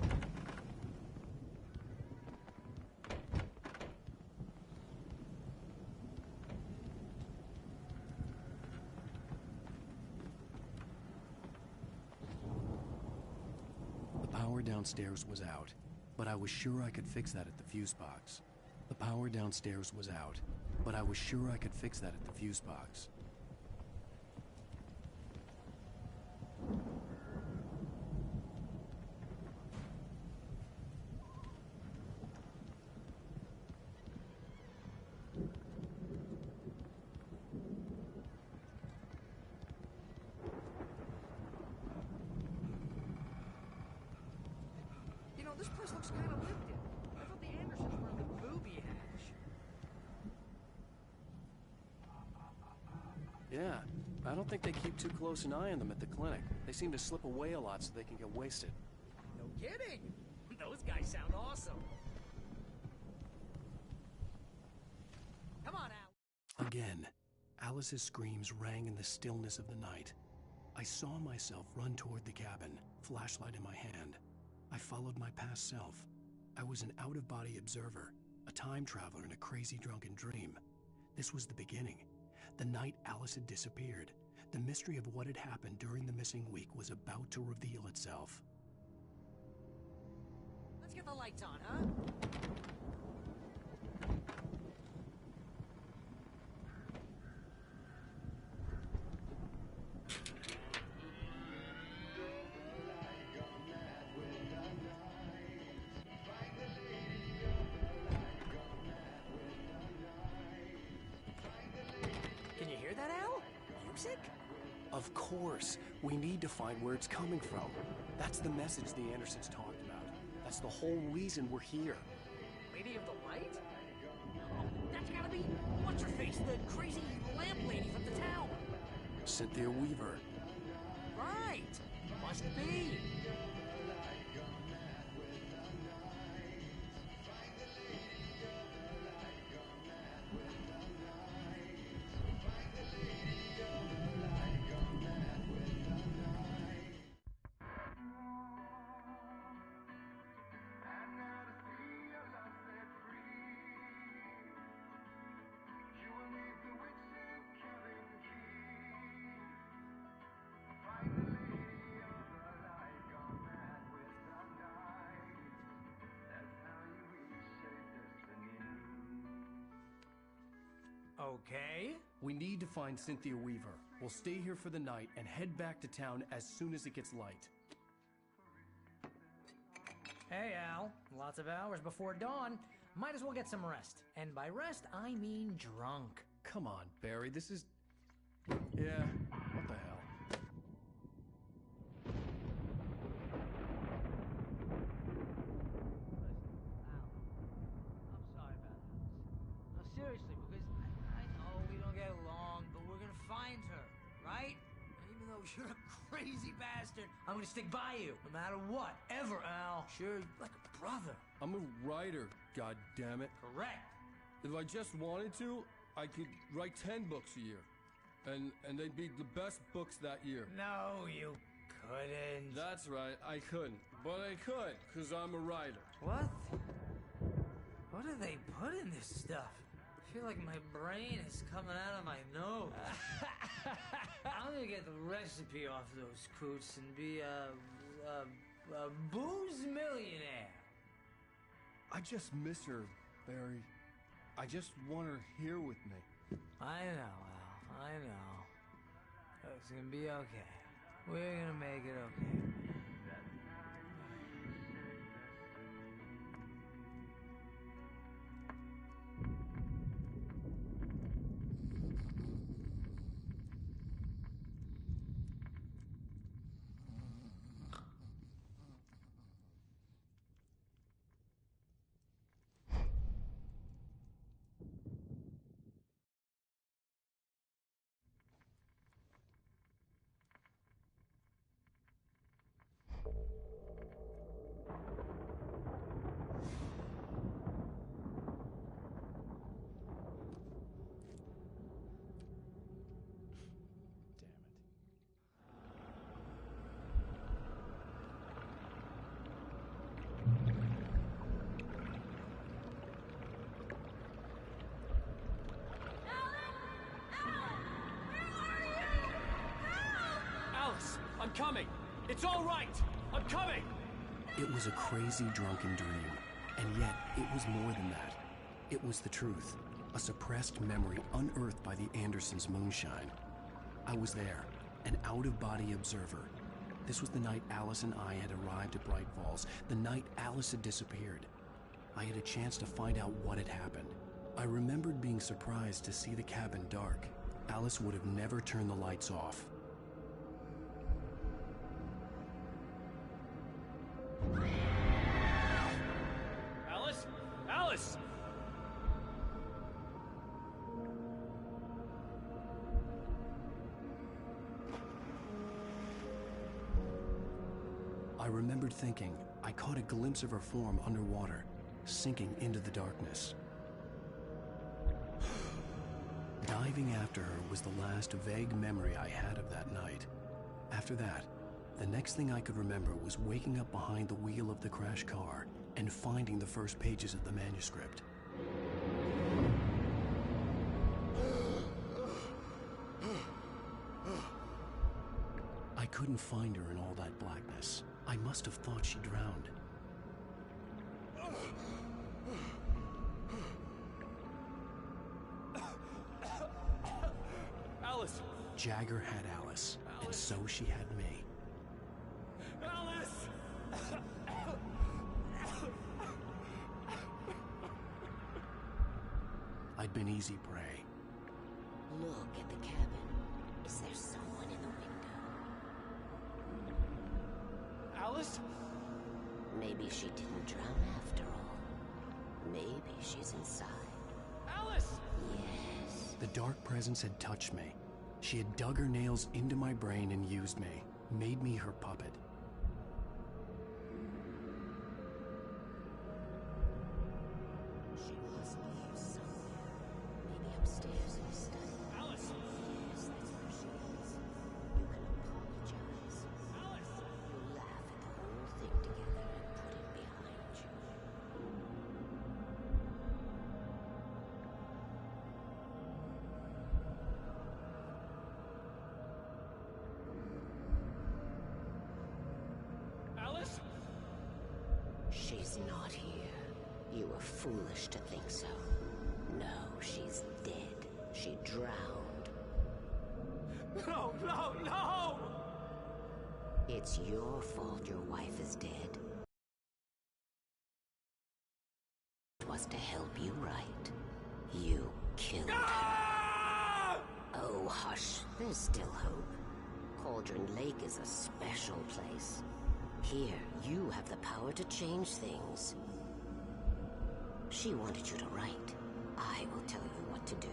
The power downstairs was out, but I was sure I could fix that at the fuse box. The power downstairs was out, but I was sure I could fix that at the fuse box. This place looks kind of lived in. I thought the Andersons were in the booby hatch. Yeah, I don't think they keep too close an eye on them at the clinic. They seem to slip away a lot so they can get wasted. No kidding! Those guys sound awesome. Come on, Al. Again, Alice's screams rang in the stillness of the night. I saw myself run toward the cabin, flashlight in my hand. I followed my past self. I was an out-of-body observer, a time traveler in a crazy drunken dream. This was the beginning. The night Alice had disappeared. The mystery of what had happened during the missing week was about to reveal itself. Let's get the lights on, huh? Of course. We need to find where it's coming from. That's the message the Andersons talked about. That's the whole reason we're here. Lady of the Light? Oh, that's gotta be... What's-her-face, the crazy lamp lady from the town. Cynthia Weaver. Right. Must be. Okay. We need to find Cynthia Weaver. We'll stay here for the night and head back to town as soon as it gets light. Hey, Al. Lots of hours before dawn. Might as well get some rest. And by rest, I mean drunk. Come on, Barry, this is... Yeah, what the hell? I'm sorry about this. No, seriously, because I know we don't get along, but we're gonna find her, right? Even though you're a crazy bastard, I'm gonna stick by you, no matter what, ever, Al. Sure, like a brother. I'm a writer, goddammit. Correct. If I just wanted to, I could write 10 books a year. And they'd be the best books that year. No, you couldn't. That's right, I couldn't. But I could, because I'm a writer. What? What do they put in this stuff? I feel like my brain is coming out of my nose. I'm gonna get the recipe off those coots and be a booze millionaire. I just miss her, Barry. I just want her here with me. I know, Al. I know. It's gonna be okay. We're gonna make it okay. I'm coming! It's all right! I'm coming! It was a crazy drunken dream, and yet it was more than that. It was the truth, a suppressed memory unearthed by the Andersons' moonshine. I was there, an out-of-body observer. This was the night Alice and I had arrived at Bright Falls, the night Alice had disappeared. I had a chance to find out what had happened. I remembered being surprised to see the cabin dark. Alice would have never turned the lights off. Alice? Alice! I remembered thinking I caught a glimpse of her form underwater, sinking into the darkness. Diving after her was the last vague memory I had of that night. After that, the next thing I could remember was waking up behind the wheel of the crashed car and finding the first pages of the manuscript. I couldn't find her in all that blackness. I must have thought she drowned. Alice! Jagger had Alice, and so she had me. Alice! I'd been easy prey. Look at the cabin. Is there someone in the window? Alice? Maybe she didn't drown after all. Maybe she's inside. Alice! Yes. The dark presence had touched me. She had dug her nails into my brain and used me, made me her puppet. She must be here somewhere. Maybe upstairs in the study. Alice! Yes, that's where she is. You can apologize. Alice! You laugh at the whole thing together and put it behind you. Alice? She's not here. You were foolish to think so. No, she's dead. She drowned. No, no, no! It's your fault your wife is dead. It was to help you right. You killed her. Oh, hush. There's still hope. Cauldron Lake is a special place. Here, you have the power to change things. She wanted you to write. I will tell you what to do.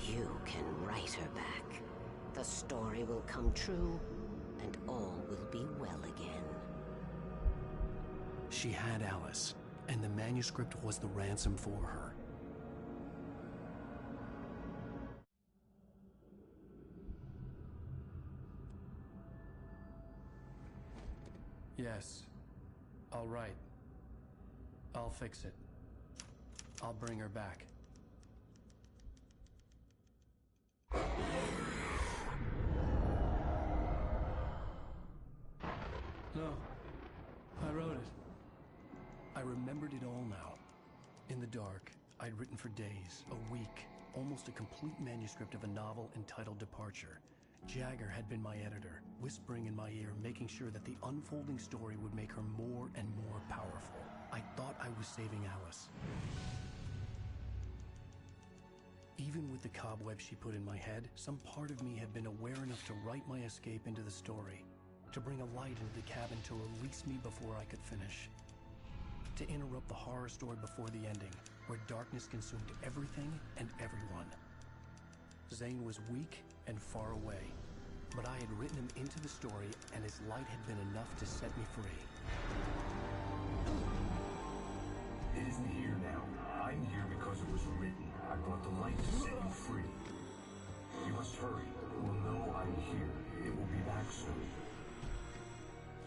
You can write her back. The story will come true, and all will be well again. She had Alice, and the manuscript was the ransom for her. Yes. All right. I'll fix it. I'll bring her back. No. I wrote it. I remembered it all now. In the dark, I'd written for days, a week, almost a complete manuscript of a novel entitled Departure. Jagger had been my editor, whispering in my ear, making sure that the unfolding story would make her more and more powerful. I thought I was saving Alice. Even with the cobweb she put in my head, some part of me had been aware enough to write my escape into the story, to bring a light into the cabin to release me before I could finish, to interrupt the horror story before the ending, where darkness consumed everything and everyone. Zane was weak and far away, but I had written him into the story, and his light had been enough to set me free. It isn't here now. I'm here because it was written. I brought the light to set you free. You must hurry. It will know I'm here. It will be back soon.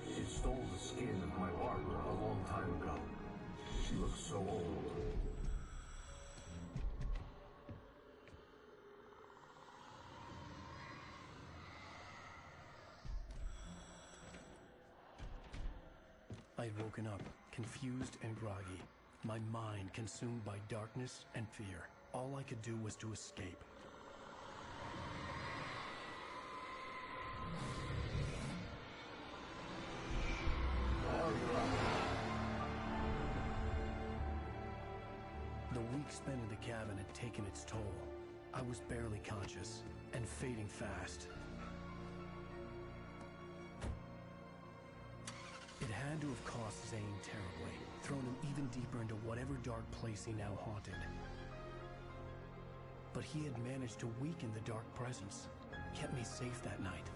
It stole the skin of my Barbara a long time ago. She looks so old. I had woken up, confused and groggy, my mind consumed by darkness and fear. All I could do was to escape. The week spent in the cabin had taken its toll. I was barely conscious, and fading fast. It had to have cost Zane terribly, thrown him even deeper into whatever dark place he now haunted. But he had managed to weaken the dark presence, kept me safe that night.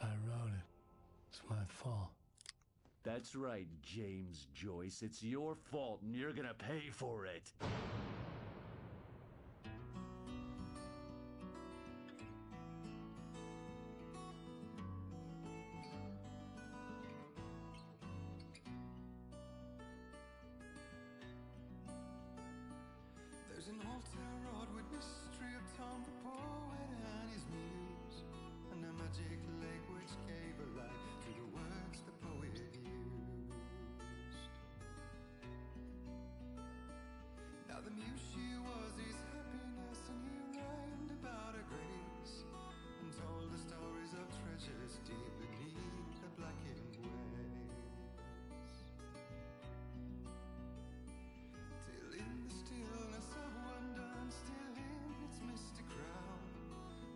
I wrote it. It's my fault. That's right, James Joyce. It's your fault, and you're gonna pay for it. There's an old town road with mystery of Tom the poet and his muse, and a magic lake which gave a life to the words the poet used. Now the muse she was his happiness, and he rhymed about her grace, and told the stories of treasures deep beneath the blackened waves. Till in the stillness of wonder, and still in its misty crown,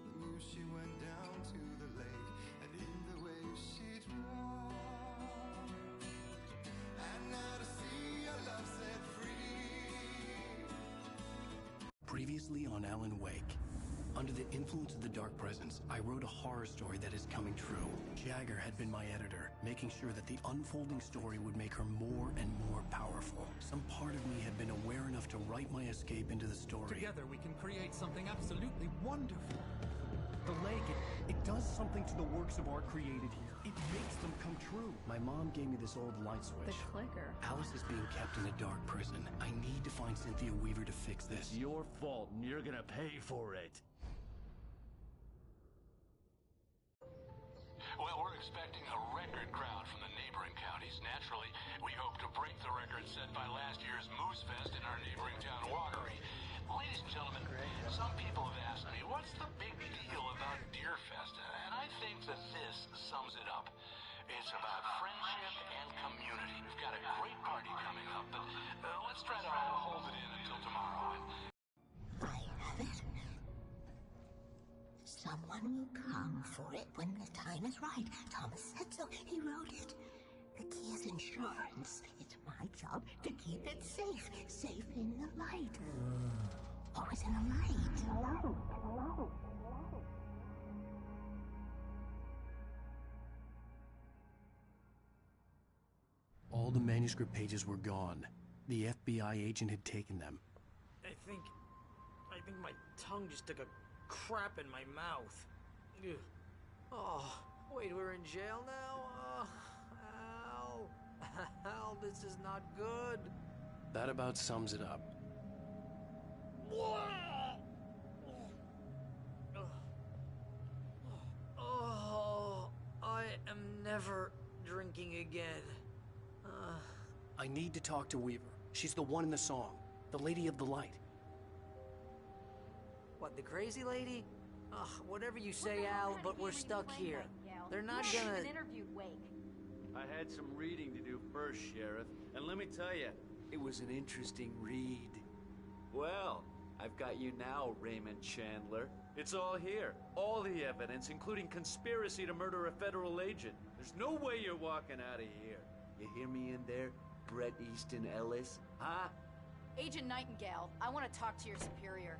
the muse she went down to the lake, and in the waves she drowned. And now to see your love set free. Previously on Alan Wake. Under the influence of the dark presence, I wrote a horror story that is coming true. Jagger had been my editor, making sure that the unfolding story would make her more and more powerful. Some part of me had been aware enough to write my escape into the story. Together we can create something absolutely wonderful. The lake, it does something to the works of art created here. It makes them come true. My mom gave me this old light switch. The clicker. Alice is being kept in a dark prison. I need to find Cynthia Weaver to fix this. It's your fault, and you're gonna pay for it. Well, we're expecting a record crowd from the neighboring counties. Naturally, we hope to break the record set by last year's Moose Fest in our neighboring town, Watery. Ladies and gentlemen, some people have asked me, what's the big deal about Deer Fest? And I think that this sums it up. It's about friendship and community. We've got a great party coming up, but let's try to hold it in until tomorrow. I have it. Someone will come for it when the time is right. Thomas said so. He wrote it. The key is insurance. It's my job to keep it safe. Safe in the light. Always in the light. All the manuscript pages were gone. The FBI agent had taken them. I think my tongue just took a crap in my mouth. Ugh. Oh, wait, we're in jail now? Al. Al, this is not good. That about sums it up. Oh, I am never drinking again. I need to talk to Weaver. She's the one in the song. The Lady of the Light. What, the crazy lady? Ugh, whatever you say, Al, but we're stuck here. They're not gonna... interviewed Wake. I had some reading to do first, Sheriff, and let me tell you, it was an interesting read. Well, I've got you now, Raymond Chandler. It's all here. All the evidence, including conspiracy to murder a federal agent. There's no way you're walking out of here. You hear me in there, Bret Easton Ellis? Huh? Agent Nightingale, I want to talk to your superior.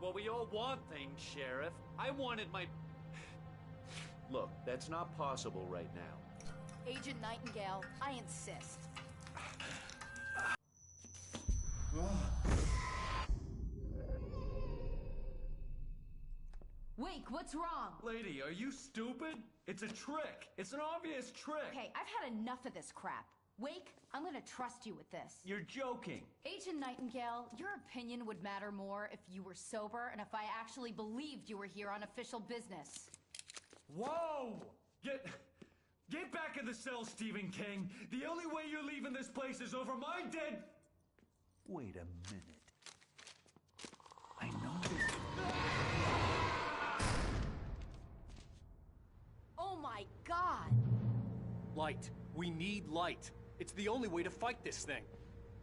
Well, we all want things, Sheriff. I wanted my... Look, that's not possible right now. Agent Nightingale, I insist. Wake, what's wrong? Lady, are you stupid? It's a trick. It's an obvious trick. Okay, I've had enough of this crap. Wake, I'm gonna trust you with this. You're joking. Agent Nightingale, your opinion would matter more if you were sober and if I actually believed you were here on official business. Whoa! Get back in the cell, Stephen King. The only way you're leaving this place is over my dead... Wait a minute. I know this... Oh my God! Light. We need light. It's the only way to fight this thing.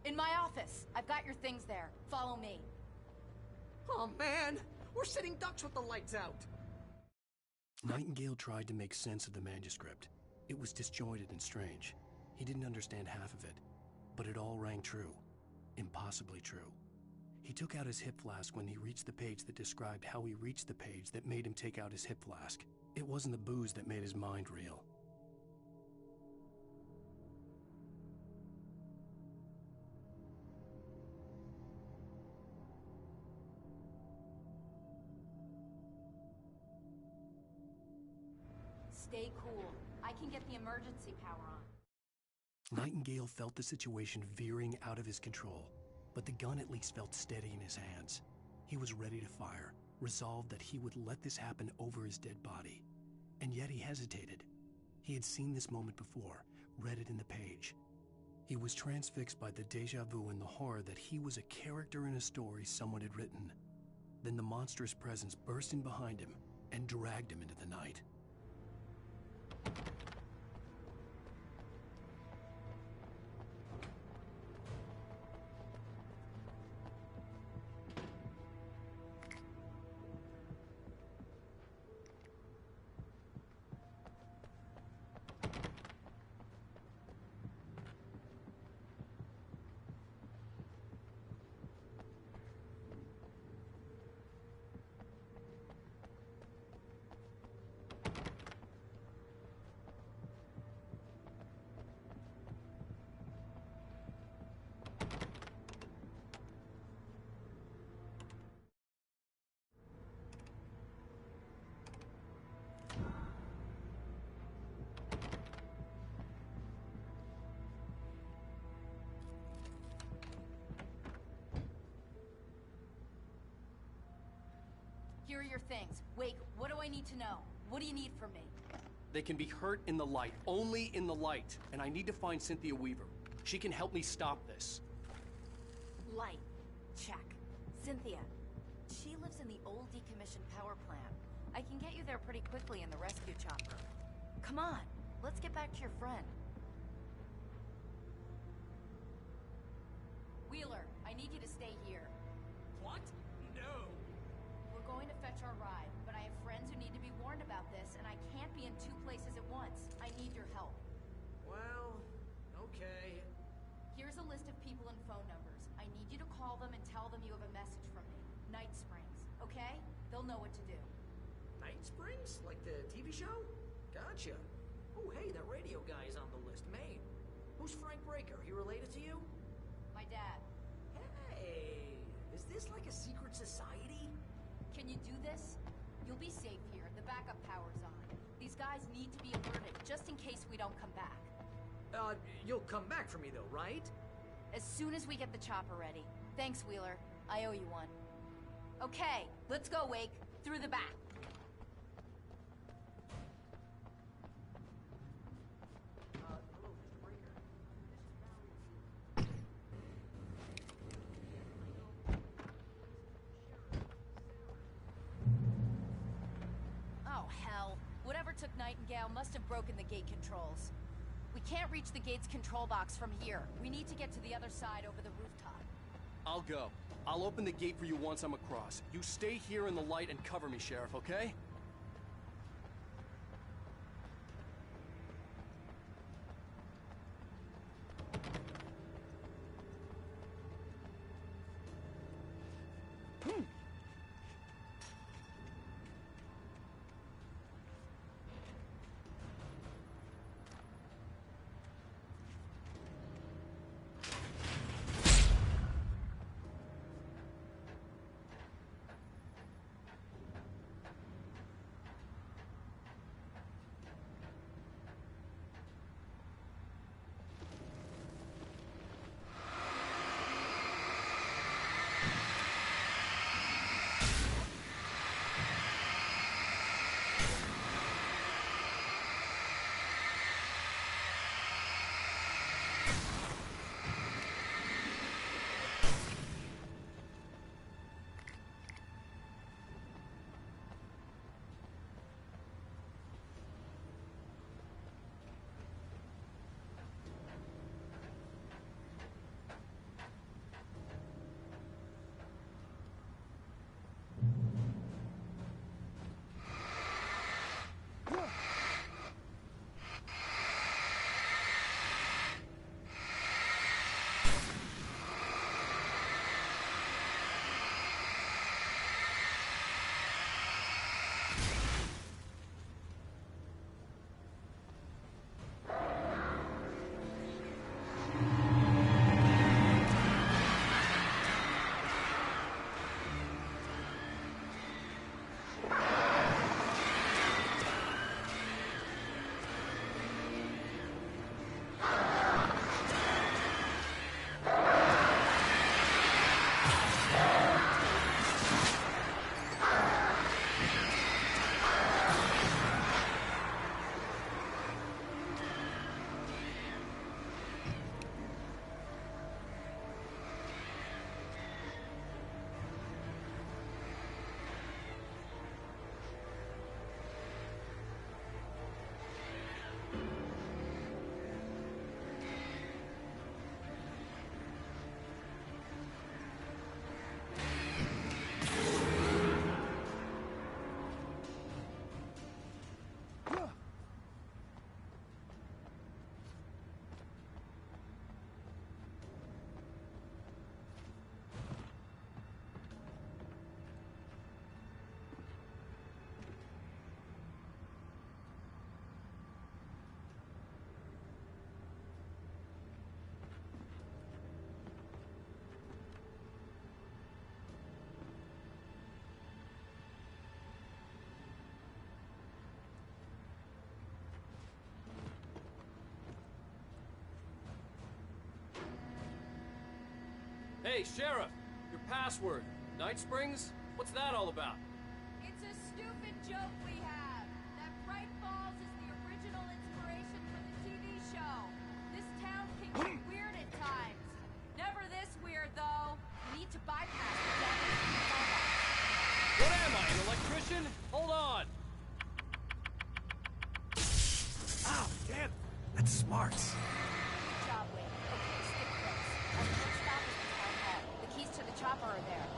In my office. I've got your things there. Follow me. Oh man, we're sitting ducks with the lights out. Nightingale tried to make sense of the manuscript. It was disjointed and strange. He didn't understand half of it, but it all rang true. Impossibly true. He took out his hip flask when he reached the page that described how he reached the page that made him take out his hip flask. It wasn't the booze that made his mind reel. Stay cool. I can get the emergency power on. Nightingale felt the situation veering out of his control, but the gun at least felt steady in his hands. He was ready to fire, resolved that he would let this happen over his dead body. And yet he hesitated. He had seen this moment before, read it in the page. He was transfixed by the déjà vu and the horror that he was a character in a story someone had written. Then the monstrous presence burst in behind him and dragged him into the night. Here are your things. Wake, what do I need to know? What do you need from me? They can be hurt in the light, only in the light. And I need to find Cynthia Weaver. She can help me stop this. Light. Check. Cynthia. She lives in the old decommissioned power plant. I can get you there pretty quickly in the rescue chopper. Come on, let's get back to your friend. Wheeler, I need you to stay here. What? No. We're going to fetch our ride, but I have friends who need to be warned about this, and I can't be in two places at once. I need your help. Well, okay. Here's a list of people and phone numbers. I need you to call them and tell them you have a message from me. Night Springs, okay? They'll know what to do. Night Springs? Like the TV show? Gotcha. Oh, hey, that radio guy is on the list. Maine. Who's Frank Breaker? He related to you? My dad. Hey, is this like a secret society? Can you do this? You'll be safe here. The backup power's on. These guys need to be alerted, just in case we don't come back. You'll come back for me though, right? As soon as we get the chopper ready. Thanks, Wheeler. I owe you one. Okay, let's go, Wake. Through the back. Hello, Mr. Breaker. Oh, hell. Whatever took Nightingale must have broken the gate controls. We can't reach the gate's control box from here. We need to get to the other side over the rooftop. I'll go. I'll open the gate for you once I'm across. You stay here in the light and cover me, Sheriff, okay? Hey, Sheriff! Your password. Night Springs? What's that all about? joke we have. That Bright Falls is the original inspiration for the TV show. This town can get weird at times. Never this weird, though. We need to bypass the damage to the mailbox. What am I, an electrician? Hold on! Ow, damn! That's smart. Good job, Wade. Okay, stick close. Our first stop is the town hall. The keys to the chopper are there.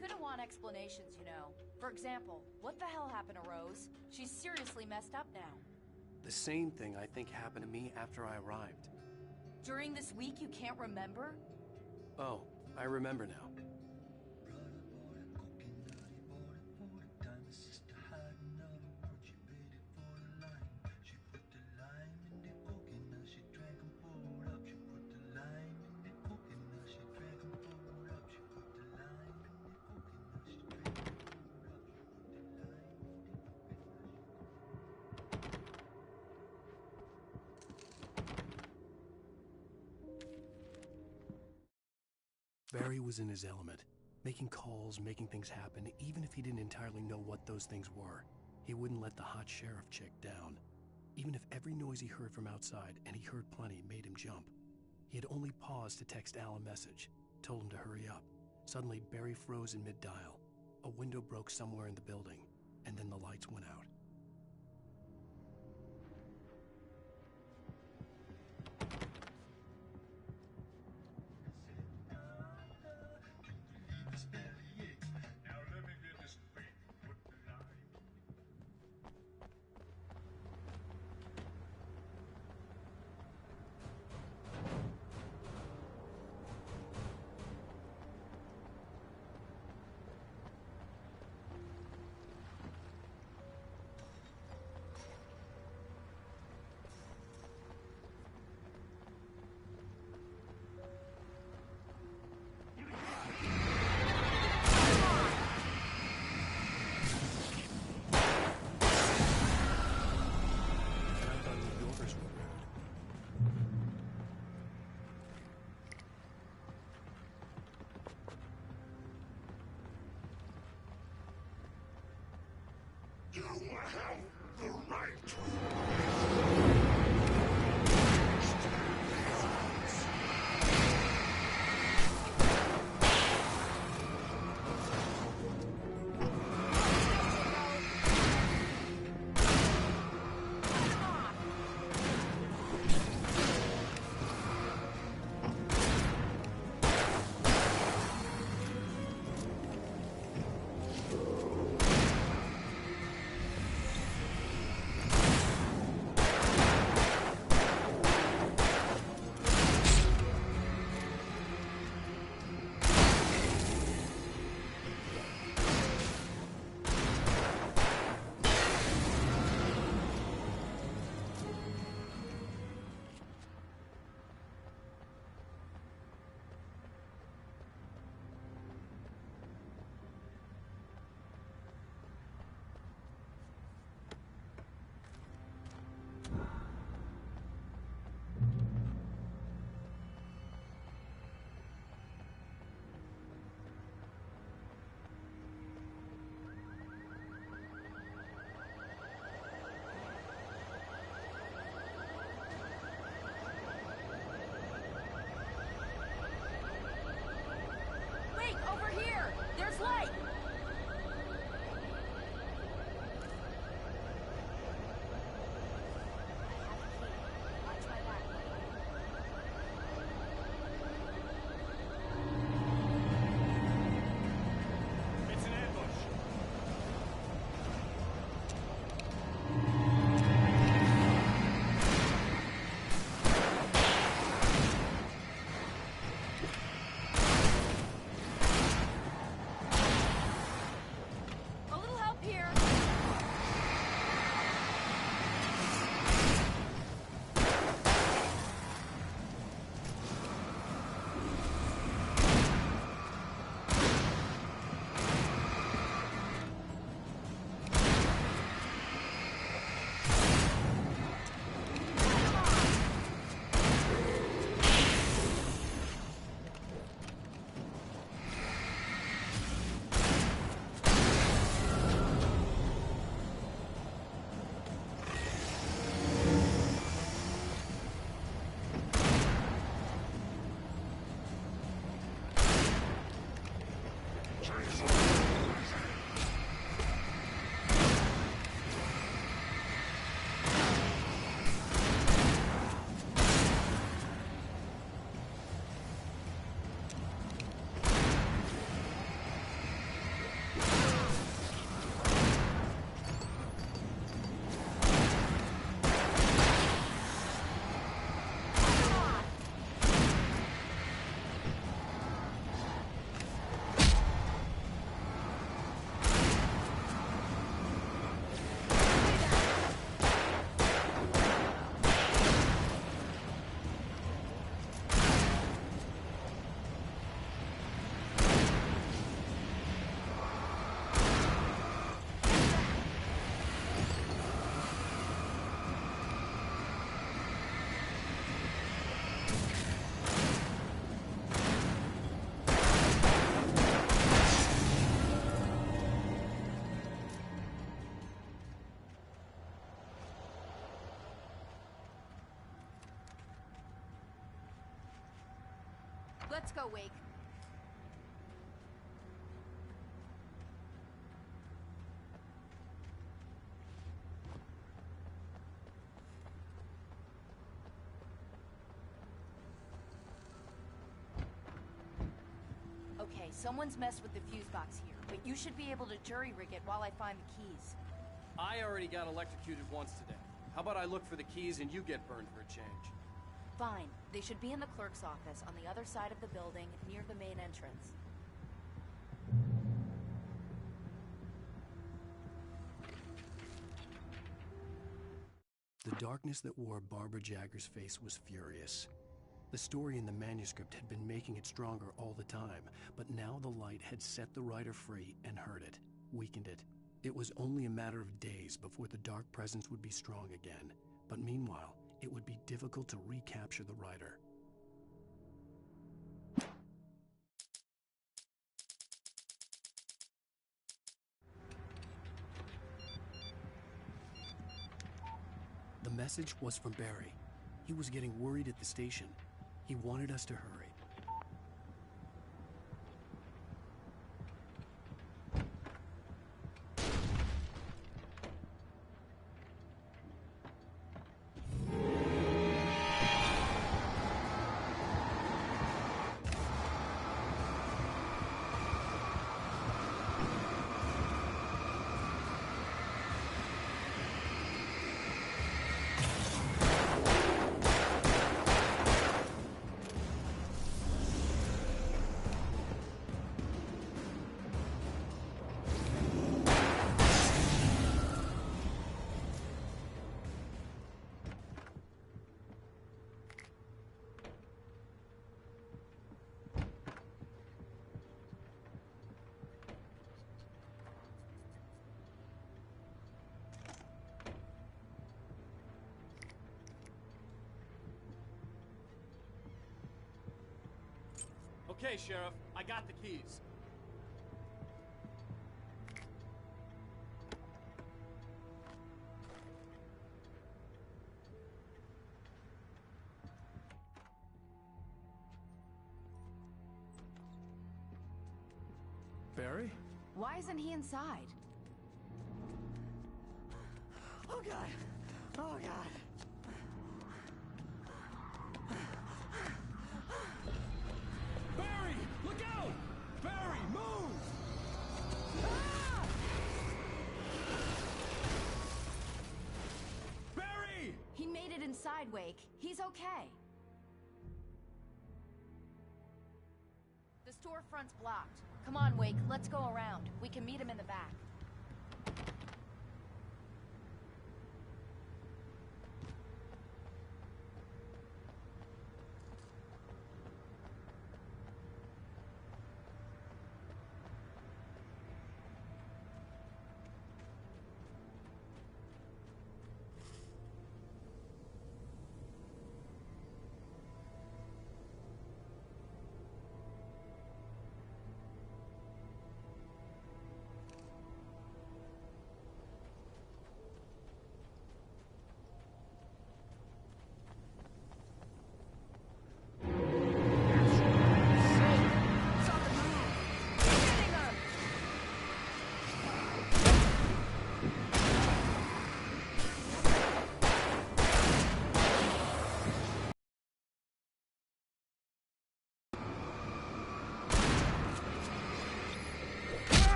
Gonna want explanations, you know. For example, what the hell happened to Rose? She's seriously messed up now. The same thing I think happened to me after I arrived. During this week, you can't remember? Oh, I remember now. Barry was in his element, making calls, making things happen, even if he didn't entirely know what those things were. He wouldn't let the hot sheriff chick down. Even if every noise he heard from outside, and he heard plenty, made him jump. He had only paused to text Al a message, told him to hurry up. Suddenly, Barry froze in mid-dial. A window broke somewhere in the building, and then the lights went out. Let's go, Wake. Okay, someone's messed with the fuse box here, but you should be able to jury-rig it while I find the keys. I already got electrocuted once today. How about I look for the keys and you get burned for a change? Fine. They should be in the clerk's office on the other side of the building, near the main entrance. The darkness that wore Barbara Jagger's face was furious. The story in the manuscript had been making it stronger all the time, but now the light had set the writer free and hurt it, weakened it. It was only a matter of days before the dark presence would be strong again, but meanwhile, it would be difficult to recapture the writer. The message was from Barry. He was getting worried at the station. He wanted us to hurry. Okay, Sheriff, I got the keys. Barry? Why isn't he inside? Oh, God. Oh, God. Barry! Look out! Barry, move! Ah! Barry! He made it inside, Wake. He's okay. The storefront's blocked. Come on, Wake. Let's go around. We can meet him in the back.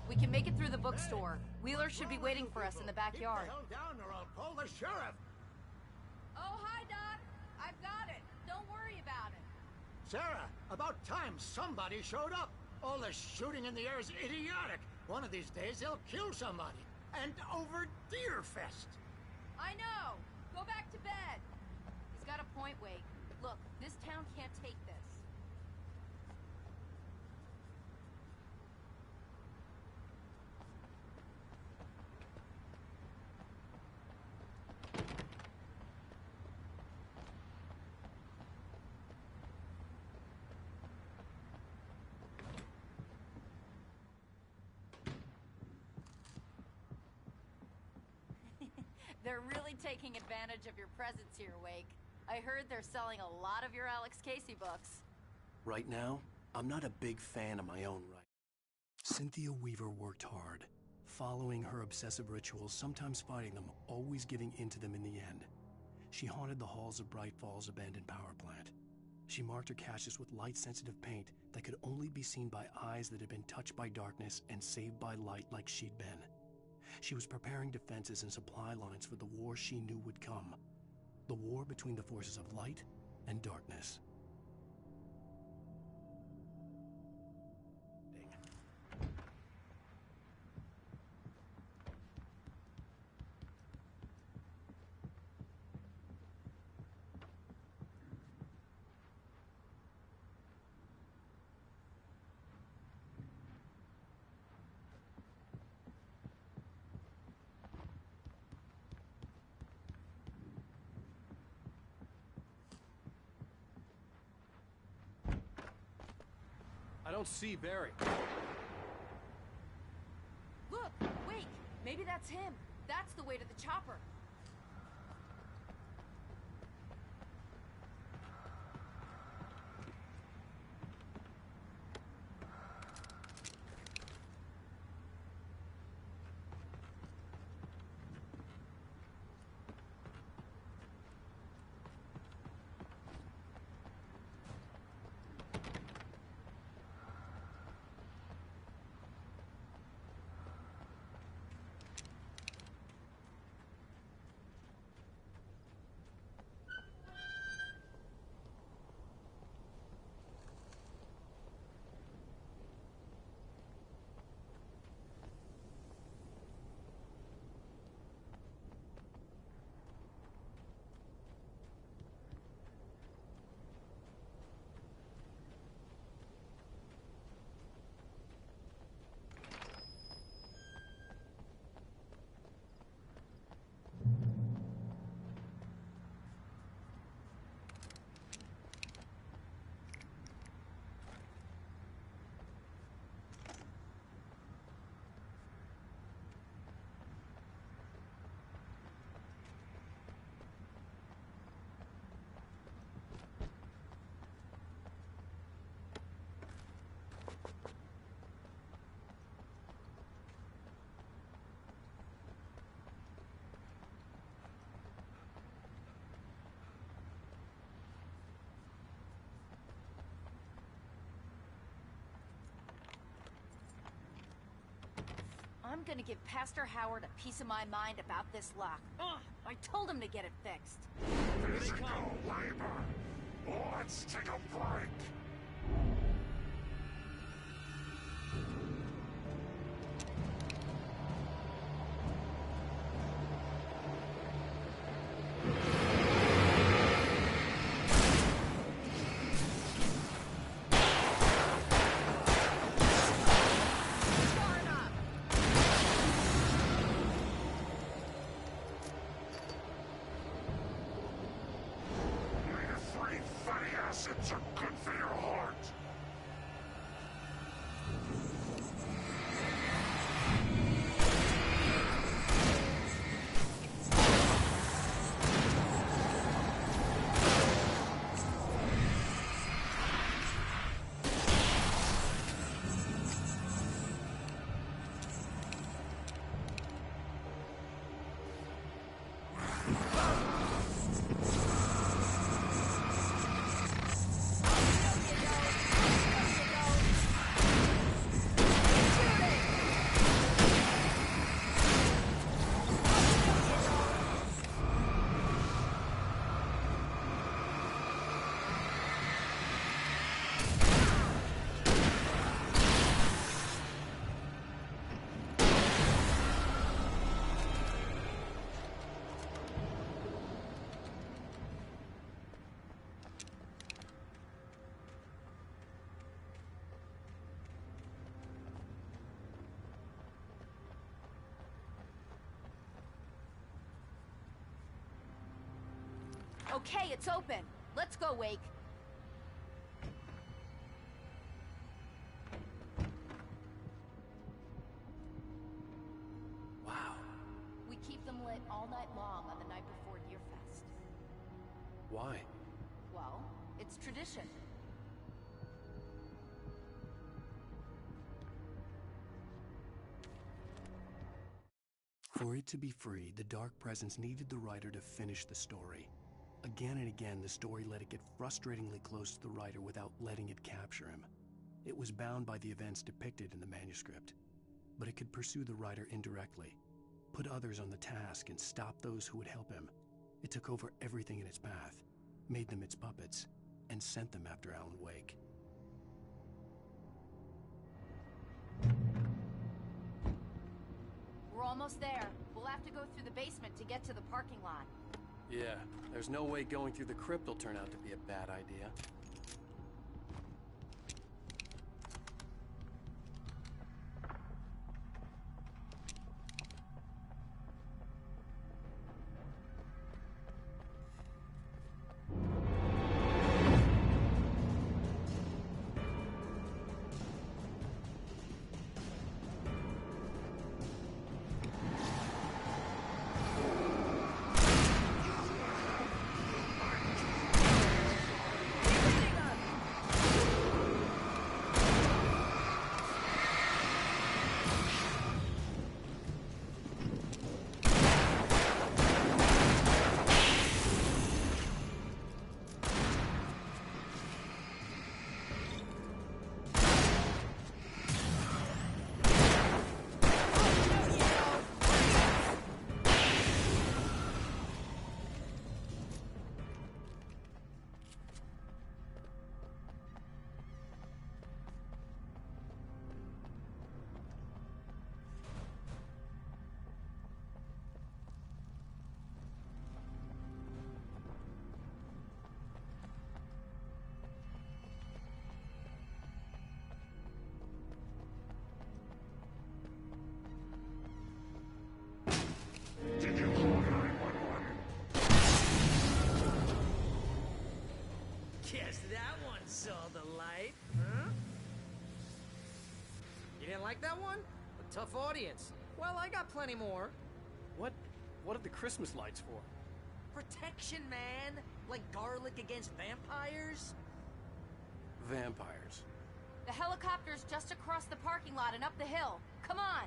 We can make it through the bookstore. Wheeler should be waiting for us in the backyard. Keep the hell down or I'll call the sheriff. Oh, hi, Doc. I've got it. Don't worry about it. Sarah, about time somebody showed up. All the shooting in the air is idiotic. One of these days, they'll kill somebody. And over Deerfest. I know! Go back to bed! He's got a point, Wake. Look, this town can't take this. They're really taking advantage of your presence here, Wake. I heard they're selling a lot of your Alex Casey books. Right now, I'm not a big fan of my own writing. Cynthia Weaver worked hard, following her obsessive rituals, sometimes fighting them, always giving in to them in the end. She haunted the halls of Bright Falls' abandoned power plant. She marked her caches with light-sensitive paint that could only be seen by eyes that had been touched by darkness and saved by light like she'd been. She was preparing defenses and supply lines for the war she knew would come. The war between the forces of light and darkness. I don't see Barry. Look! Wake! Maybe that's him. That's the way to the chopper. I'm gonna give Pastor Howard a piece of my mind about this lock. Ugh, I told him to get it fixed. Physical labor. Let's take a break. Acids are good for your Okay, it's open. Let's go, Wake. Wow. We keep them lit all night long on the night before Deerfest. Why? Well, it's tradition. For it to be free, the Dark Presence needed the writer to finish the story. Again and again, the story let it get frustratingly close to the writer without letting it capture him. It was bound by the events depicted in the manuscript, but it could pursue the writer indirectly, put others on the task, and stop those who would help him. It took over everything in its path, made them its puppets, and sent them after Alan Wake. We're almost there. We'll have to go through the basement to get to the parking lot. Yeah, there's no way going through the crypt will turn out to be a bad idea. Guess that one saw the light, huh? You didn't like that one? A tough audience. Well, I got plenty more. What are the Christmas lights for? Protection, man. Like garlic against vampires. Vampires. The helicopter's just across the parking lot and up the hill. Come on!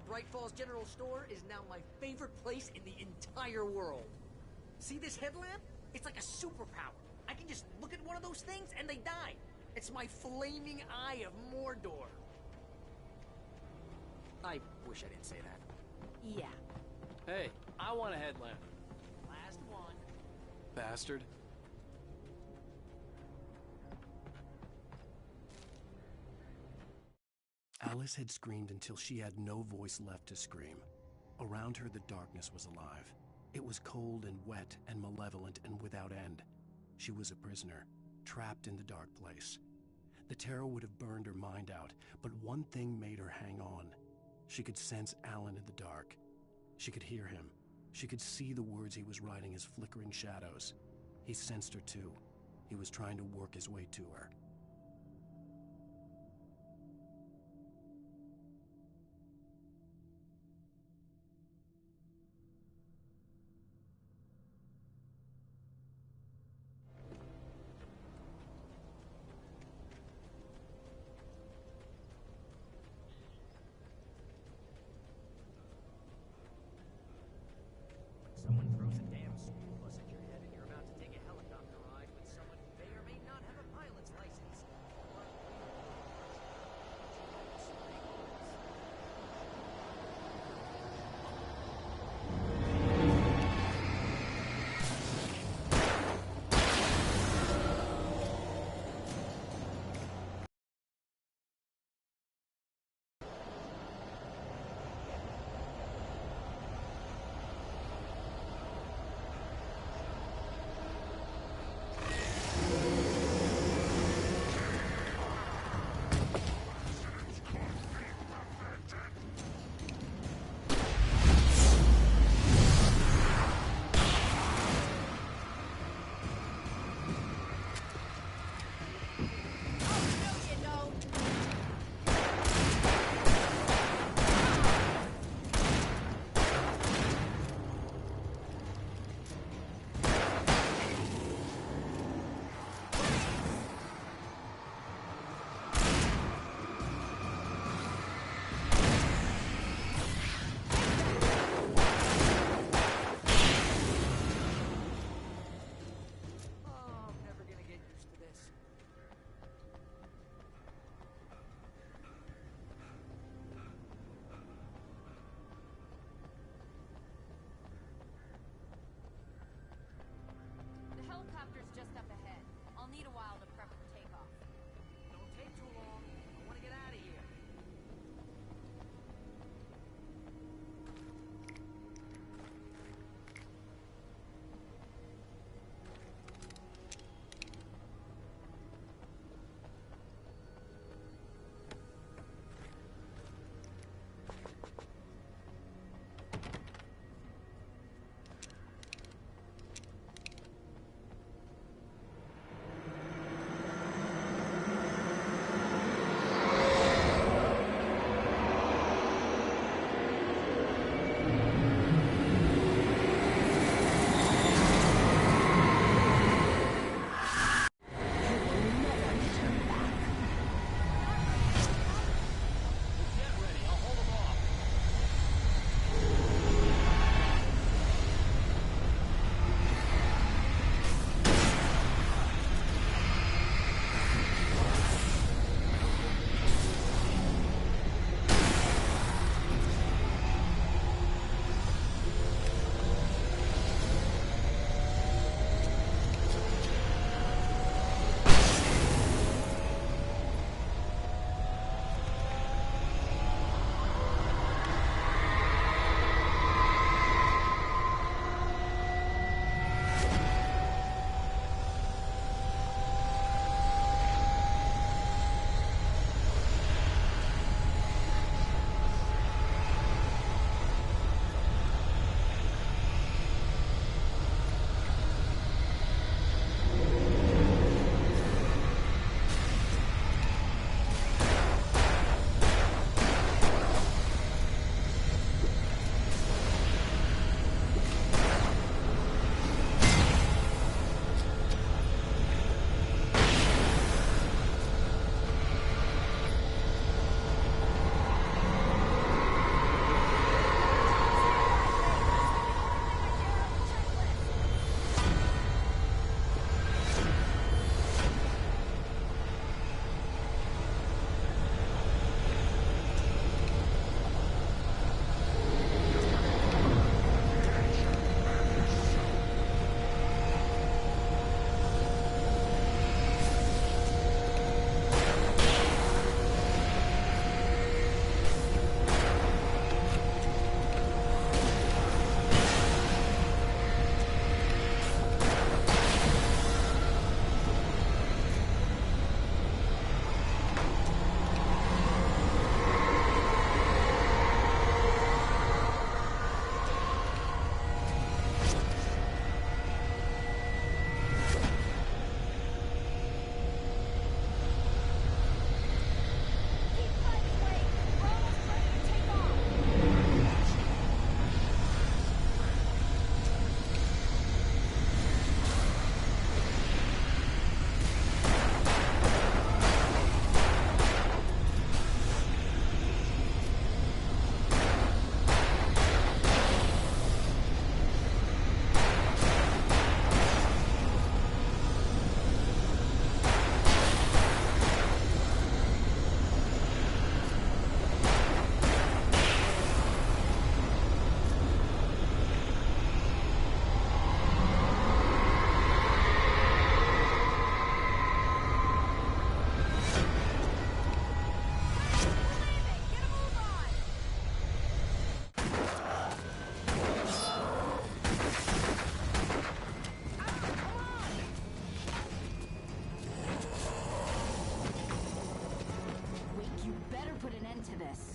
Bright Falls General Store is now my favorite place in the entire world. See this headlamp? It's like a superpower. I can just look at one of those things and they die. It's my flaming eye of Mordor. I wish I didn't say that. Yeah. Hey, I want a headlamp. Last one. Bastard. Alice had screamed until she had no voice left to scream. Around her, the darkness was alive. It was cold and wet and malevolent and without end. She was a prisoner, trapped in the dark place. The terror would have burned her mind out, but one thing made her hang on. She could sense Alan in the dark. She could hear him. She could see the words he was writing as flickering shadows. He sensed her too. He was trying to work his way to her. Someone throws a damn school bus at your head and you're about to take a helicopter ride with someone who may or may not have a pilot's license.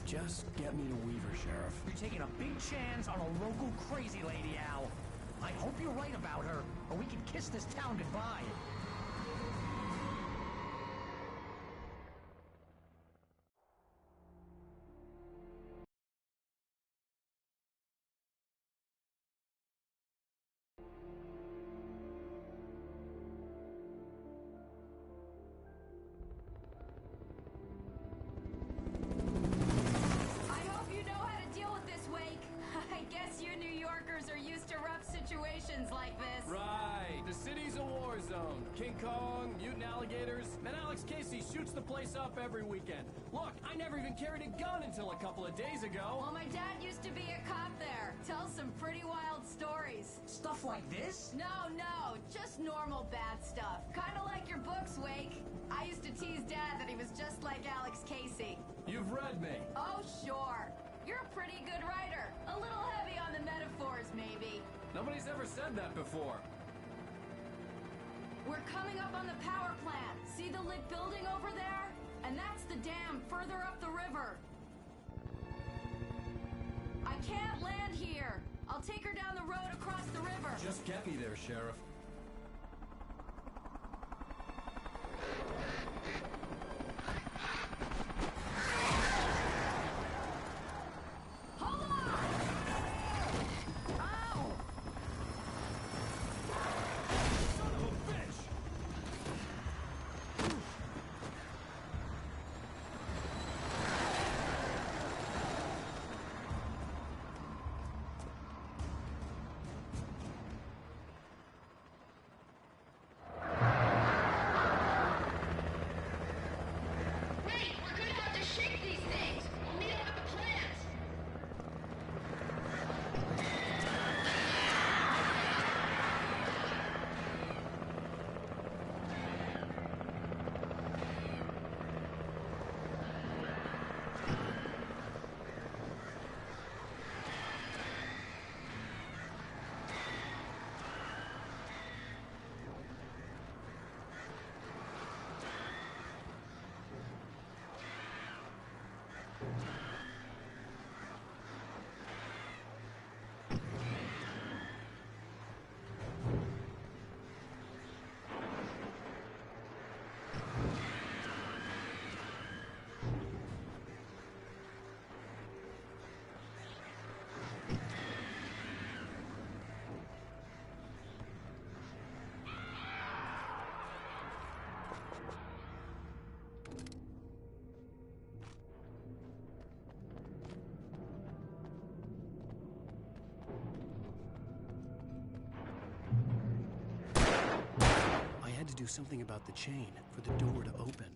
Just get me to Weaver, Sheriff. You're taking a big chance on a local crazy lady, Al. I hope you're right about her, or we can kiss this town goodbye. I hope you know how to deal with this, Wake. I guess you New Yorkers are used to rough situations like this. Right. The city's a war zone. King Kong, mutant alligators, and Alex Casey shoots the place up every weekend. Look, I never even carried a gun until a couple of days ago. Well, my dad used to be a cop there. Tells some pretty wild stories. Stuff like this? No, just normal bad stuff. Kinda like your books, Wake. I used to tease Dad that he was just like Alex Casey. You've read me. Oh, sure. You're a pretty good writer. A little heavy on the metaphors, maybe. Nobody's ever said that before. We're coming up on the power plant. See the lit building over there? And that's the dam further up the river. I can't land here. I'll take her down the road across the river. Just get me there, Sheriff. Hold on! Ow! Son of a bitch! Wait, we're gonna have to shake these things. We'll meet up at the plant. I had to do something about the chain for the door to open.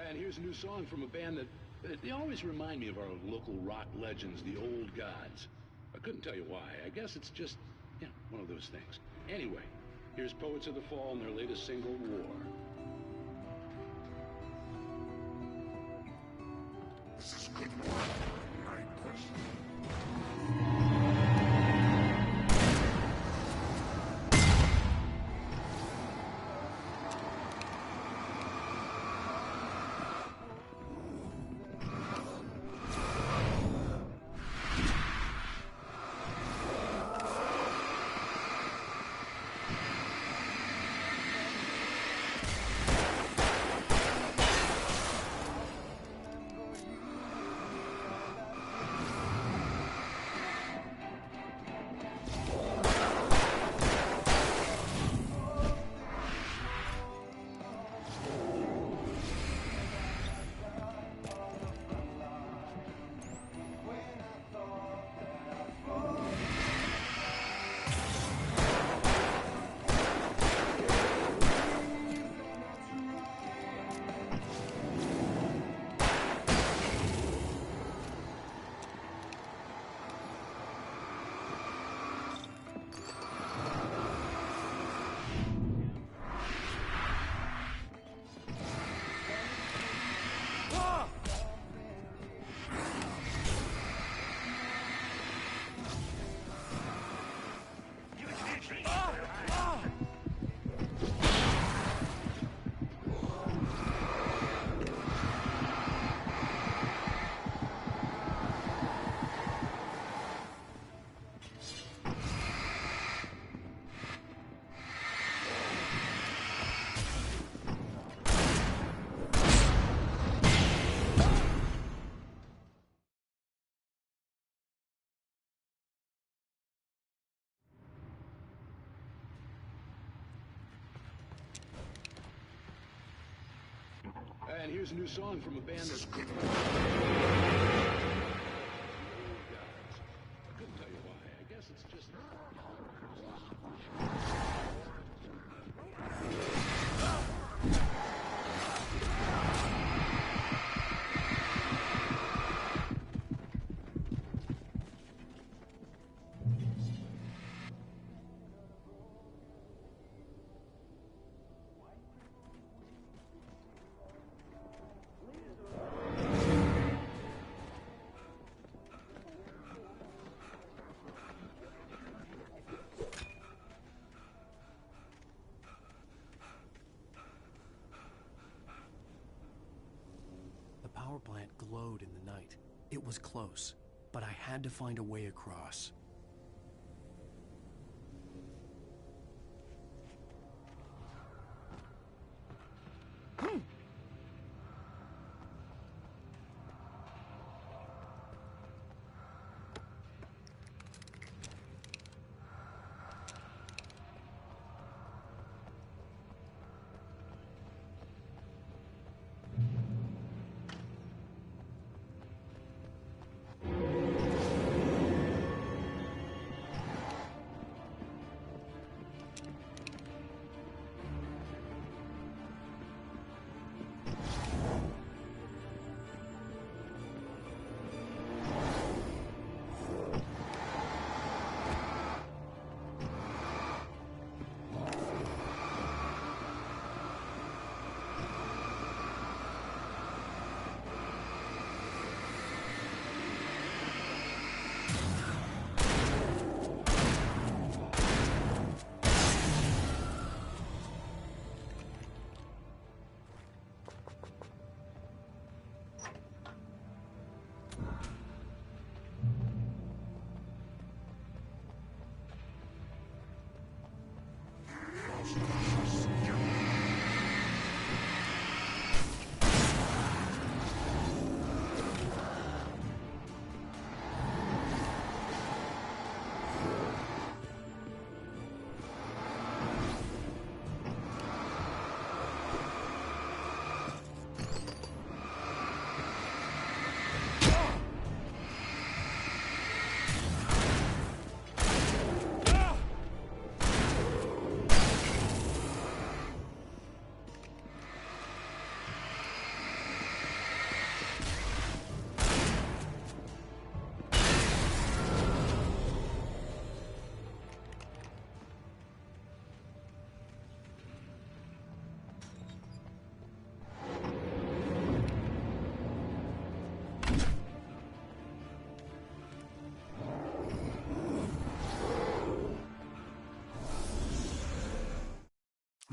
And here's a new song from a band that they always remind me of our local rock legends, the Old Gods. I couldn't tell you why. I guess it's just, one of those things. Anyway, here's Poets of the Fall and their latest single, War. This is good work, night person. here's a new song from a band that's... I couldn't tell you why. I guess it's just... The power plant glowed in the night. It was close, but I had to find a way across.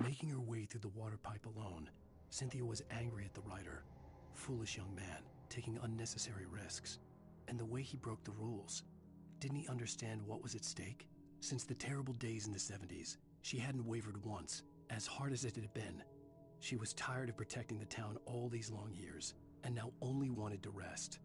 Making her way through the water pipe alone, Cynthia was angry at the writer. Foolish young man, taking unnecessary risks. And the way he broke the rules. Didn't he understand what was at stake? Since the terrible days in the 70s, she hadn't wavered once, as hard as it had been. She was tired of protecting the town all these long years, and now only wanted to rest.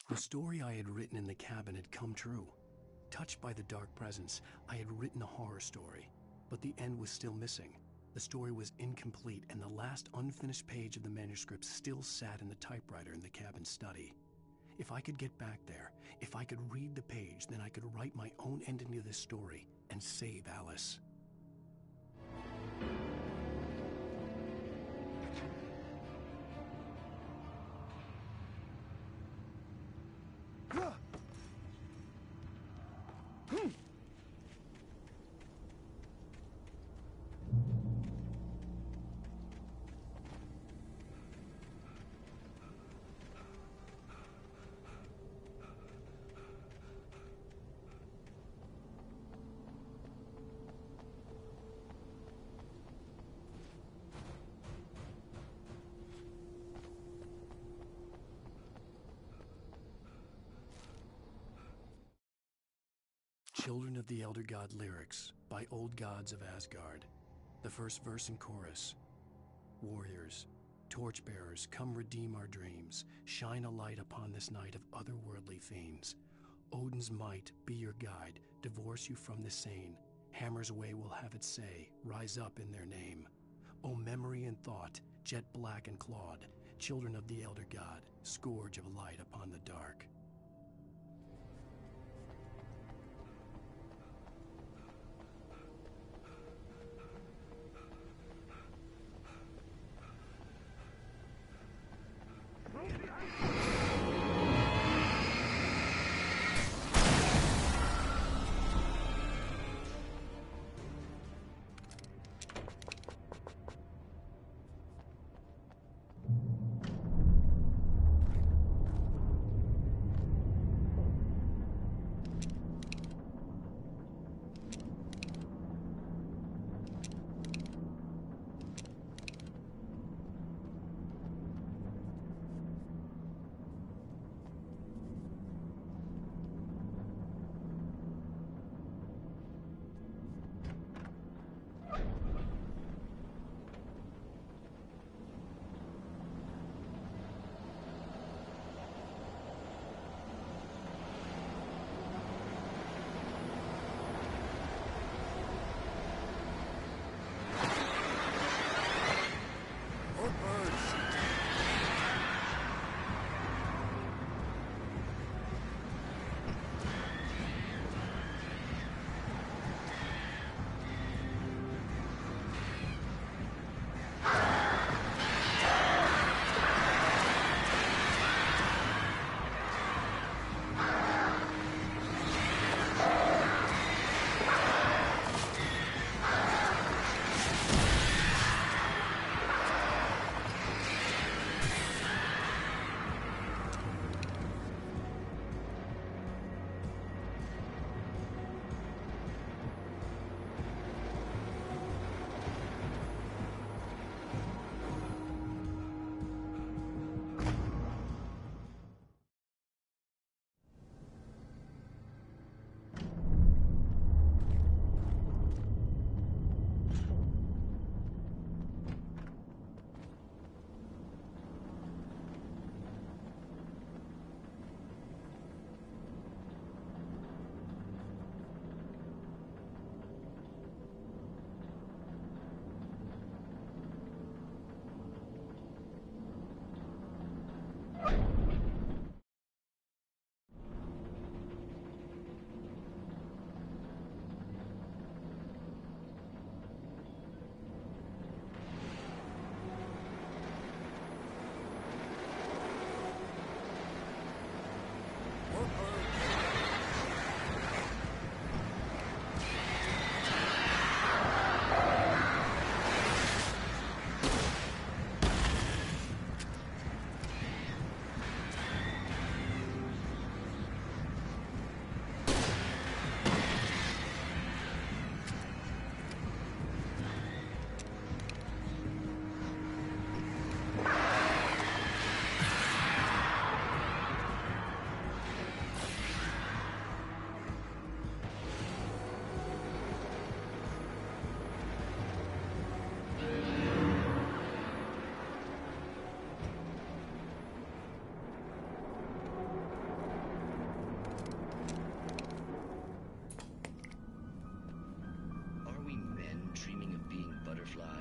The story I had written in the cabin had come true. Touched by the dark presence, I had written a horror story, but the end was still missing. The story was incomplete, and the last unfinished page of the manuscript still sat in the typewriter in the cabin study. If I could get back there, if I could read the page, then I could write my own ending to this story and save Alice. Children of the Elder God lyrics by Old Gods of Asgard. The first verse and chorus. Warriors, torchbearers, come redeem our dreams. Shine a light upon this night of otherworldly fiends. Odin's might be your guide, divorce you from the sane. Hammer's way will have its say, rise up in their name. O memory and thought, jet black and clawed, children of the Elder God, scourge of light upon the dark.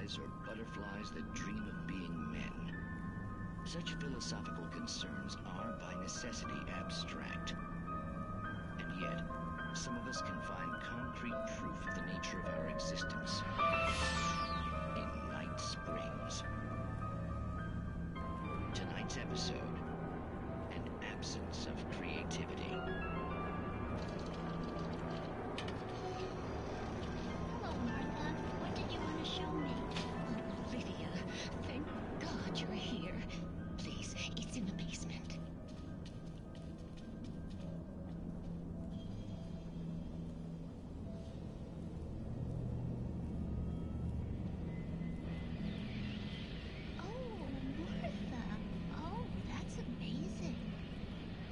butterflies or butterflies that dream of being men? Such philosophical concerns are by necessity abstract. And yet, some of us can find concrete proof of the nature of our existence in Night Springs. Tonight's episode, an absence of creativity. Hello, Martha. What did you want to show me? Lydia, thank God you're here. Please, it's in the basement. Oh, Martha. Oh, that's amazing.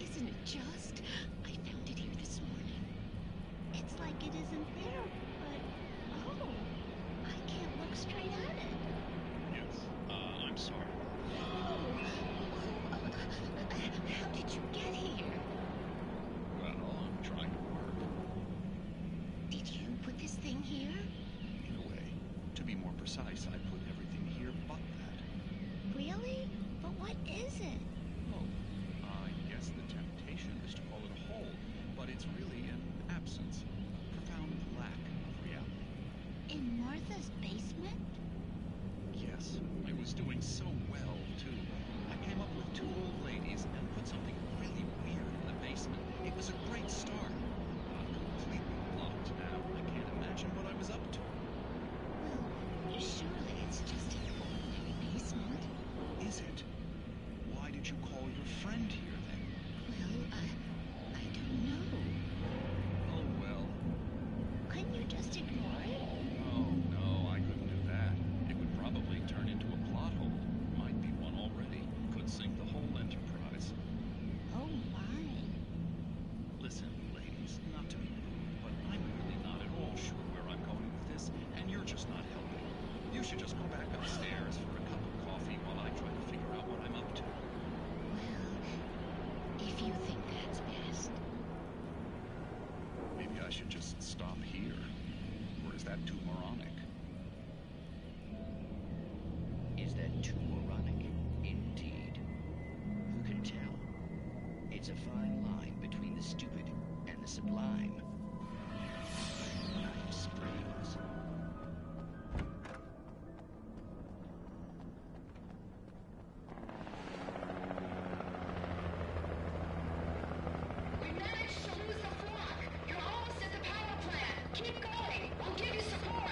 Isn't it just? I found it here this morning. It's like it isn't there, but oh, I can't look straight at it. Yes, I'm sorry. How did you get here? Well, I'm trying to work. Did you put this thing here? In a way. To be more precise, I put everything here but that. Really? But what is it? Oh, I guess the temptation is to call it a hole, but it's really an absence, a profound lack of reality. In Martha's basement? Yes, I was doing so well, too. I came up with 2 old ladies and put something really weird in the basement. It was a great start. I'm completely blocked now. I can't imagine what I was up to. Well, surely it's just an ordinary basement. Is it? Why did you call your friend here, then? Well, I don't know. Oh, well. Couldn't you just ignore it? Oh, no, I couldn't do that. It would probably turn into a plot hole. Might be one already. Could sink the whole enterprise. Oh, my. Listen, ladies, not to be rude, but I'm really not at all sure where I'm going with this, and you're just not helping. You should just go back upstairs for a cup of coffee while I try to figure out what I'm up to. Well, if you think that's best. Maybe I should just stop here. Or is that too moronic? Is that too moronic? Indeed. Who can tell? It's a fine line between the stupid and the sublime. Night Springs. We managed to lose the flock. You're almost at the power plant. Keep going. We'll give you support.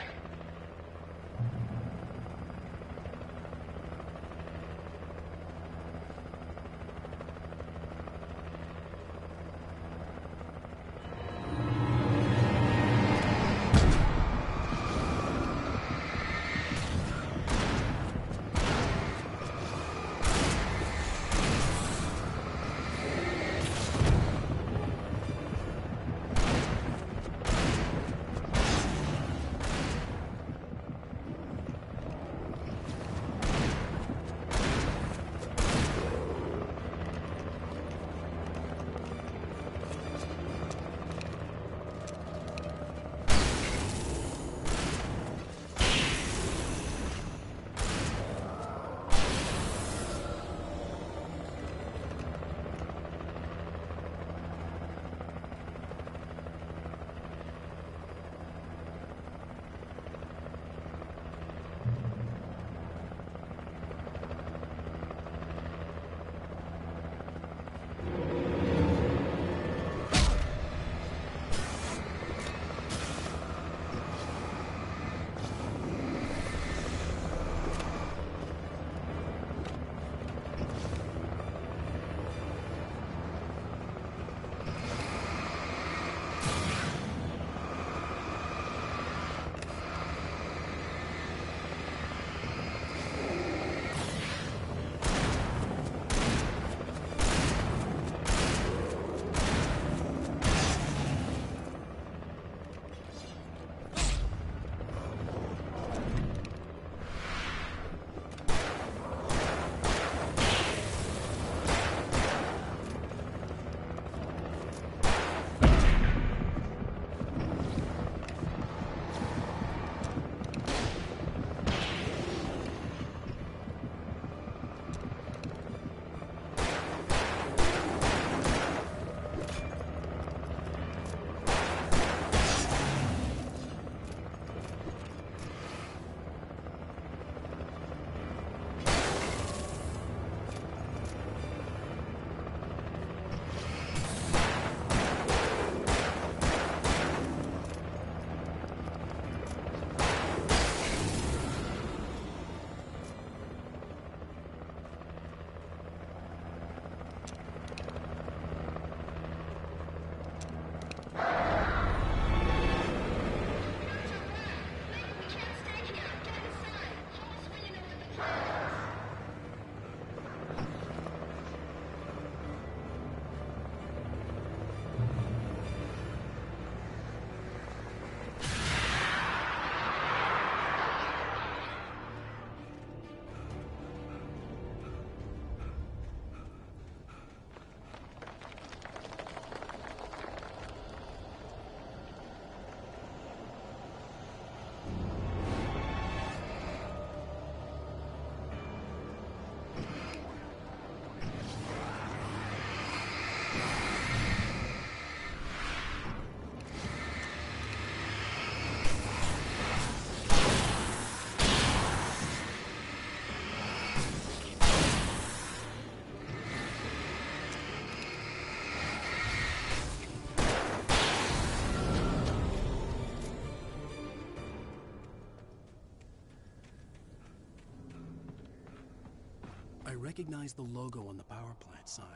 I recognized the logo on the power plant sign.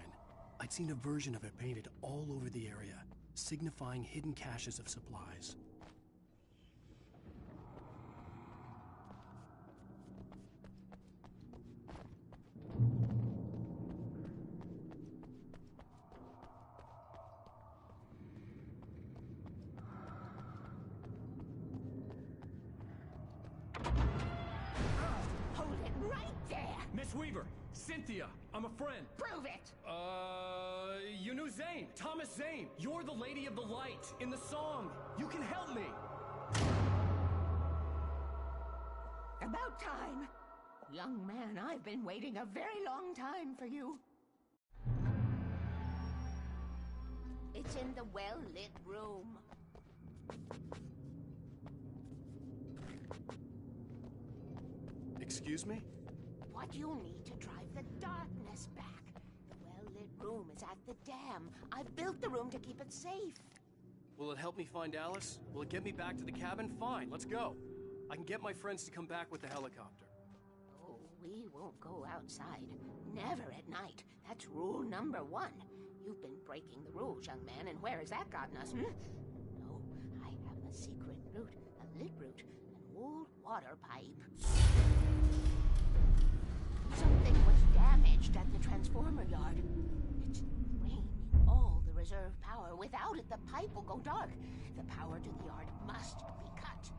I'd seen a version of it painted all over the area, signifying hidden caches of supplies. Hold it right there! Miss Weaver! Cynthia! I'm a friend! Prove it! You knew Zane! Thomas Zane! You're the Lady of the Light in the song! You can help me! About time! Young man, I've been waiting a very long time for you. It's in the well-lit room. Excuse me? What you need to drive the darkness back. The well-lit room is at the dam. I built the room to keep it safe. Will it help me find Alice? Will it get me back to the cabin? Fine, let's go. I can get my friends to come back with the helicopter. Oh, we won't go outside. Never at night. That's rule number 1. You've been breaking the rules, young man, and where has that gotten us, No, I have a secret route, a lit route, an old water pipe. Something was damaged at the transformer yard. It's draining all the reserve power. Without it, the pipe will go dark. The power to the yard must be cut.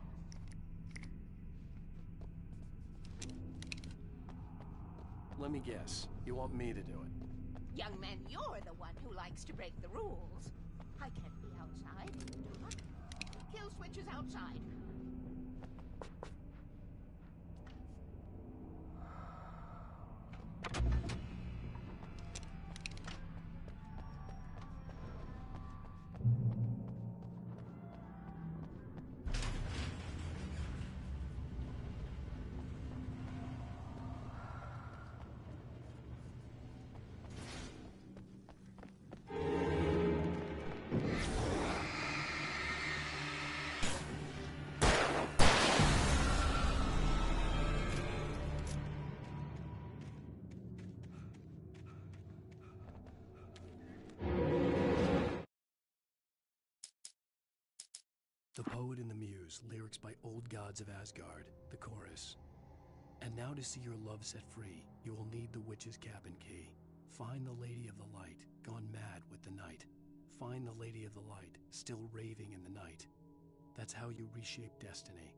Let me guess. You want me to do it? Young man, you're the one who likes to break the rules. I can't be outside in the dark. The kill switch is outside. The Poet and the Muse, lyrics by Old Gods of Asgard, the chorus. And now to see your love set free, you will need the witch's cabin key. Find the Lady of the Light, gone mad with the night. Find the Lady of the Light, still raving in the night. That's how you reshape destiny.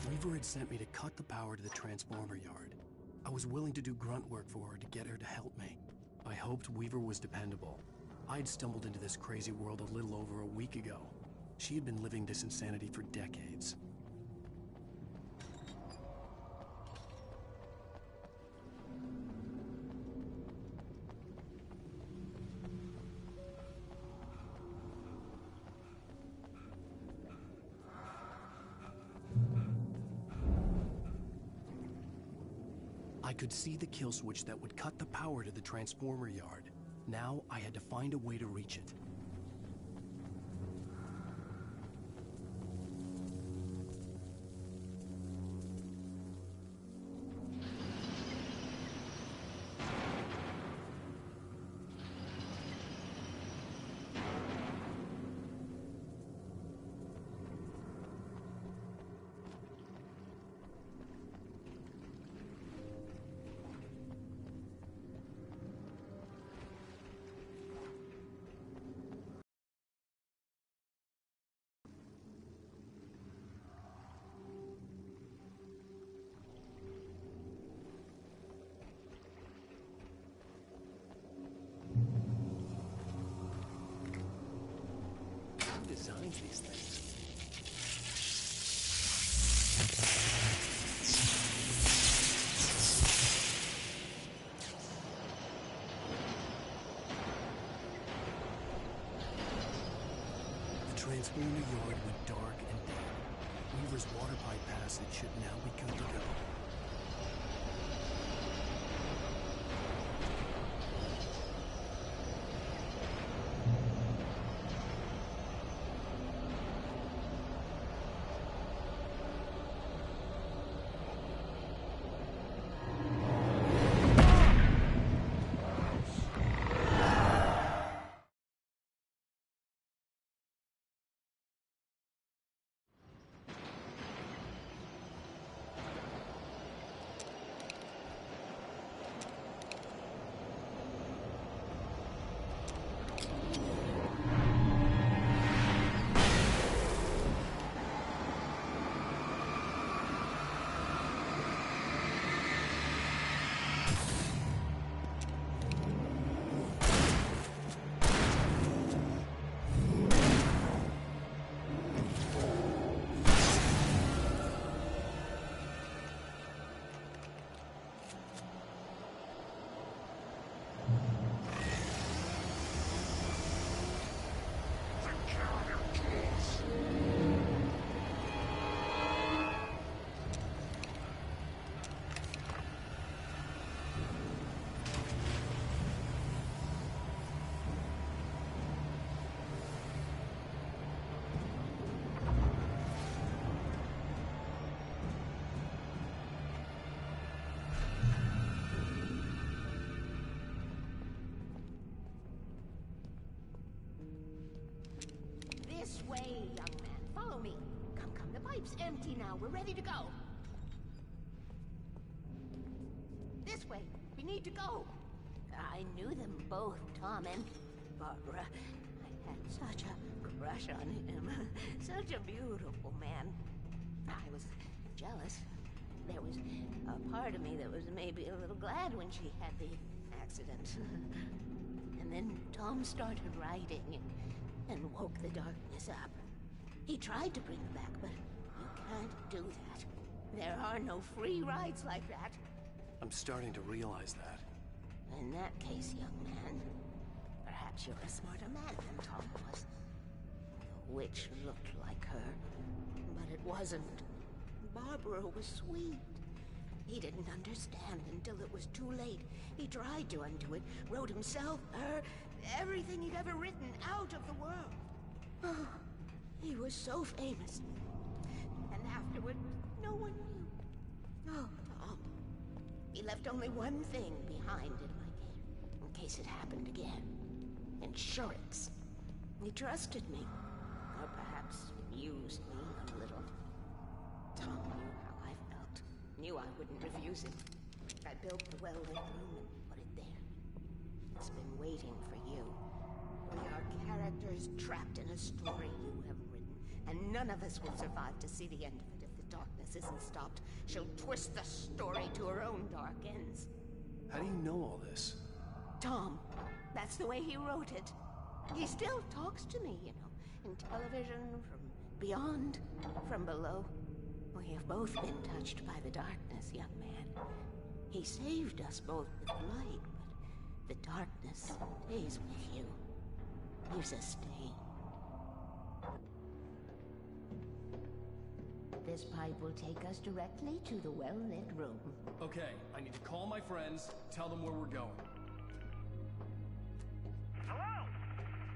Weaver had sent me to cut the power to the transformer yard. I was willing to do grunt work for her to get her to help me. I hoped Weaver was dependable. I'd stumbled into this crazy world a little over a week ago. She had been living this insanity for decades. I could see the kill switch that would cut the power to the transformer yard. Now I had to find a way to reach it. arrange these things? The Transformer Yard went dark and dead. Weaver's water pipe passage should now be good to go. This way, young man. Follow me. Come, come. The pipe's empty now. We're ready to go. This way. We need to go. I knew them both, Tom and Barbara. I had such a crush on him. Such a beautiful man. I was jealous. There was a part of me that was maybe a little glad when she had the accident. And then Tom started writing and woke the darkness up. He tried to bring her back, but you can't do that. There are no free rides like that. I'm starting to realize that. In that case, young man, perhaps you're a smarter man than Tom was. The witch looked like her, but it wasn't. Barbara was sweet. He didn't understand until it was too late. He tried to undo it, wrote himself, her, everything he'd ever written out of the world. Oh, he was so famous. And afterward, no one knew. Oh, Tom. He left only one thing behind in my care, in case it happened again. Insurance. He trusted me. Or perhaps used me a little. Tom knew how I felt. Knew I wouldn't refuse it. I built the well-lit room and put it there. It's been waiting for you. We are characters trapped in a story you have written, and none of us will survive to see the end of it if the darkness isn't stopped. She'll twist the story to her own dark ends. How do you know all this? Tom, that's the way he wrote it. He still talks to me, you know, in television, from beyond, from below. We have both been touched by the darkness, young man. He saved us both with light, but the darkness stays with you. Leaves a stain. This pipe will take us directly to the well-lit room. Okay, I need to call my friends, tell them where we're going. Hello?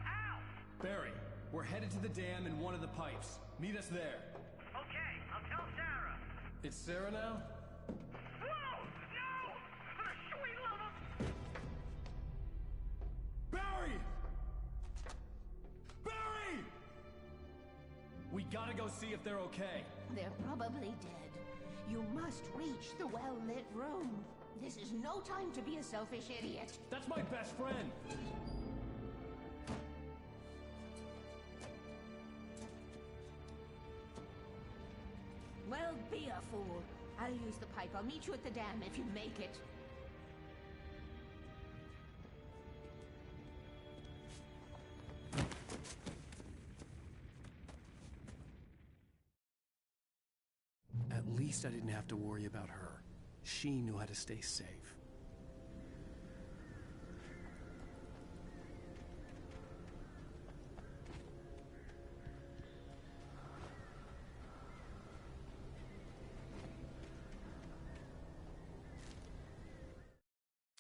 Al! Barry, we're headed to the dam in one of the pipes. Meet us there. Okay, I'll tell Sarah. It's Sarah now? Whoa! No! For the sweet love of... Barry! Barry! We gotta go see if they're okay. They're probably dead. You must reach the well-lit room. This is no time to be a selfish idiot. That's my best friend. Well, be a fool. I'll use the pipe. I'll meet you at the dam if you make it. least I didn't have to worry about her. She knew how to stay safe.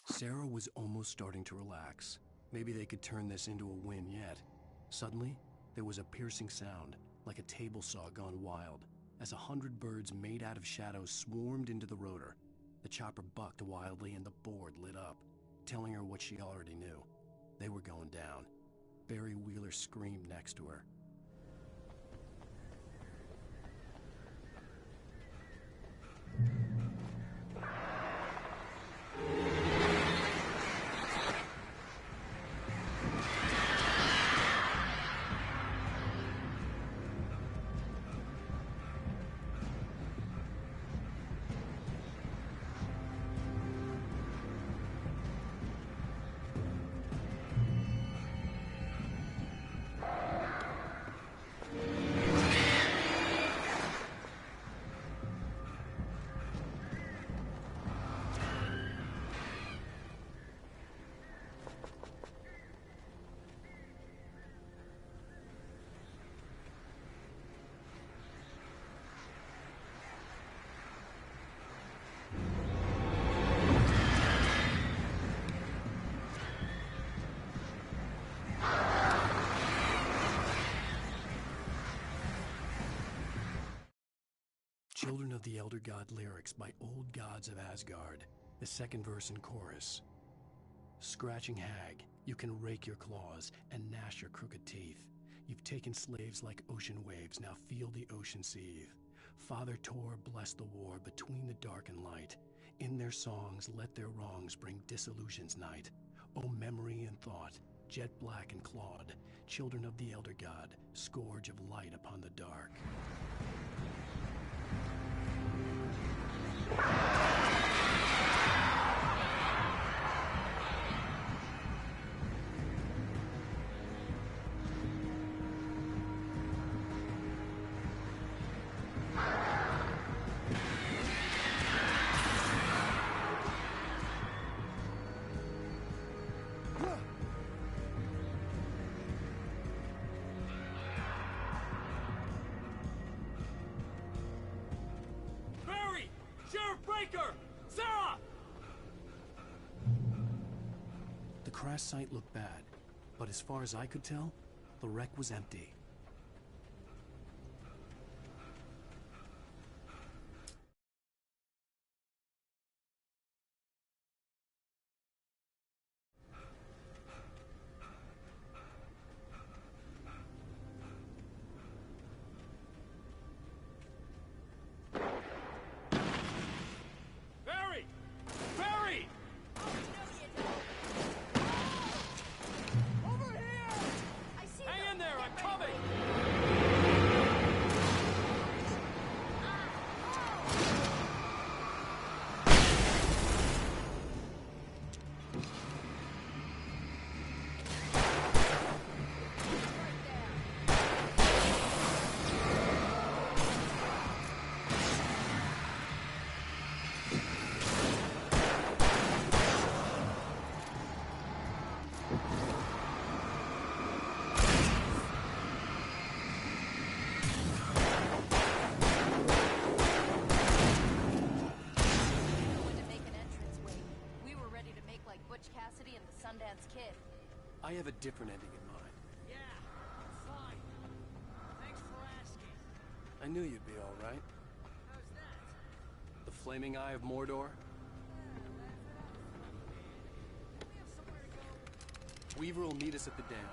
Sarah was almost starting to relax. Maybe they could turn this into a win yet. Suddenly, there was a piercing sound, like a table saw gone wild, as 100 birds made out of shadows swarmed into the rotor. The chopper bucked wildly and the board lit up, telling her what she already knew. They were going down. Barry Wheeler screamed next to her. Children of the Elder God lyrics by Old Gods of Asgard, the second verse and chorus. Scratching hag, you can rake your claws and gnash your crooked teeth. You've taken slaves like ocean waves, now feel the ocean seethe. Father Tor bless the war between the dark and light. In their songs let their wrongs bring disillusion's night. O memory and thought, jet black and clawed, children of the Elder God, scourge of light upon the dark. Sarah! The crash site looked bad, but as far as I could tell, the wreck was empty. I have a different ending in mind. Yeah, fine. Thanks for asking. I knew you'd be all right. How's that? The Flaming Eye of Mordor? Weaver will meet us at the dam.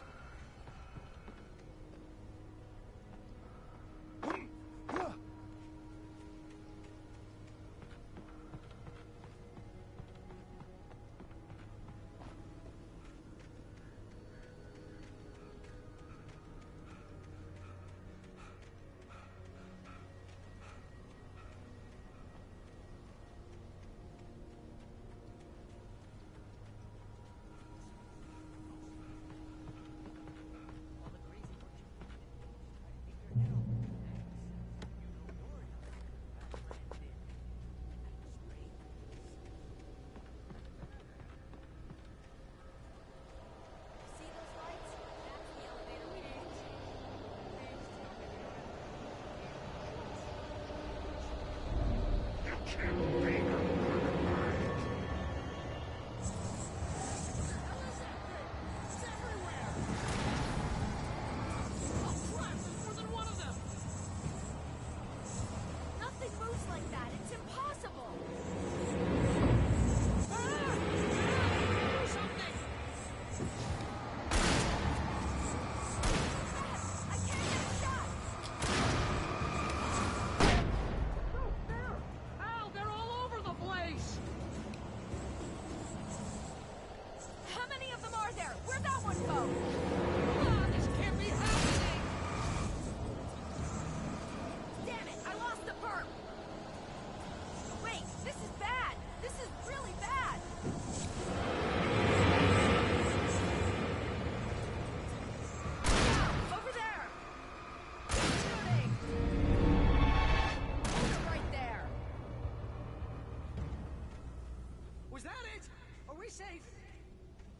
safe?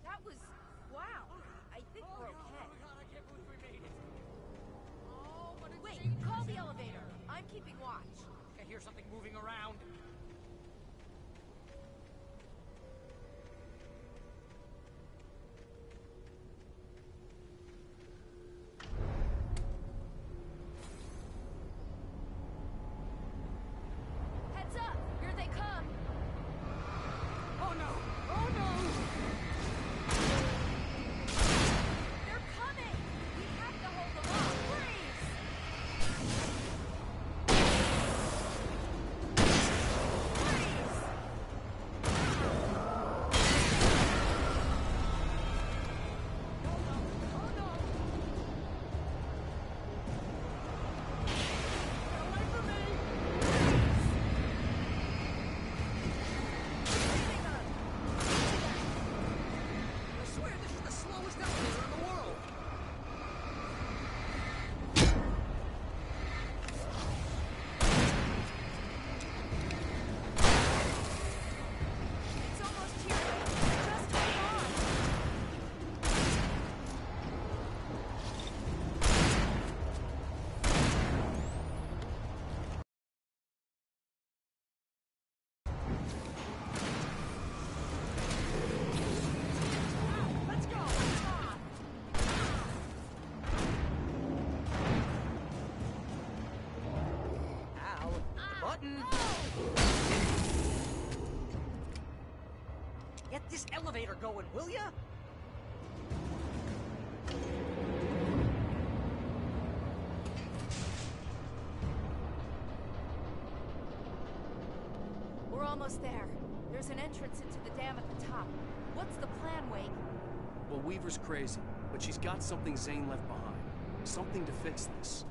That was... wow. I think we're okay. Oh god, I can't believe we made it. Oh, but it's Wait, dangerous. call the elevator. I'm keeping watch. I hear something moving around. Heads up! Here they come! Oh no! Oh no! They're coming! We have to hold them off! Freeze! I swear this is the slowest elevator in the world. It's almost here. Just hold on. Let's go. Ow. Button. Get this elevator going, will ya? We're almost there. There's an entrance into the dam at the top. What's the plan, Wake? Well, Weaver's crazy, but she's got something Zane left behind. Something to fix this.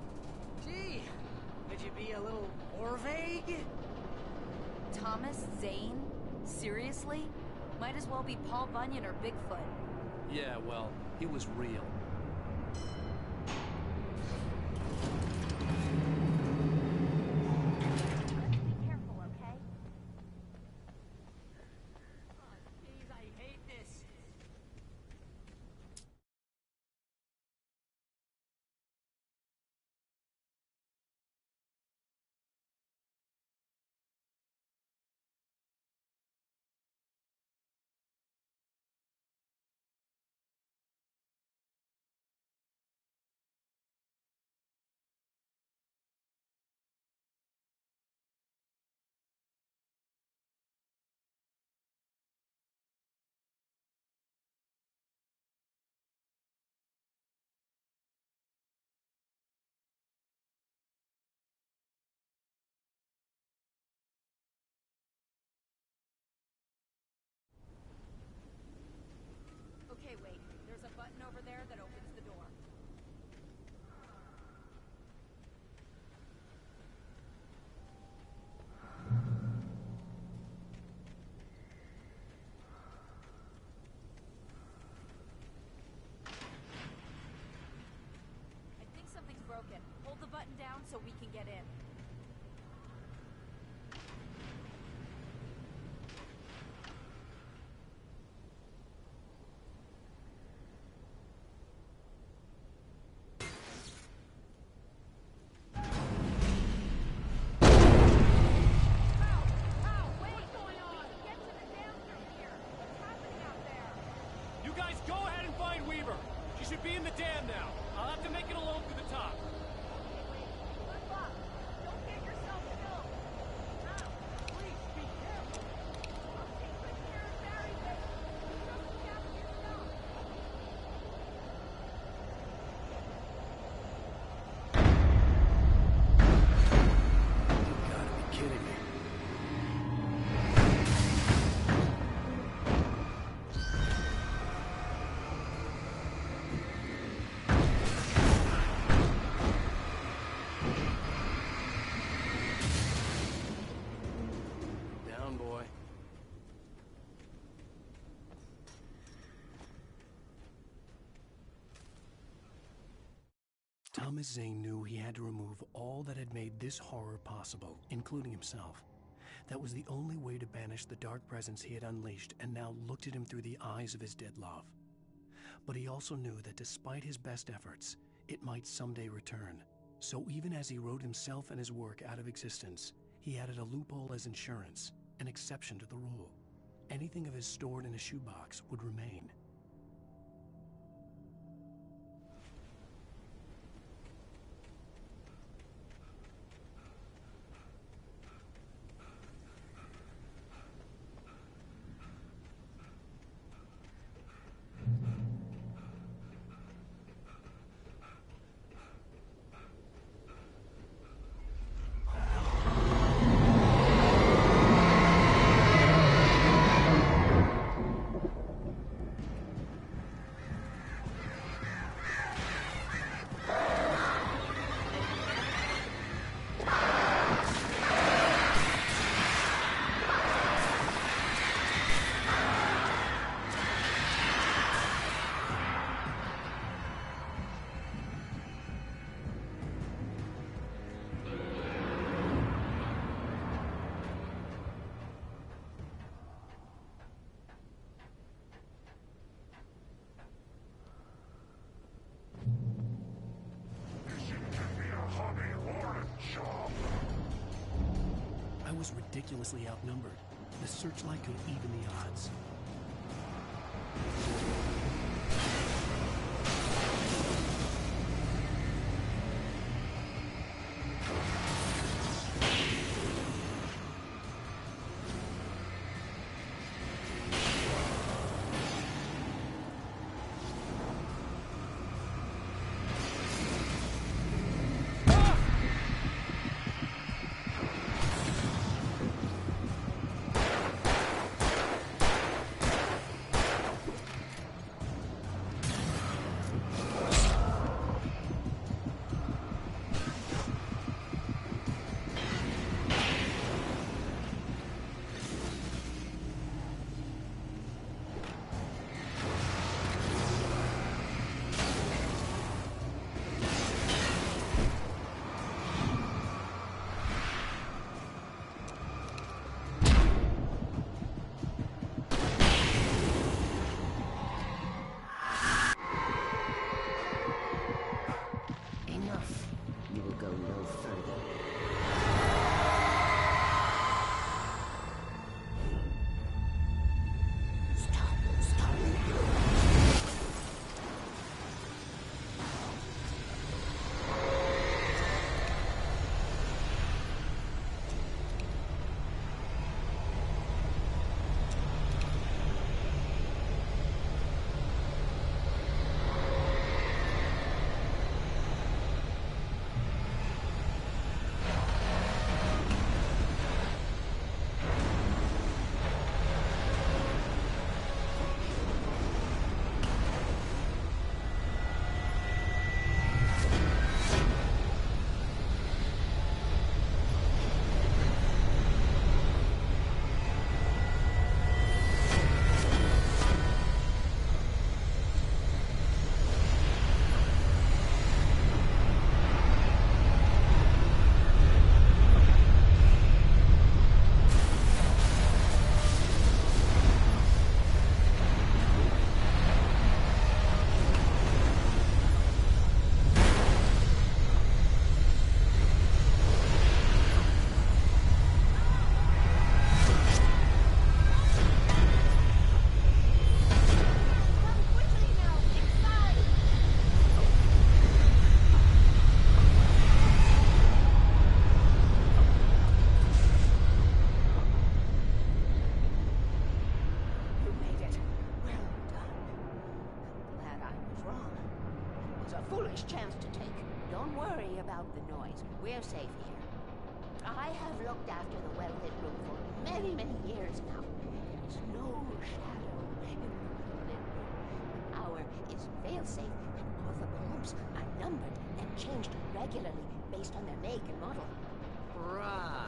Gee, could you be a little more vague? Thomas Zane? Seriously? Might as well be Paul Bunyan or Bigfoot. Yeah, well, he was real. Be careful, okay? Jeez, I hate this. Okay, Wake. There's a button over there that opens the door. I think something's broken. Hold the button down so we can get in. You guys go ahead and find Weaver. She should be in the dam now. I'll have to make it alone through the top. Good luck. Don't get yourself killed. Now, please be careful. I'll take good care of Barry, but you just look after yourself. You gotta be kidding me. Down, boy. Thomas Zane knew he had to remove all that had made this horror possible, including himself. That was the only way to banish the dark presence he had unleashed and now looked at him through the eyes of his dead love. But he also knew that despite his best efforts, it might someday return. So even as he wrote himself and his work out of existence, he added a loophole as insurance, an exception to the rule. Anything of his stored in a shoebox would remain. I was ridiculously outnumbered. The searchlight could even the odds. Chance to take. Don't worry about the noise. We're safe here. I have looked after the well-lit room for many, many years now. There's no shadow in the well-lit room. The hour is fail-safe, and all the bulbs are numbered and changed regularly based on their make and model. Right.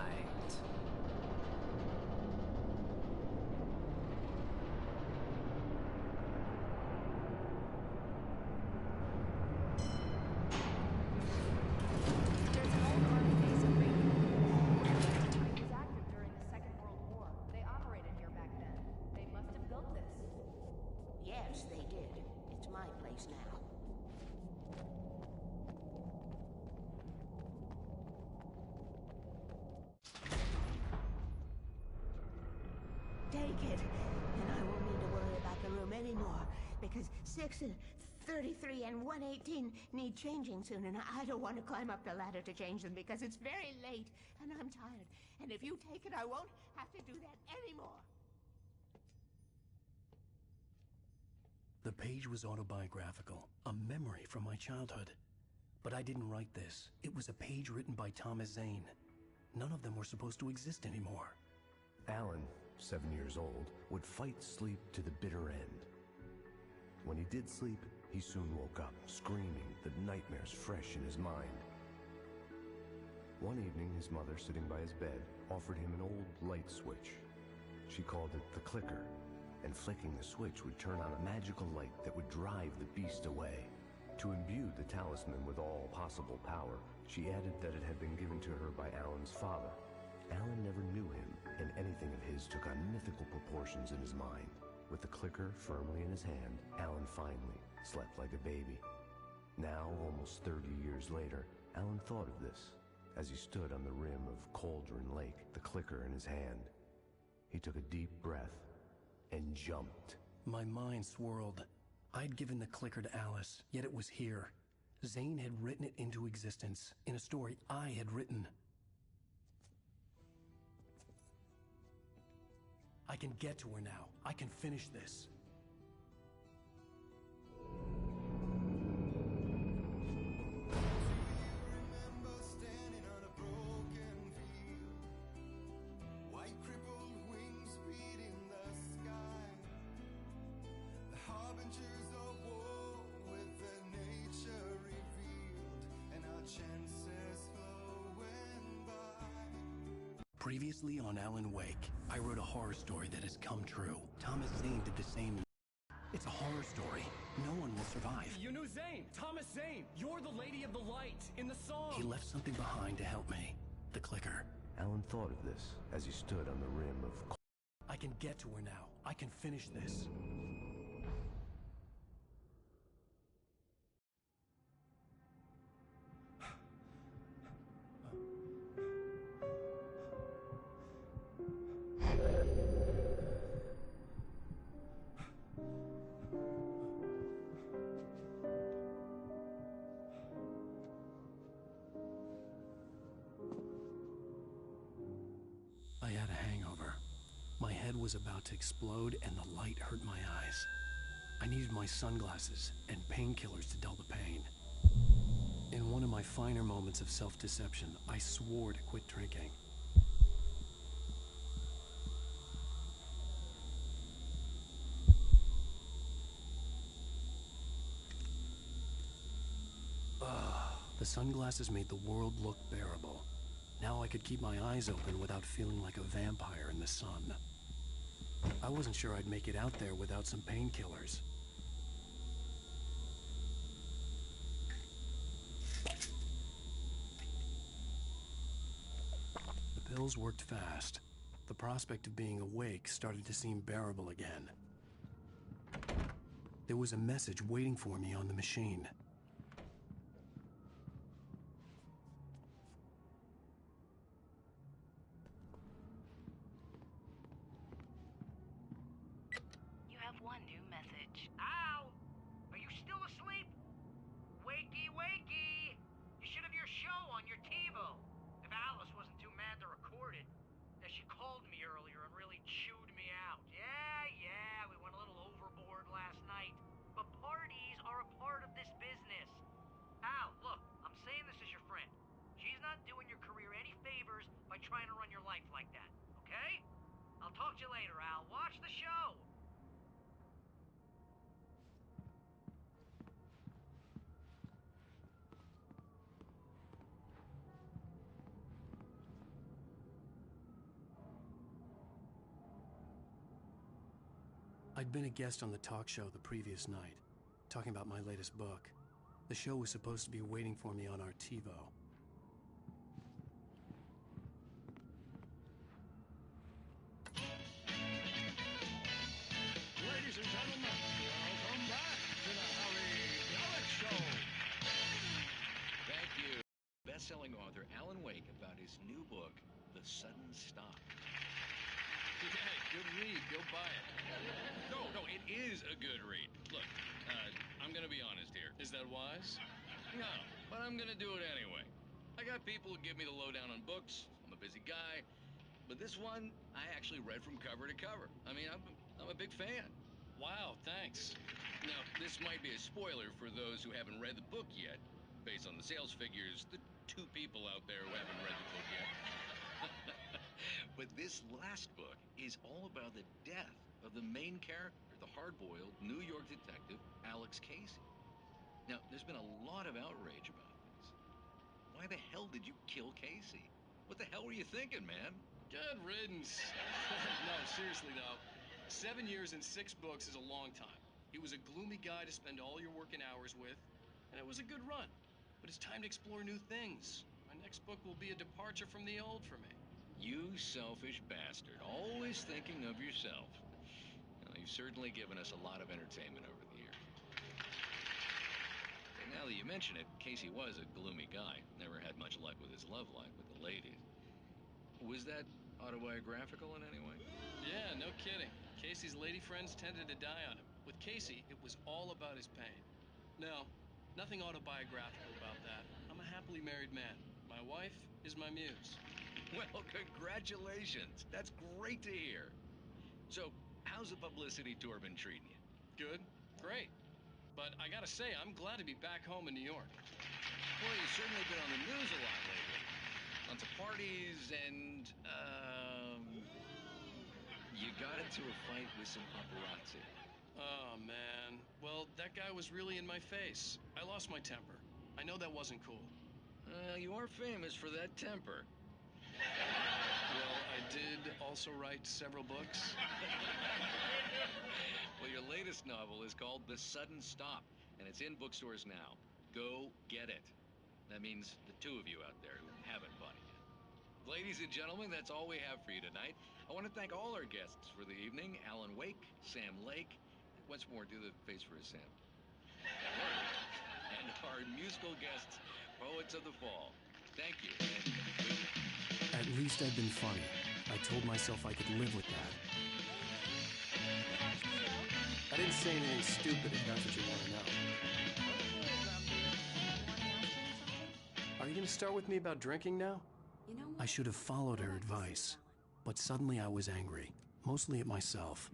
There's an old army base in Rainbow. It was active during the Second my place now. Take it, and I won't need to worry about the room anymore, because 6 and 33 and 118 need changing soon, and I don't want to climb up the ladder to change them because it's very late, and I'm tired. And if you take it, I won't have to do that anymore. The page was autobiographical, a memory from my childhood. But I didn't write this. It was a page written by Thomas Zane. None of them were supposed to exist anymore. Alan, 7 years old, would fight sleep to the bitter end. When he did sleep, he soon woke up, screaming, the nightmares fresh in his mind. One evening, his mother, sitting by his bed, offered him an old light switch. She called it the clicker, and flicking the switch would turn on a magical light that would drive the beast away. To imbue the talisman with all possible power, she added that it had been given to her by Alan's father. Alan never knew him, and anything of his took on mythical proportions in his mind. With the clicker firmly in his hand, Alan finally slept like a baby. Now, almost 30 years later, Alan thought of this as he stood on the rim of Cauldron Lake, the clicker in his hand. He took a deep breath and jumped. My mind swirled. I'd given the clicker to Alice, yet it was here. Zane had written it into existence in a story I had written. I can get to her now. I can finish this. Previously on Alan Wake, I wrote a horror story that has come true. Thomas Zane did the same. It's a horror story. No one will survive. You knew Zane! Thomas Zane! You're the Lady of the Light in the song! He left something behind to help me. The clicker. Alan thought of this as he stood on the rim of... I can get to her now. I can finish this. I had a hangover. My head was about to explode and the light hurt my eyes. I needed my sunglasses and painkillers to dull the pain. In one of my finer moments of self-deception, I swore to quit drinking. The sunglasses made the world look bearable. Now I could keep my eyes open without feeling like a vampire in the sun. I wasn't sure I'd make it out there without some painkillers. The pills worked fast. The prospect of being awake started to seem bearable again. There was a message waiting for me on the machine. One new message. Al! Are you still asleep? Wakey, wakey! You should have your show on your TiVo. If Alice wasn't too mad to record it. She called me earlier and really chewed me out. Yeah, we went a little overboard last night. But parties are a part of this business. Al, look, I'm saying this as your friend. She's not doing your career any favors by trying to run your life like that, okay? I'll talk to you later, Al. Watch the show! I'd been a guest on the talk show the previous night, talking about my latest book. The show was supposed to be waiting for me on our TiVo. Ladies and gentlemen, welcome back to the Harry his new book, The Sudden Stop. Hey, good read. Go buy it. No, it is a good read. Look, I'm gonna be honest here. Is that wise? No, but I'm gonna do it anyway. I got people who give me the lowdown on books. I'm a busy guy. But this one, I actually read from cover to cover. I mean, I'm a big fan. Wow, thanks. Now, this might be a spoiler for those who haven't read the book yet. Based on the sales figures, the 2 people out there who haven't read the book yet. But this last book is all about the death of the main character, the hard-boiled New York detective, Alex Casey. Now, there's been a lot of outrage about this. Why the hell did you kill Casey? What the hell were you thinking, man? Good riddance. No, seriously though. 7 years and 6 books is a long time. He was a gloomy guy to spend all your working hours with, and it was a good run. But it's time to explore new things. My next book will be a departure from the old for me. You selfish bastard, always thinking of yourself. Well, you've certainly given us a lot of entertainment over the years. And now that you mention it, Casey was a gloomy guy. Never had much luck with his love life with the ladies. Was that autobiographical in any way? Yeah, no kidding. Casey's lady friends tended to die on him. With Casey, it was all about his pain. No, nothing autobiographical about that. I'm a happily married man. My wife is my muse. Well, congratulations. That's great to hear. So, how's the publicity tour been treating you? Good. Great. But I gotta say, I'm glad to be back home in New York. Well, you've certainly been on the news a lot lately. Lots of parties and, you got into a fight with some paparazzi. Oh, man. Well, that guy was really in my face. I lost my temper. I know that wasn't cool. You are famous for that temper. Well, I did also write several books. Well, your latest novel is called The Sudden Stop, and it's in bookstores now. Go get it. That means the 2 of you out there who haven't bought it yet. Ladies and gentlemen, that's all we have for you tonight. I want to thank all our guests for the evening. Alan Wake, Sam Lake. Once more, do the face for his Sam. And our musical guests, Poets of the Fall. Thank you. At least I'd been funny. I told myself I could live with that. I didn't say anything stupid if that's what you want to know. Are you going to start with me about drinking now? You know what? I should have followed her advice. But suddenly I was angry. Mostly at myself.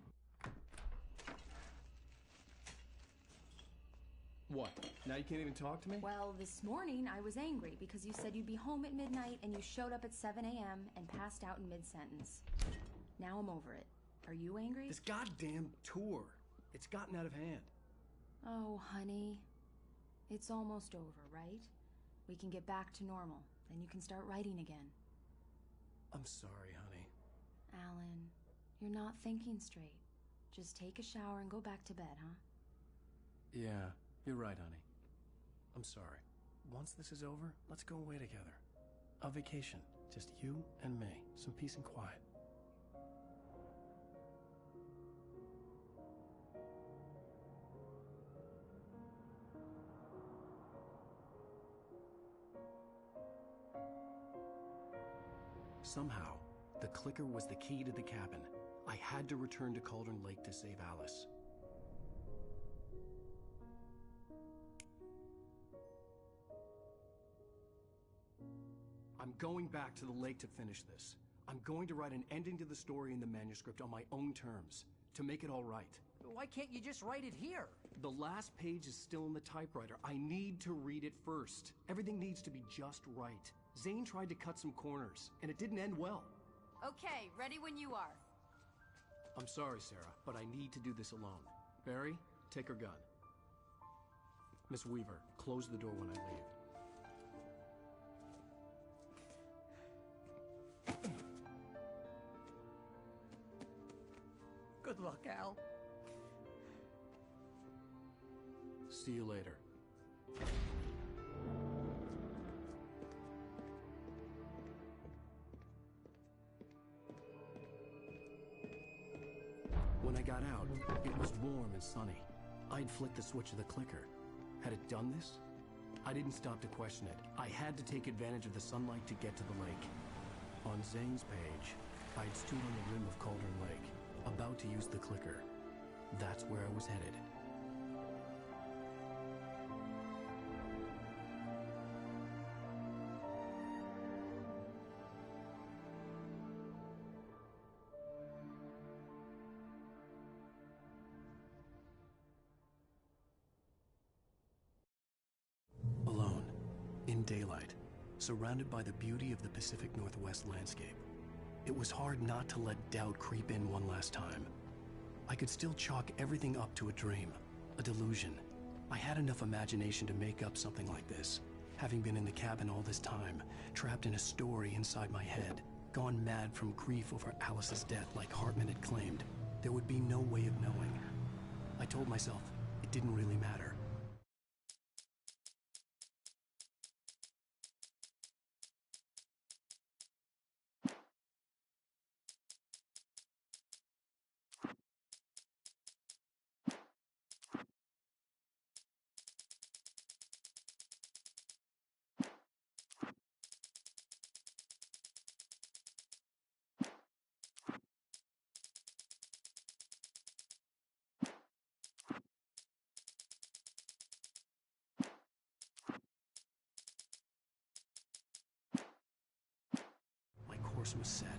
What? Now you can't even talk to me? Well, this morning I was angry because you said you'd be home at midnight and you showed up at 7 a.m. and passed out in mid-sentence. Now I'm over it. Are you angry? This goddamn tour. It's gotten out of hand. Oh, honey. It's almost over, right? We can get back to normal. Then you can start writing again. I'm sorry, honey. Alan, you're not thinking straight. Just take a shower and go back to bed, huh? Yeah, you're right, honey. I'm sorry. Once this is over, let's go away together. A vacation. Just you and me. Some peace and quiet. Somehow, the clicker was the key to the cabin. I had to return to Cauldron Lake to save Alice. I'm going back to the lake to finish this. I'm going to write an ending to the story in the manuscript on my own terms, to make it all right. Why can't you just write it here? The last page is still in the typewriter. I need to read it first. Everything needs to be just right. Zane tried to cut some corners, and it didn't end well. Okay, ready when you are. I'm sorry, Sarah, but I need to do this alone. Barry, take her gun. Miss Weaver, close the door when I leave. Good luck, Al. See you later. When I got out, it was warm and sunny. I'd flicked the switch of the clicker. Had it done this? I didn't stop to question it. I had to take advantage of the sunlight to get to the lake. On Zhang's page, I'd stood on the rim of Cauldron Lake, about to use the clicker. That's where I was headed. Alone, in daylight, surrounded by the beauty of the Pacific Northwest landscape, it was hard not to let doubt creep in one last time. I could still chalk everything up to a dream, a delusion. I had enough imagination to make up something like this, having been in the cabin all this time, trapped in a story inside my head, gone mad from grief over Alice's death like Hartman had claimed. There would be no way of knowing. I told myself it didn't really matter. My course was set.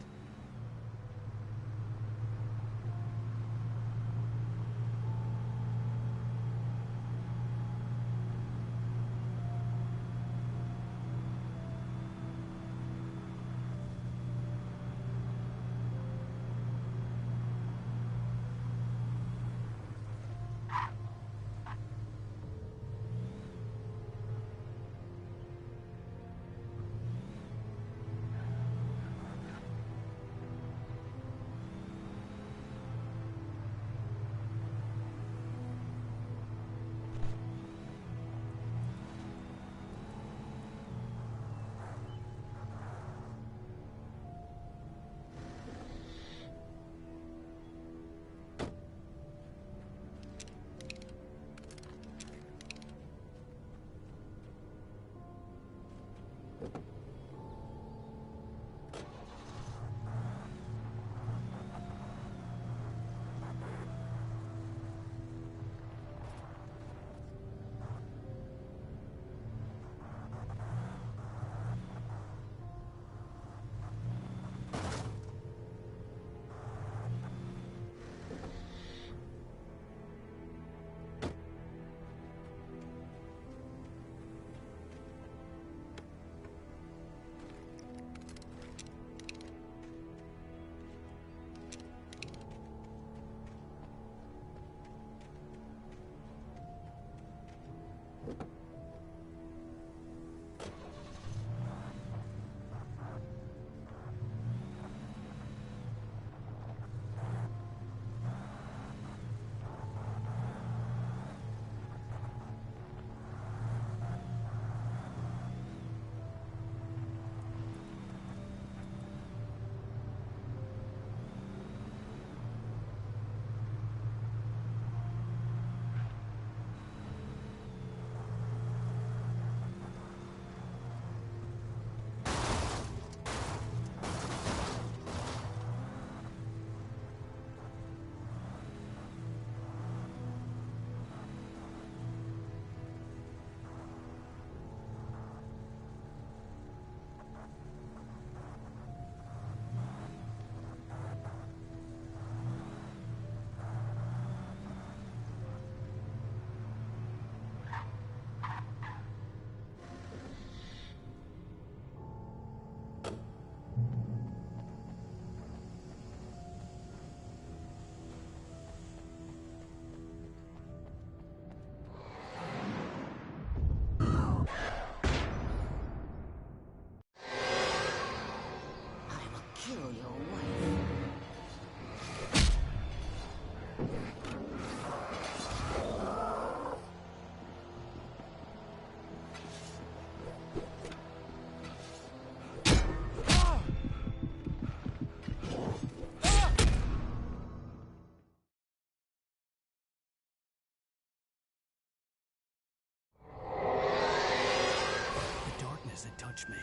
Had touched me.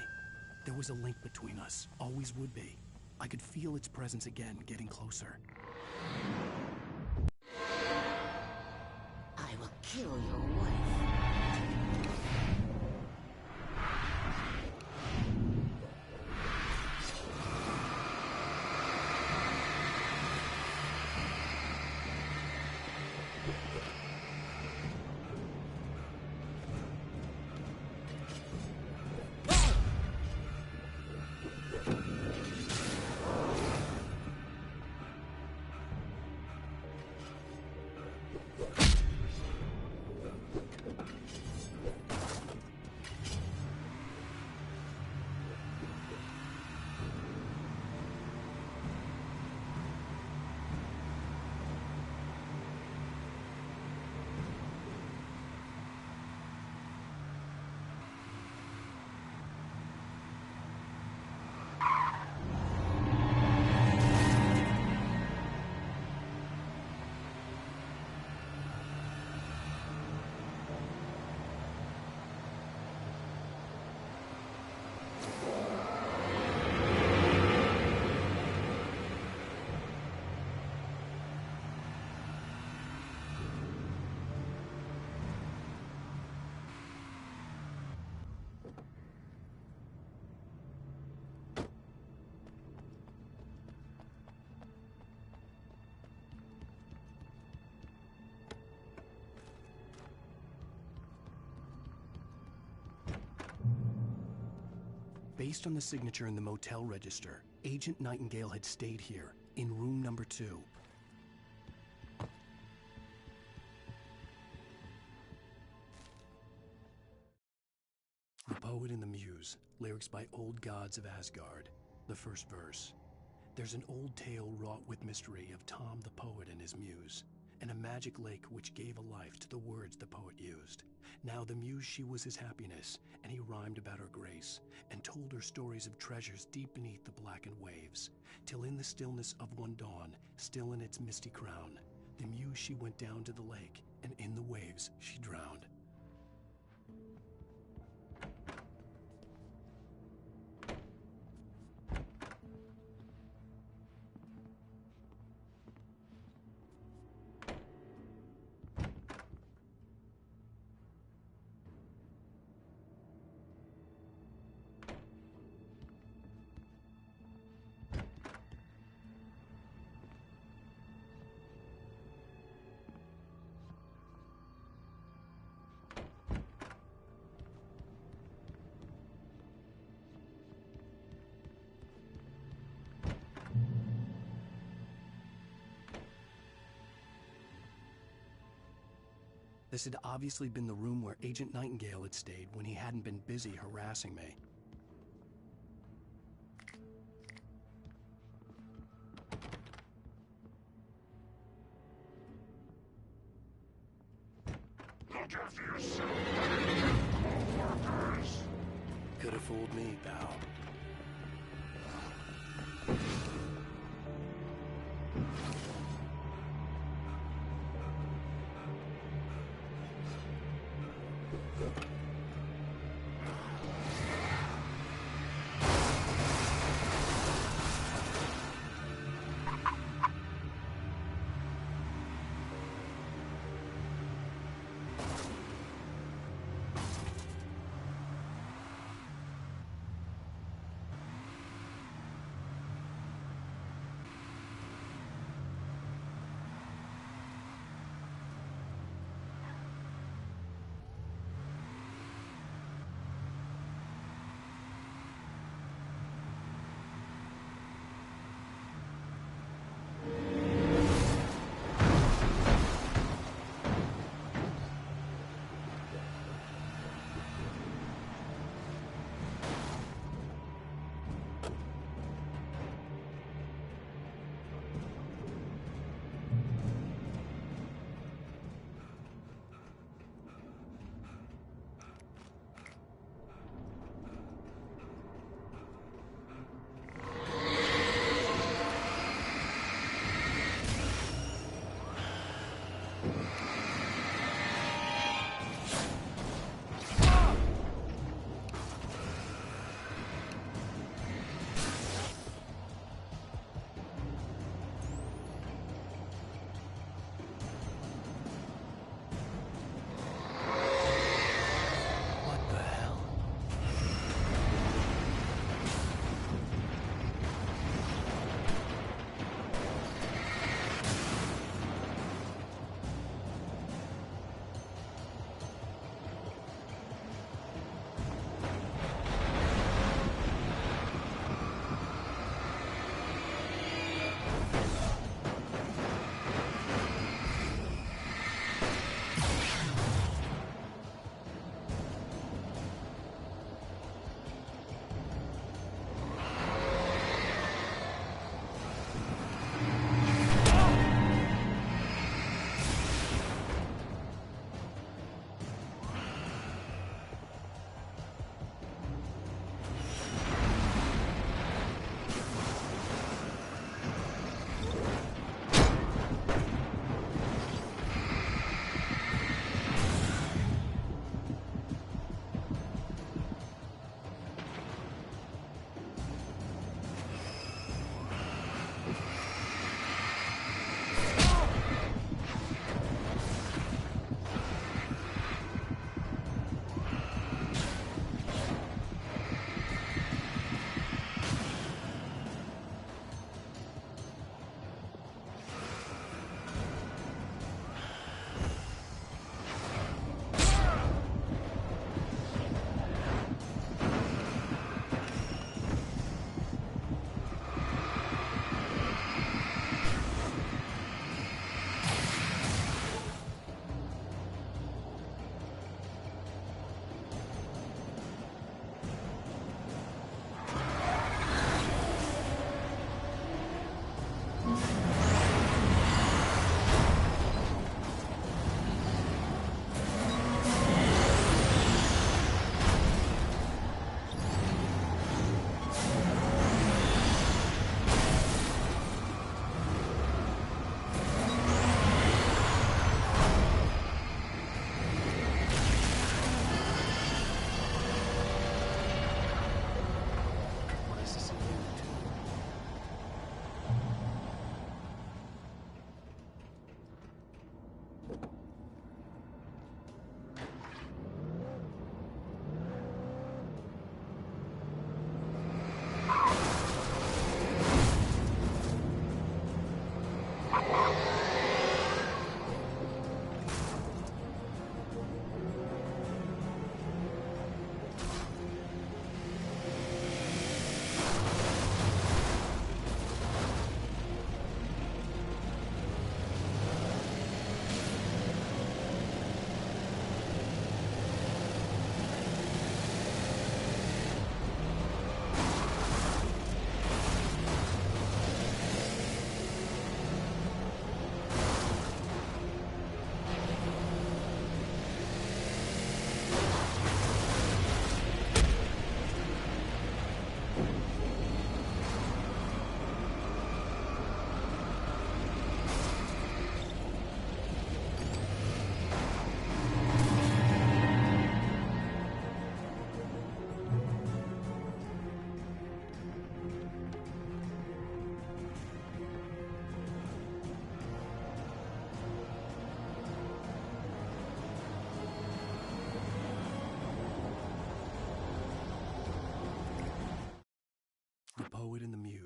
There was a link between us, always would be. I could feel its presence again, getting closer. I will kill your wife. Based on the signature in the motel register, Agent Nightingale had stayed here, in room number 2. The Poet and the Muse, lyrics by Old Gods of Asgard. The first verse. There's an old tale wrought with mystery of Tom the Poet and his muse, and a magic lake which gave a life to the words the poet used. Now the muse she was his happiness, and he rhymed about her grace, and told her stories of treasures deep beneath the blackened waves, till in the stillness of one dawn, still in its misty crown, the muse she went down to the lake, and in the waves she drowned. This had obviously been the room where Agent Nightingale had stayed when he hadn't been busy harassing me. Look after yourself, co-workers! Could have fooled me, pal.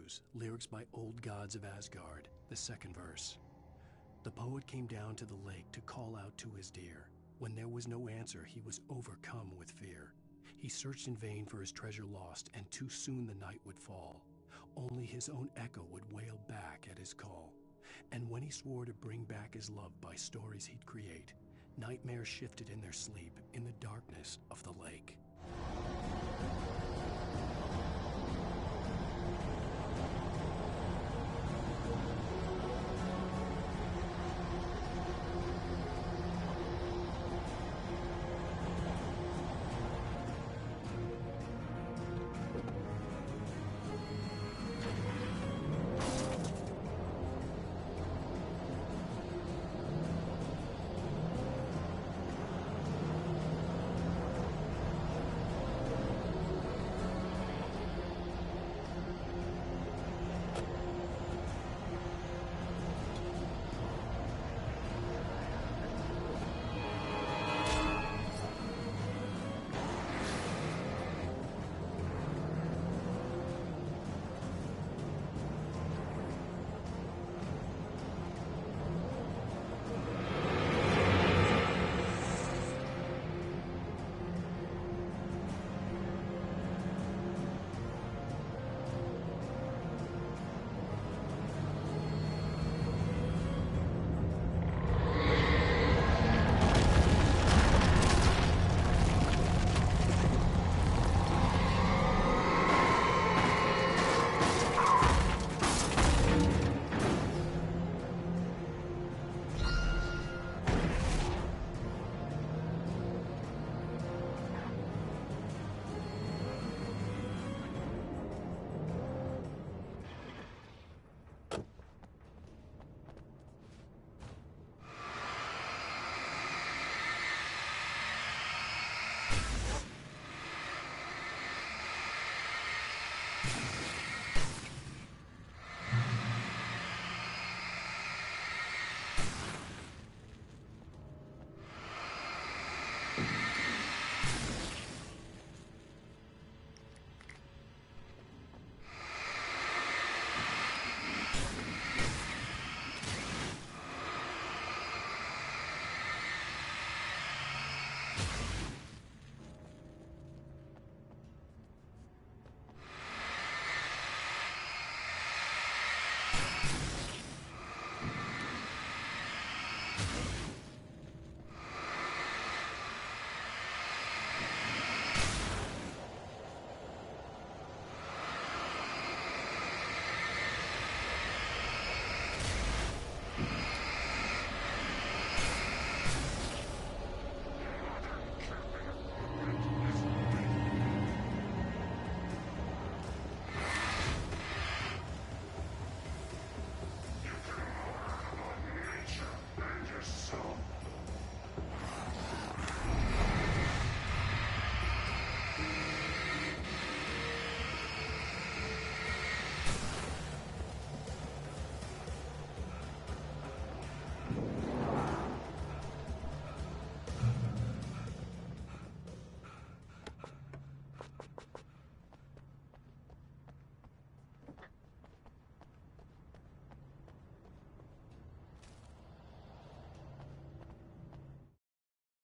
Blues, lyrics by Old Gods of Asgard, the second verse. The poet came down to the lake to call out to his deer. When there was no answer, he was overcome with fear. He searched in vain for his treasure lost, and too soon the night would fall. Only his own echo would wail back at his call. And when he swore to bring back his love by stories he'd create, nightmares shifted in their sleep in the darkness of the lake.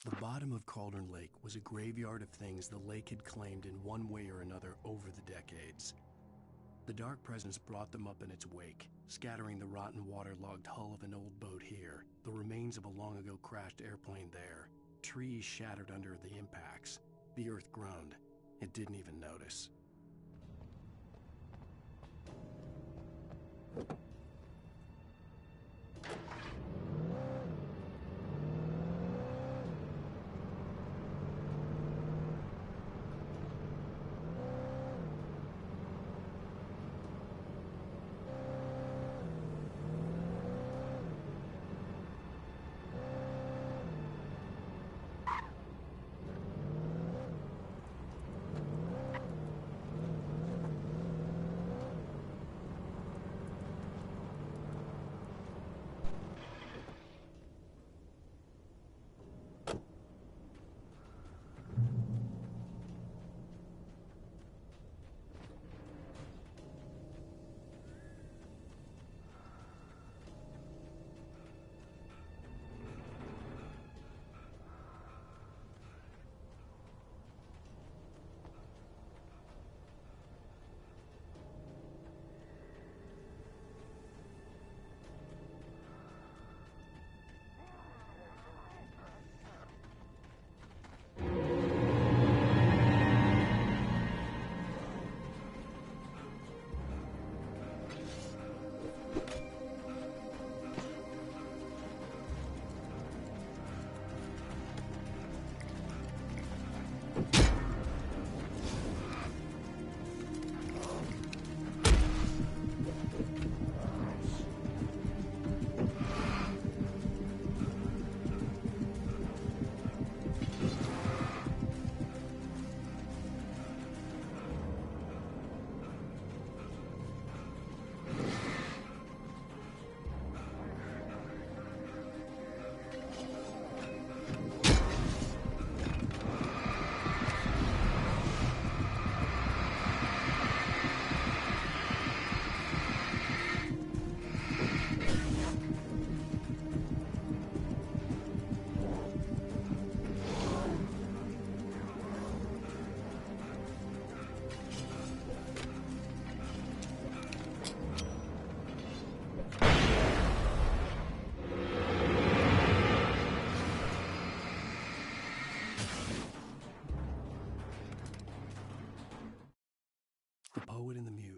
The bottom of Cauldron Lake was a graveyard of things the lake had claimed in one way or another over the decades. The Dark Presence brought them up in its wake, scattering the rotten waterlogged hull of an old boat here, the remains of a long-ago crashed airplane there, trees shattered under the impacts. The earth groaned. It didn't even notice.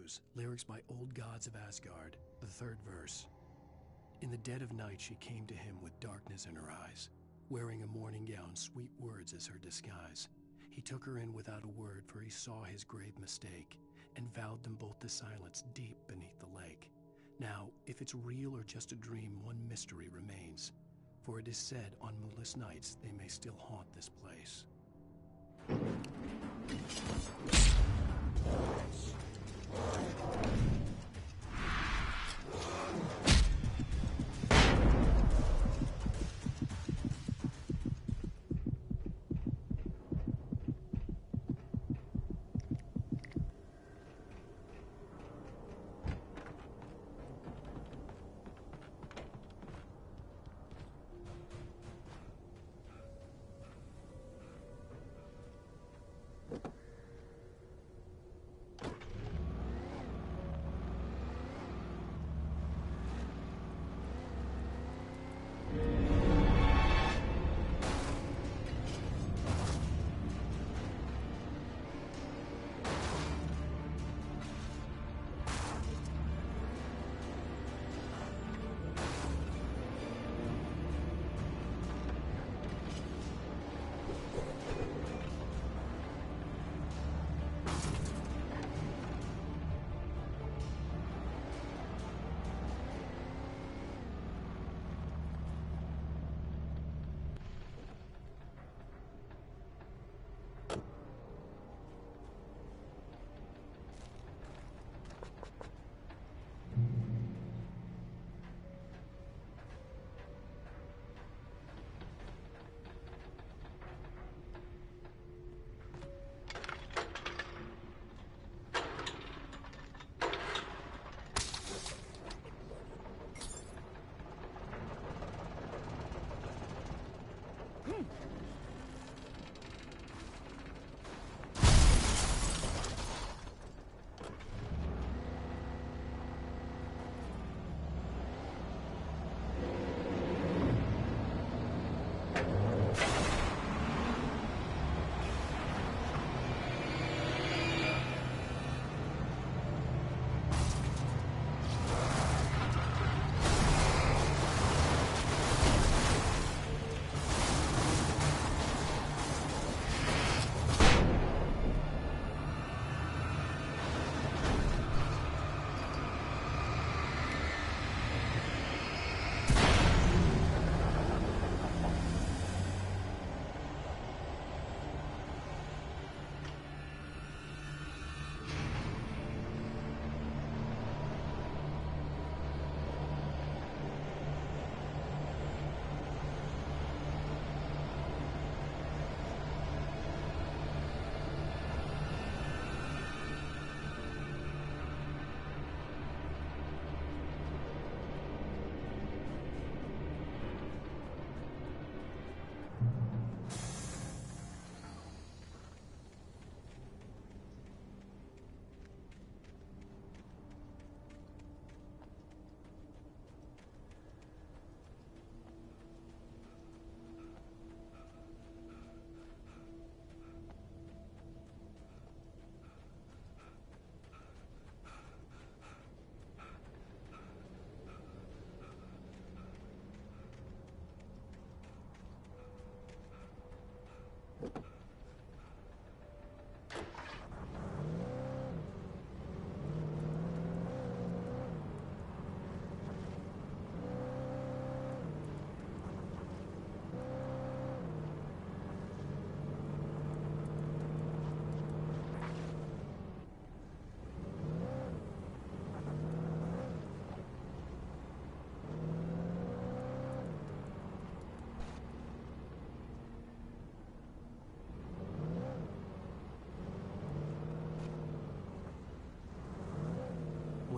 Blues, lyrics by Old Gods of Asgard, the third verse. In the dead of night she came to him with darkness in her eyes, wearing a morning gown, sweet words as her disguise. He took her in without a word, for he saw his grave mistake, and vowed them both to silence deep beneath the lake. Now, if it's real or just a dream, one mystery remains, for it is said on moonless nights they may still haunt this place.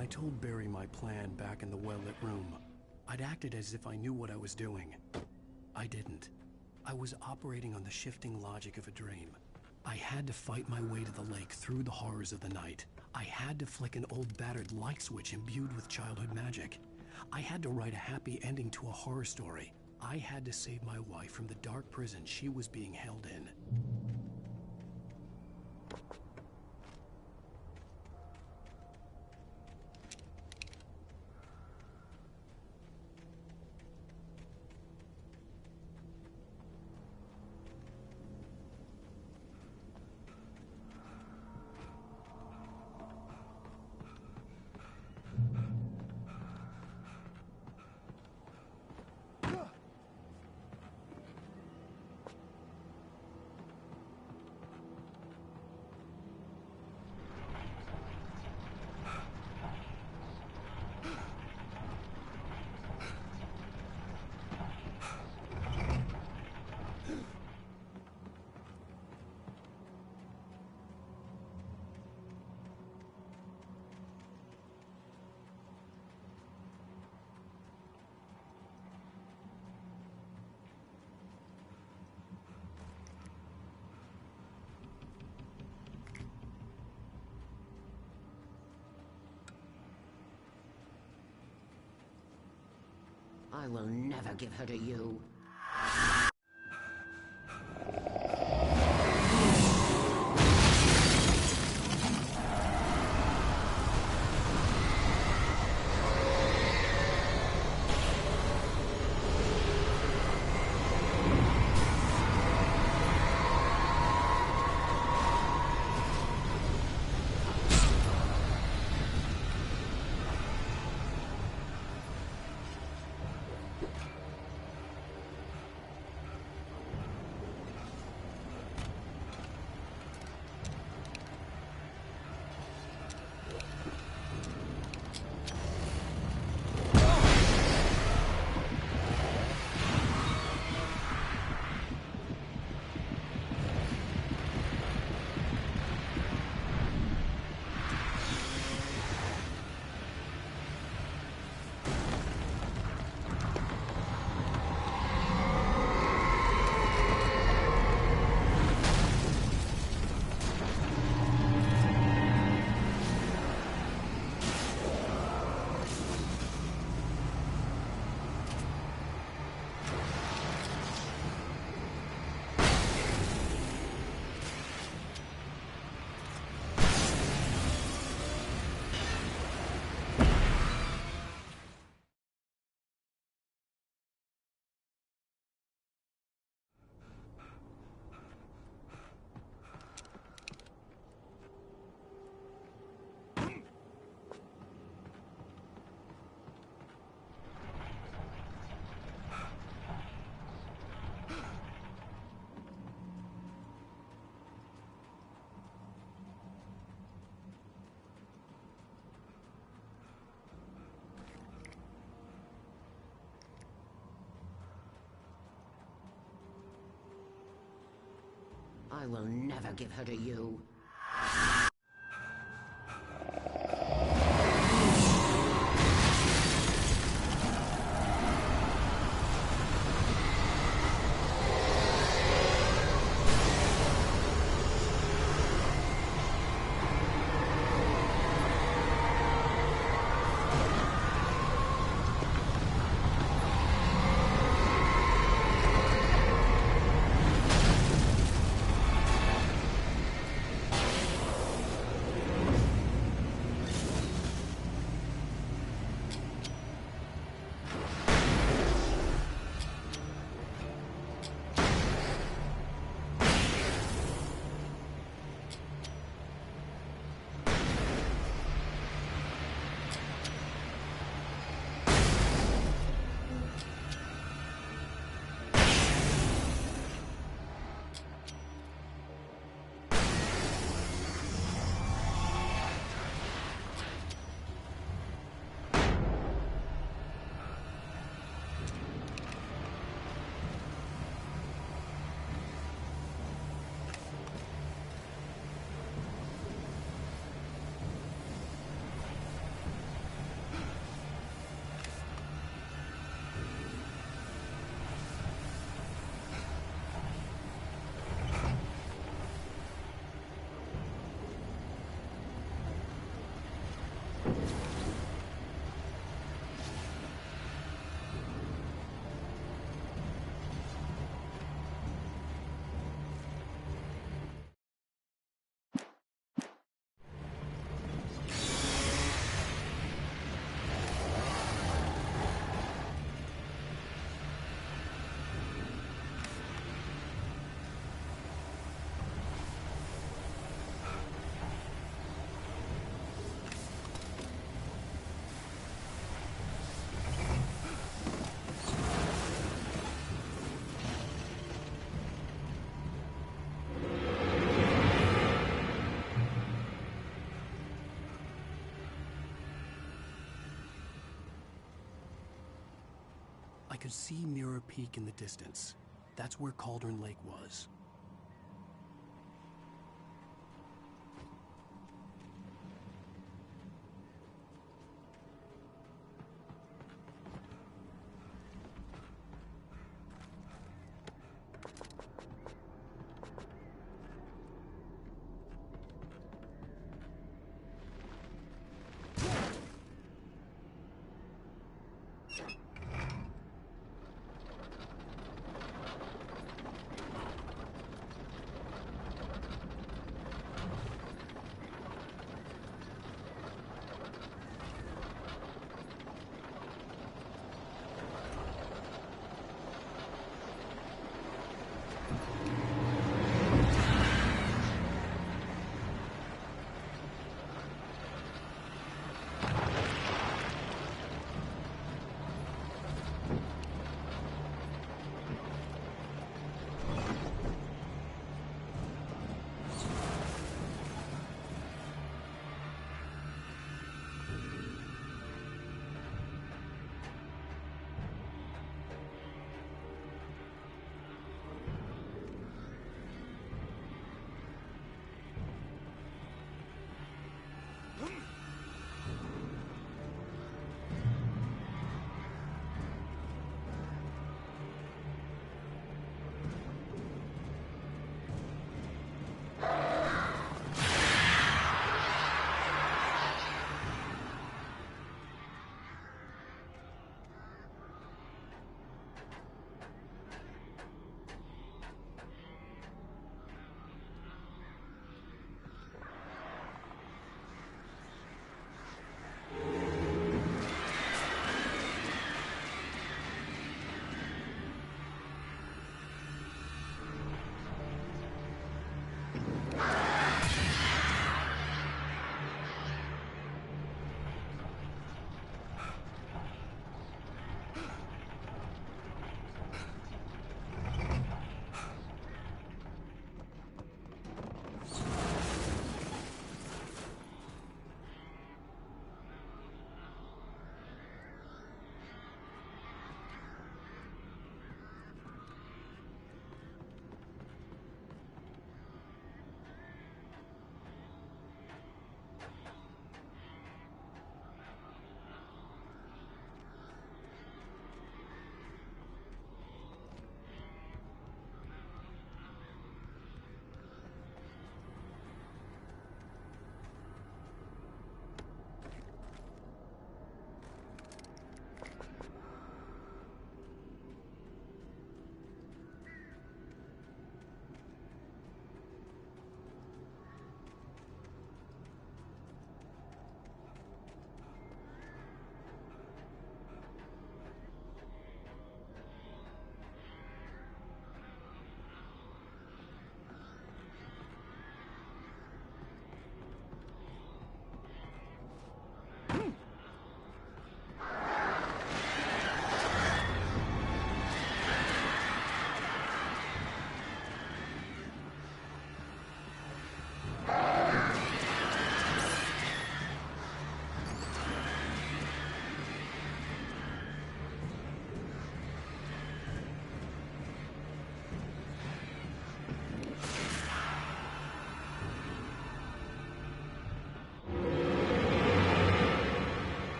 I told Barry my plan back in the well-lit room. I'd acted as if I knew what I was doing. I didn't. I was operating on the shifting logic of a dream. I had to fight my way to the lake through the horrors of the night. I had to flick an old battered light switch imbued with childhood magic. I had to write a happy ending to a horror story. I had to save my wife from the dark prison she was being held in. I will never give her to you. I will never give her to you. I could see Mirror Peak in the distance. That's where Cauldron Lake was.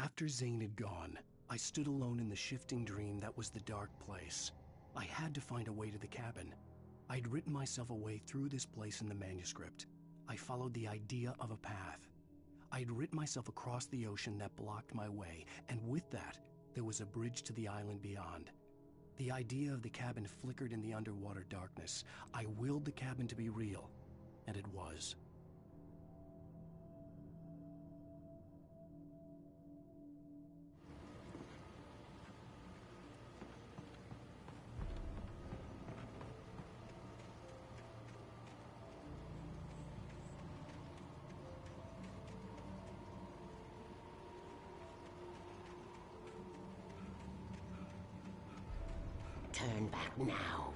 After Zane had gone, I stood alone in the shifting dream that was the dark place. I had to find a way to the cabin. I'd written myself a way through this place in the manuscript. I followed the idea of a path. I'd written myself across the ocean that blocked my way, and with that, there was a bridge to the island beyond. The idea of the cabin flickered in the underwater darkness. I willed the cabin to be real, and it was. Turn back now.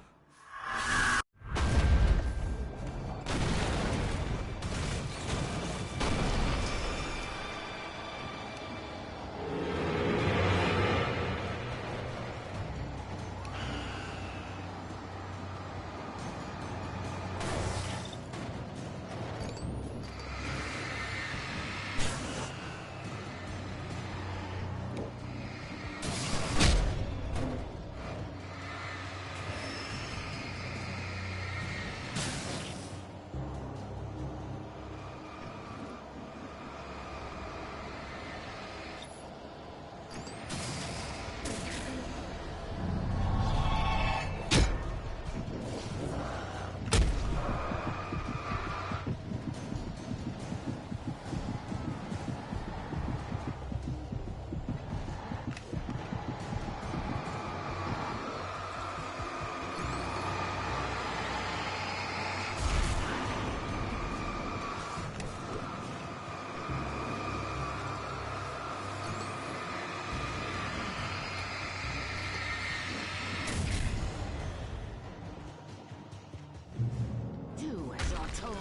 Do as you're told.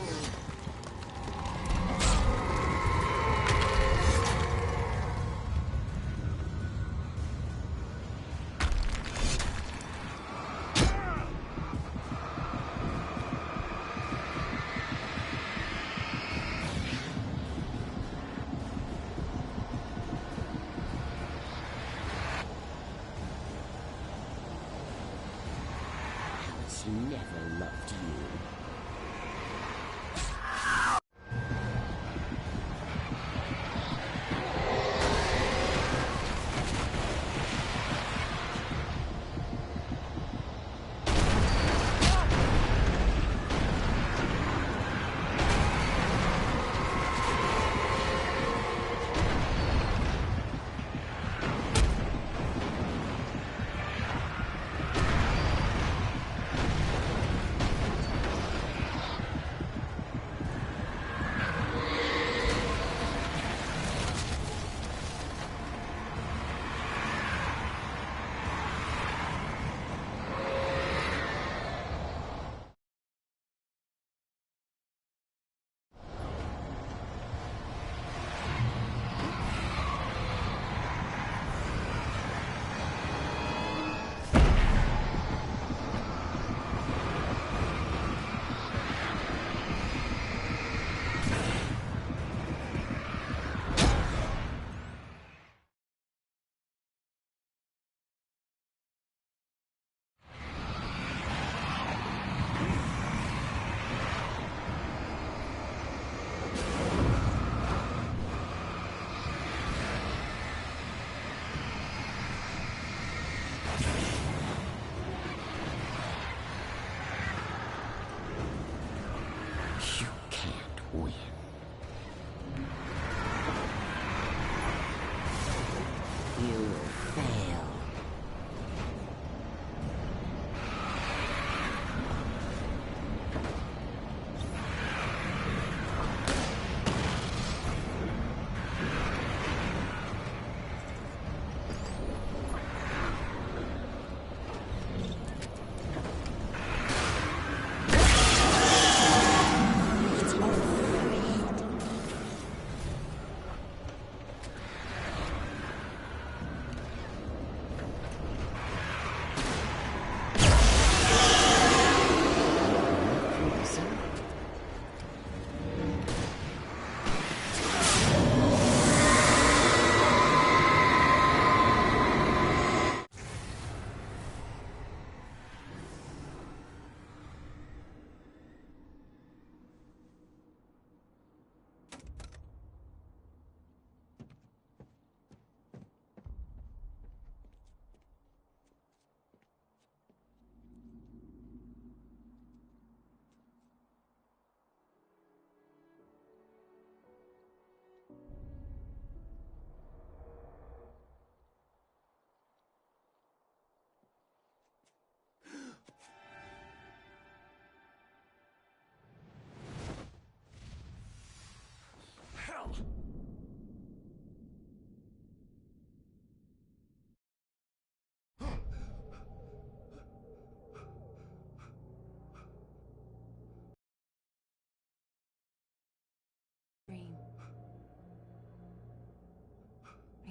Alice never loved you.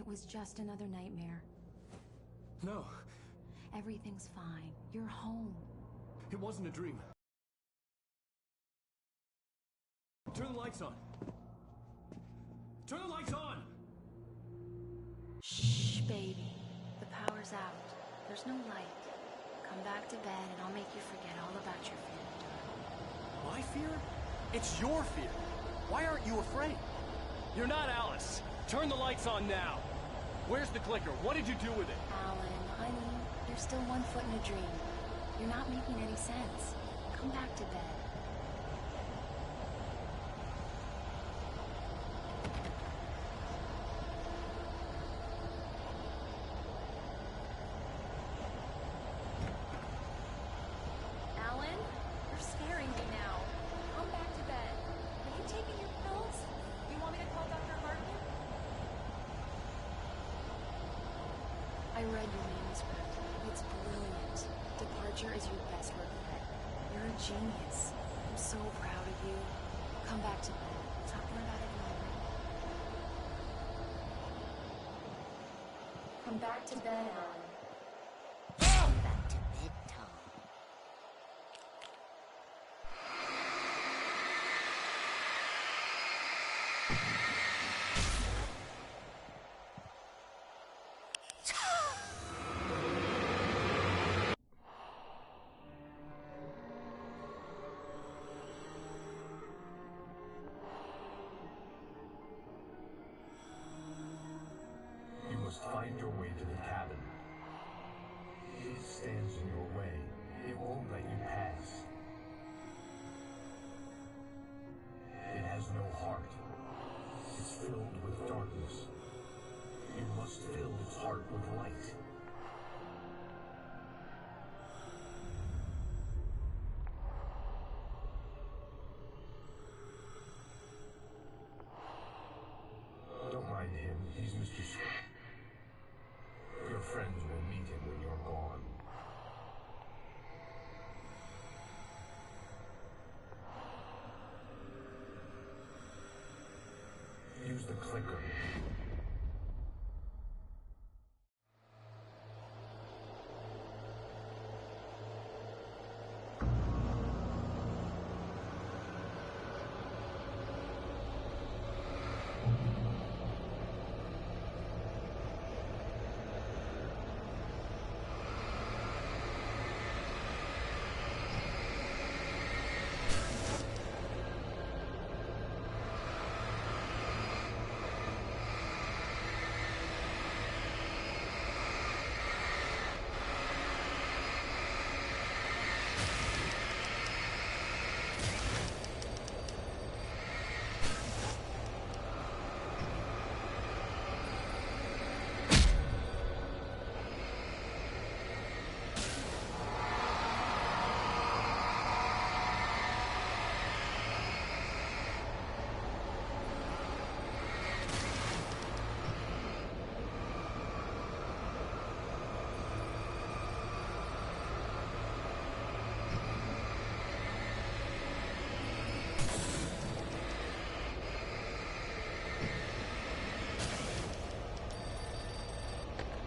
It was just another nightmare. No, Everything's fine. You're home. it wasn't a dream. Turn the lights on. Turn the lights on! Shh, baby. The power's out. There's no light. Come back to bed and I'll make you forget all about your fear. My fear? It's your fear. Why aren't you afraid? You're not Alice. Turn the lights on now. Where's the clicker? What did you do with it? Alan, honey, you're still 1 foot in a dream. You're not making any sense. Come back to bed. Alan, you're scaring me now. Come back to bed. Have you taken your pills? You want me to call Dr. Hartman? I read your manuscript. It's brilliant. Departure is your best regret. You're a genius. I'm so proud of you. Come back to bed. We'll talk more about it in a moment. Come back to bed, Alan. Come back to bed, Tom. You must find your way to the cabin. It stands in your way. It won't let you pass. It has no heart. It's filled with darkness. You must fill its heart with light. Don't mind him. He's Mr. Swift. Your friends will meet him when you're gone. Use the clicker.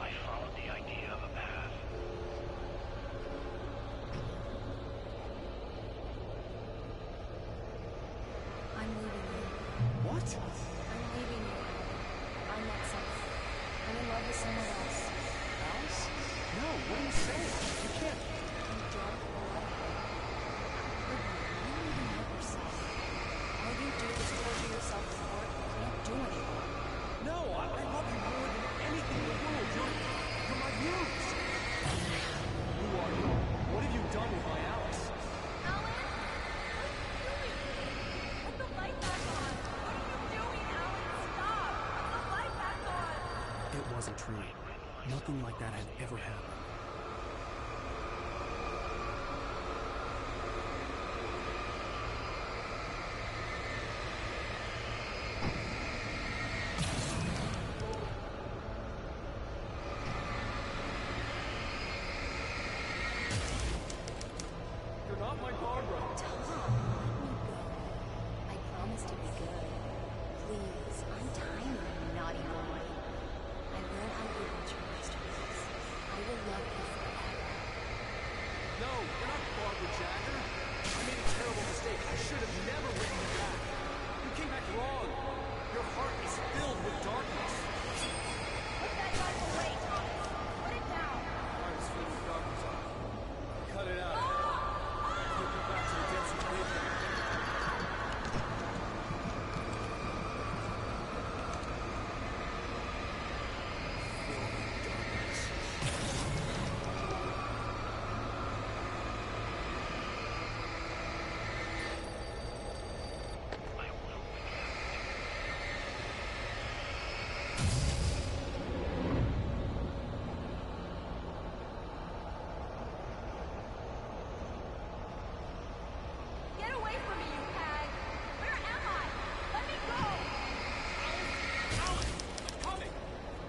I followed the idea of a path. I'm leaving you. What? I'm leaving you. I met someone. I'm in love with someone else. Alice? No, what are you saying? You can't. You don't love me. You don't even love yourself. All you do is torture yourself for work. You can't do anything. No, I love you more than anything in the world. You're my muse. Who are you? What have you done with my Alice? Alan? What are you doing? Put the light back on. What are you doing, Alan? Stop. Put the light back on. It wasn't true. Nothing like that had ever happened. You're not my Barbara. Tom, let me go. I promise to be good. Please, I'm tired of you, naughty boy. I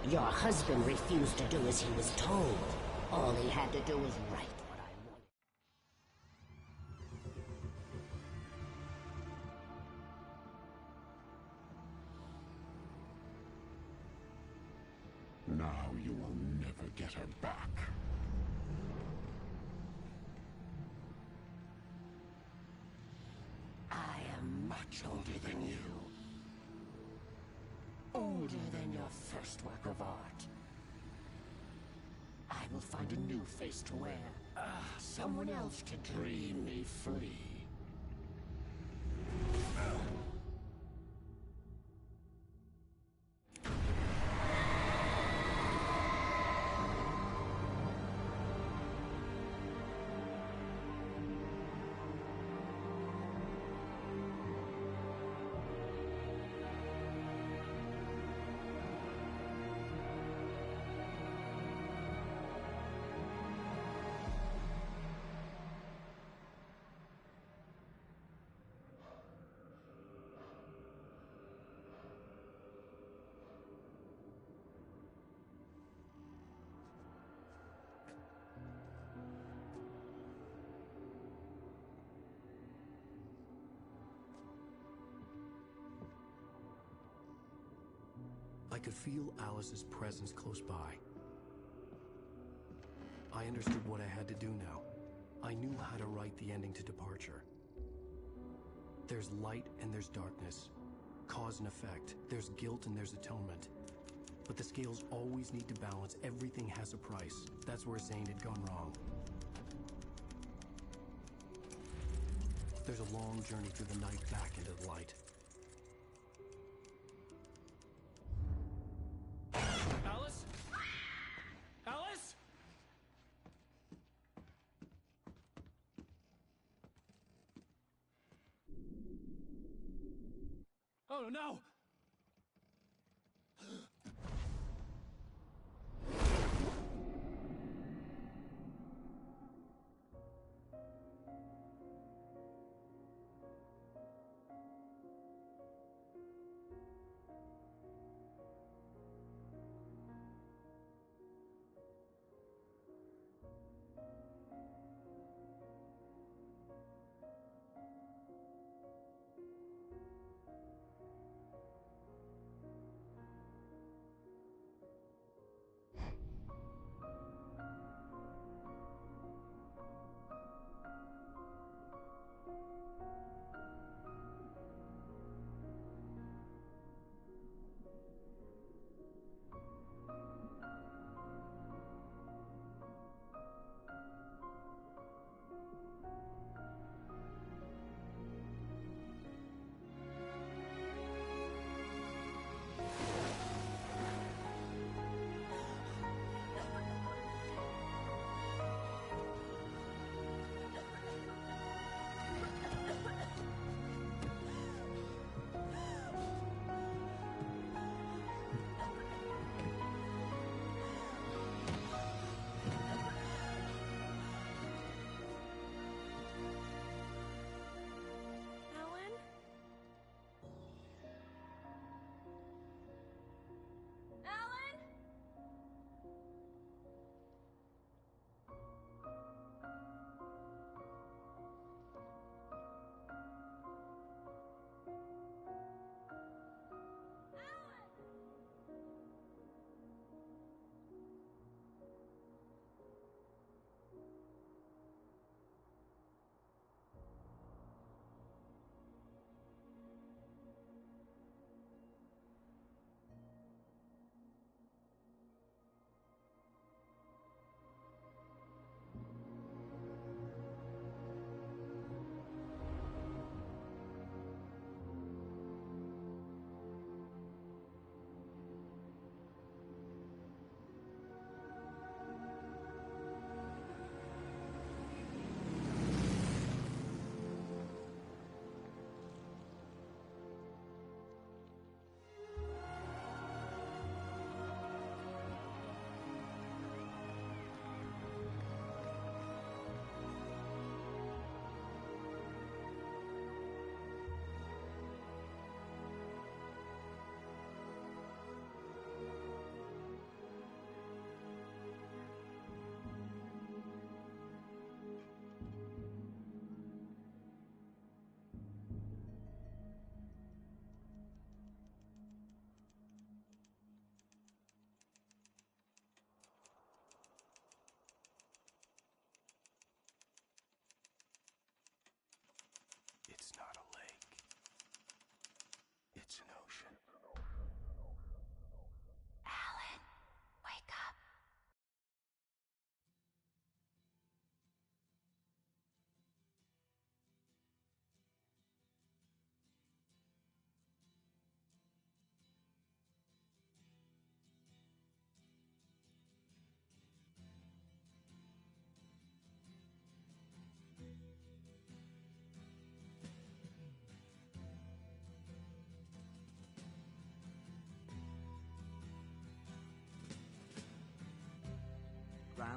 Your husband refused to do as he was told. All he had to do was write what I wanted. Now you will never get her back. I am much older than you. Older than your first work of art. I will find a new face to wear. Someone else to dream me free. I could feel Alice's presence close by. I understood what I had to do now. I knew how to write the ending to Departure. There's light and there's darkness. Cause and effect. There's guilt and there's atonement. But the scales always need to balance. Everything has a price. That's where Zane had gone wrong. There's a long journey through the night back into the light. Alice? Alice? Oh no!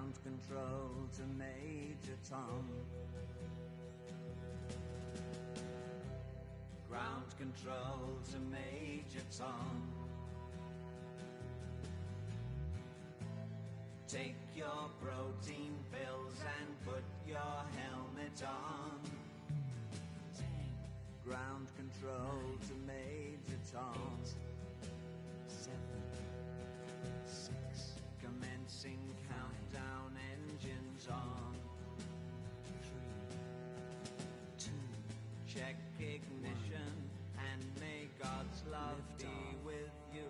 Ground control to Major Tom. Ground control to Major Tom. Take your protein pills and put your helmet on. Ground control to Major Tom. 7, 6. Commencing countdown, engines on. 3, 2. Check ignition and may God's love be with you.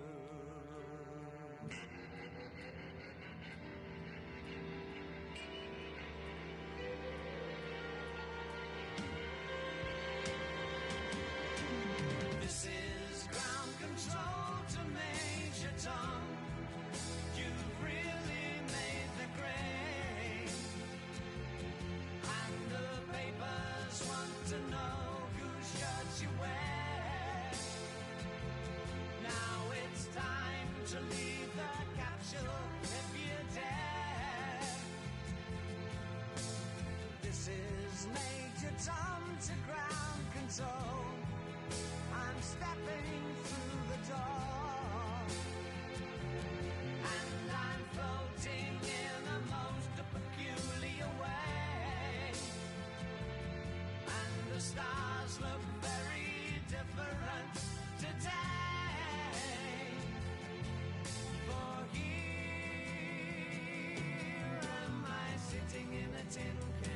This is ground control to Major Tom. You've really made the grade. And the papers want to know whose shirts you wear. Now it's time to leave the capsule if you dare. This is Major Tom to ground control. I'm stepping through the door, and I'm floating in a most peculiar way, and the stars look very different today. For here am I sitting in a tin can.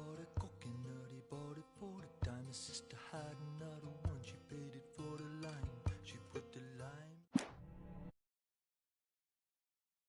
bought a coconut, he bought it for the dime. His sister had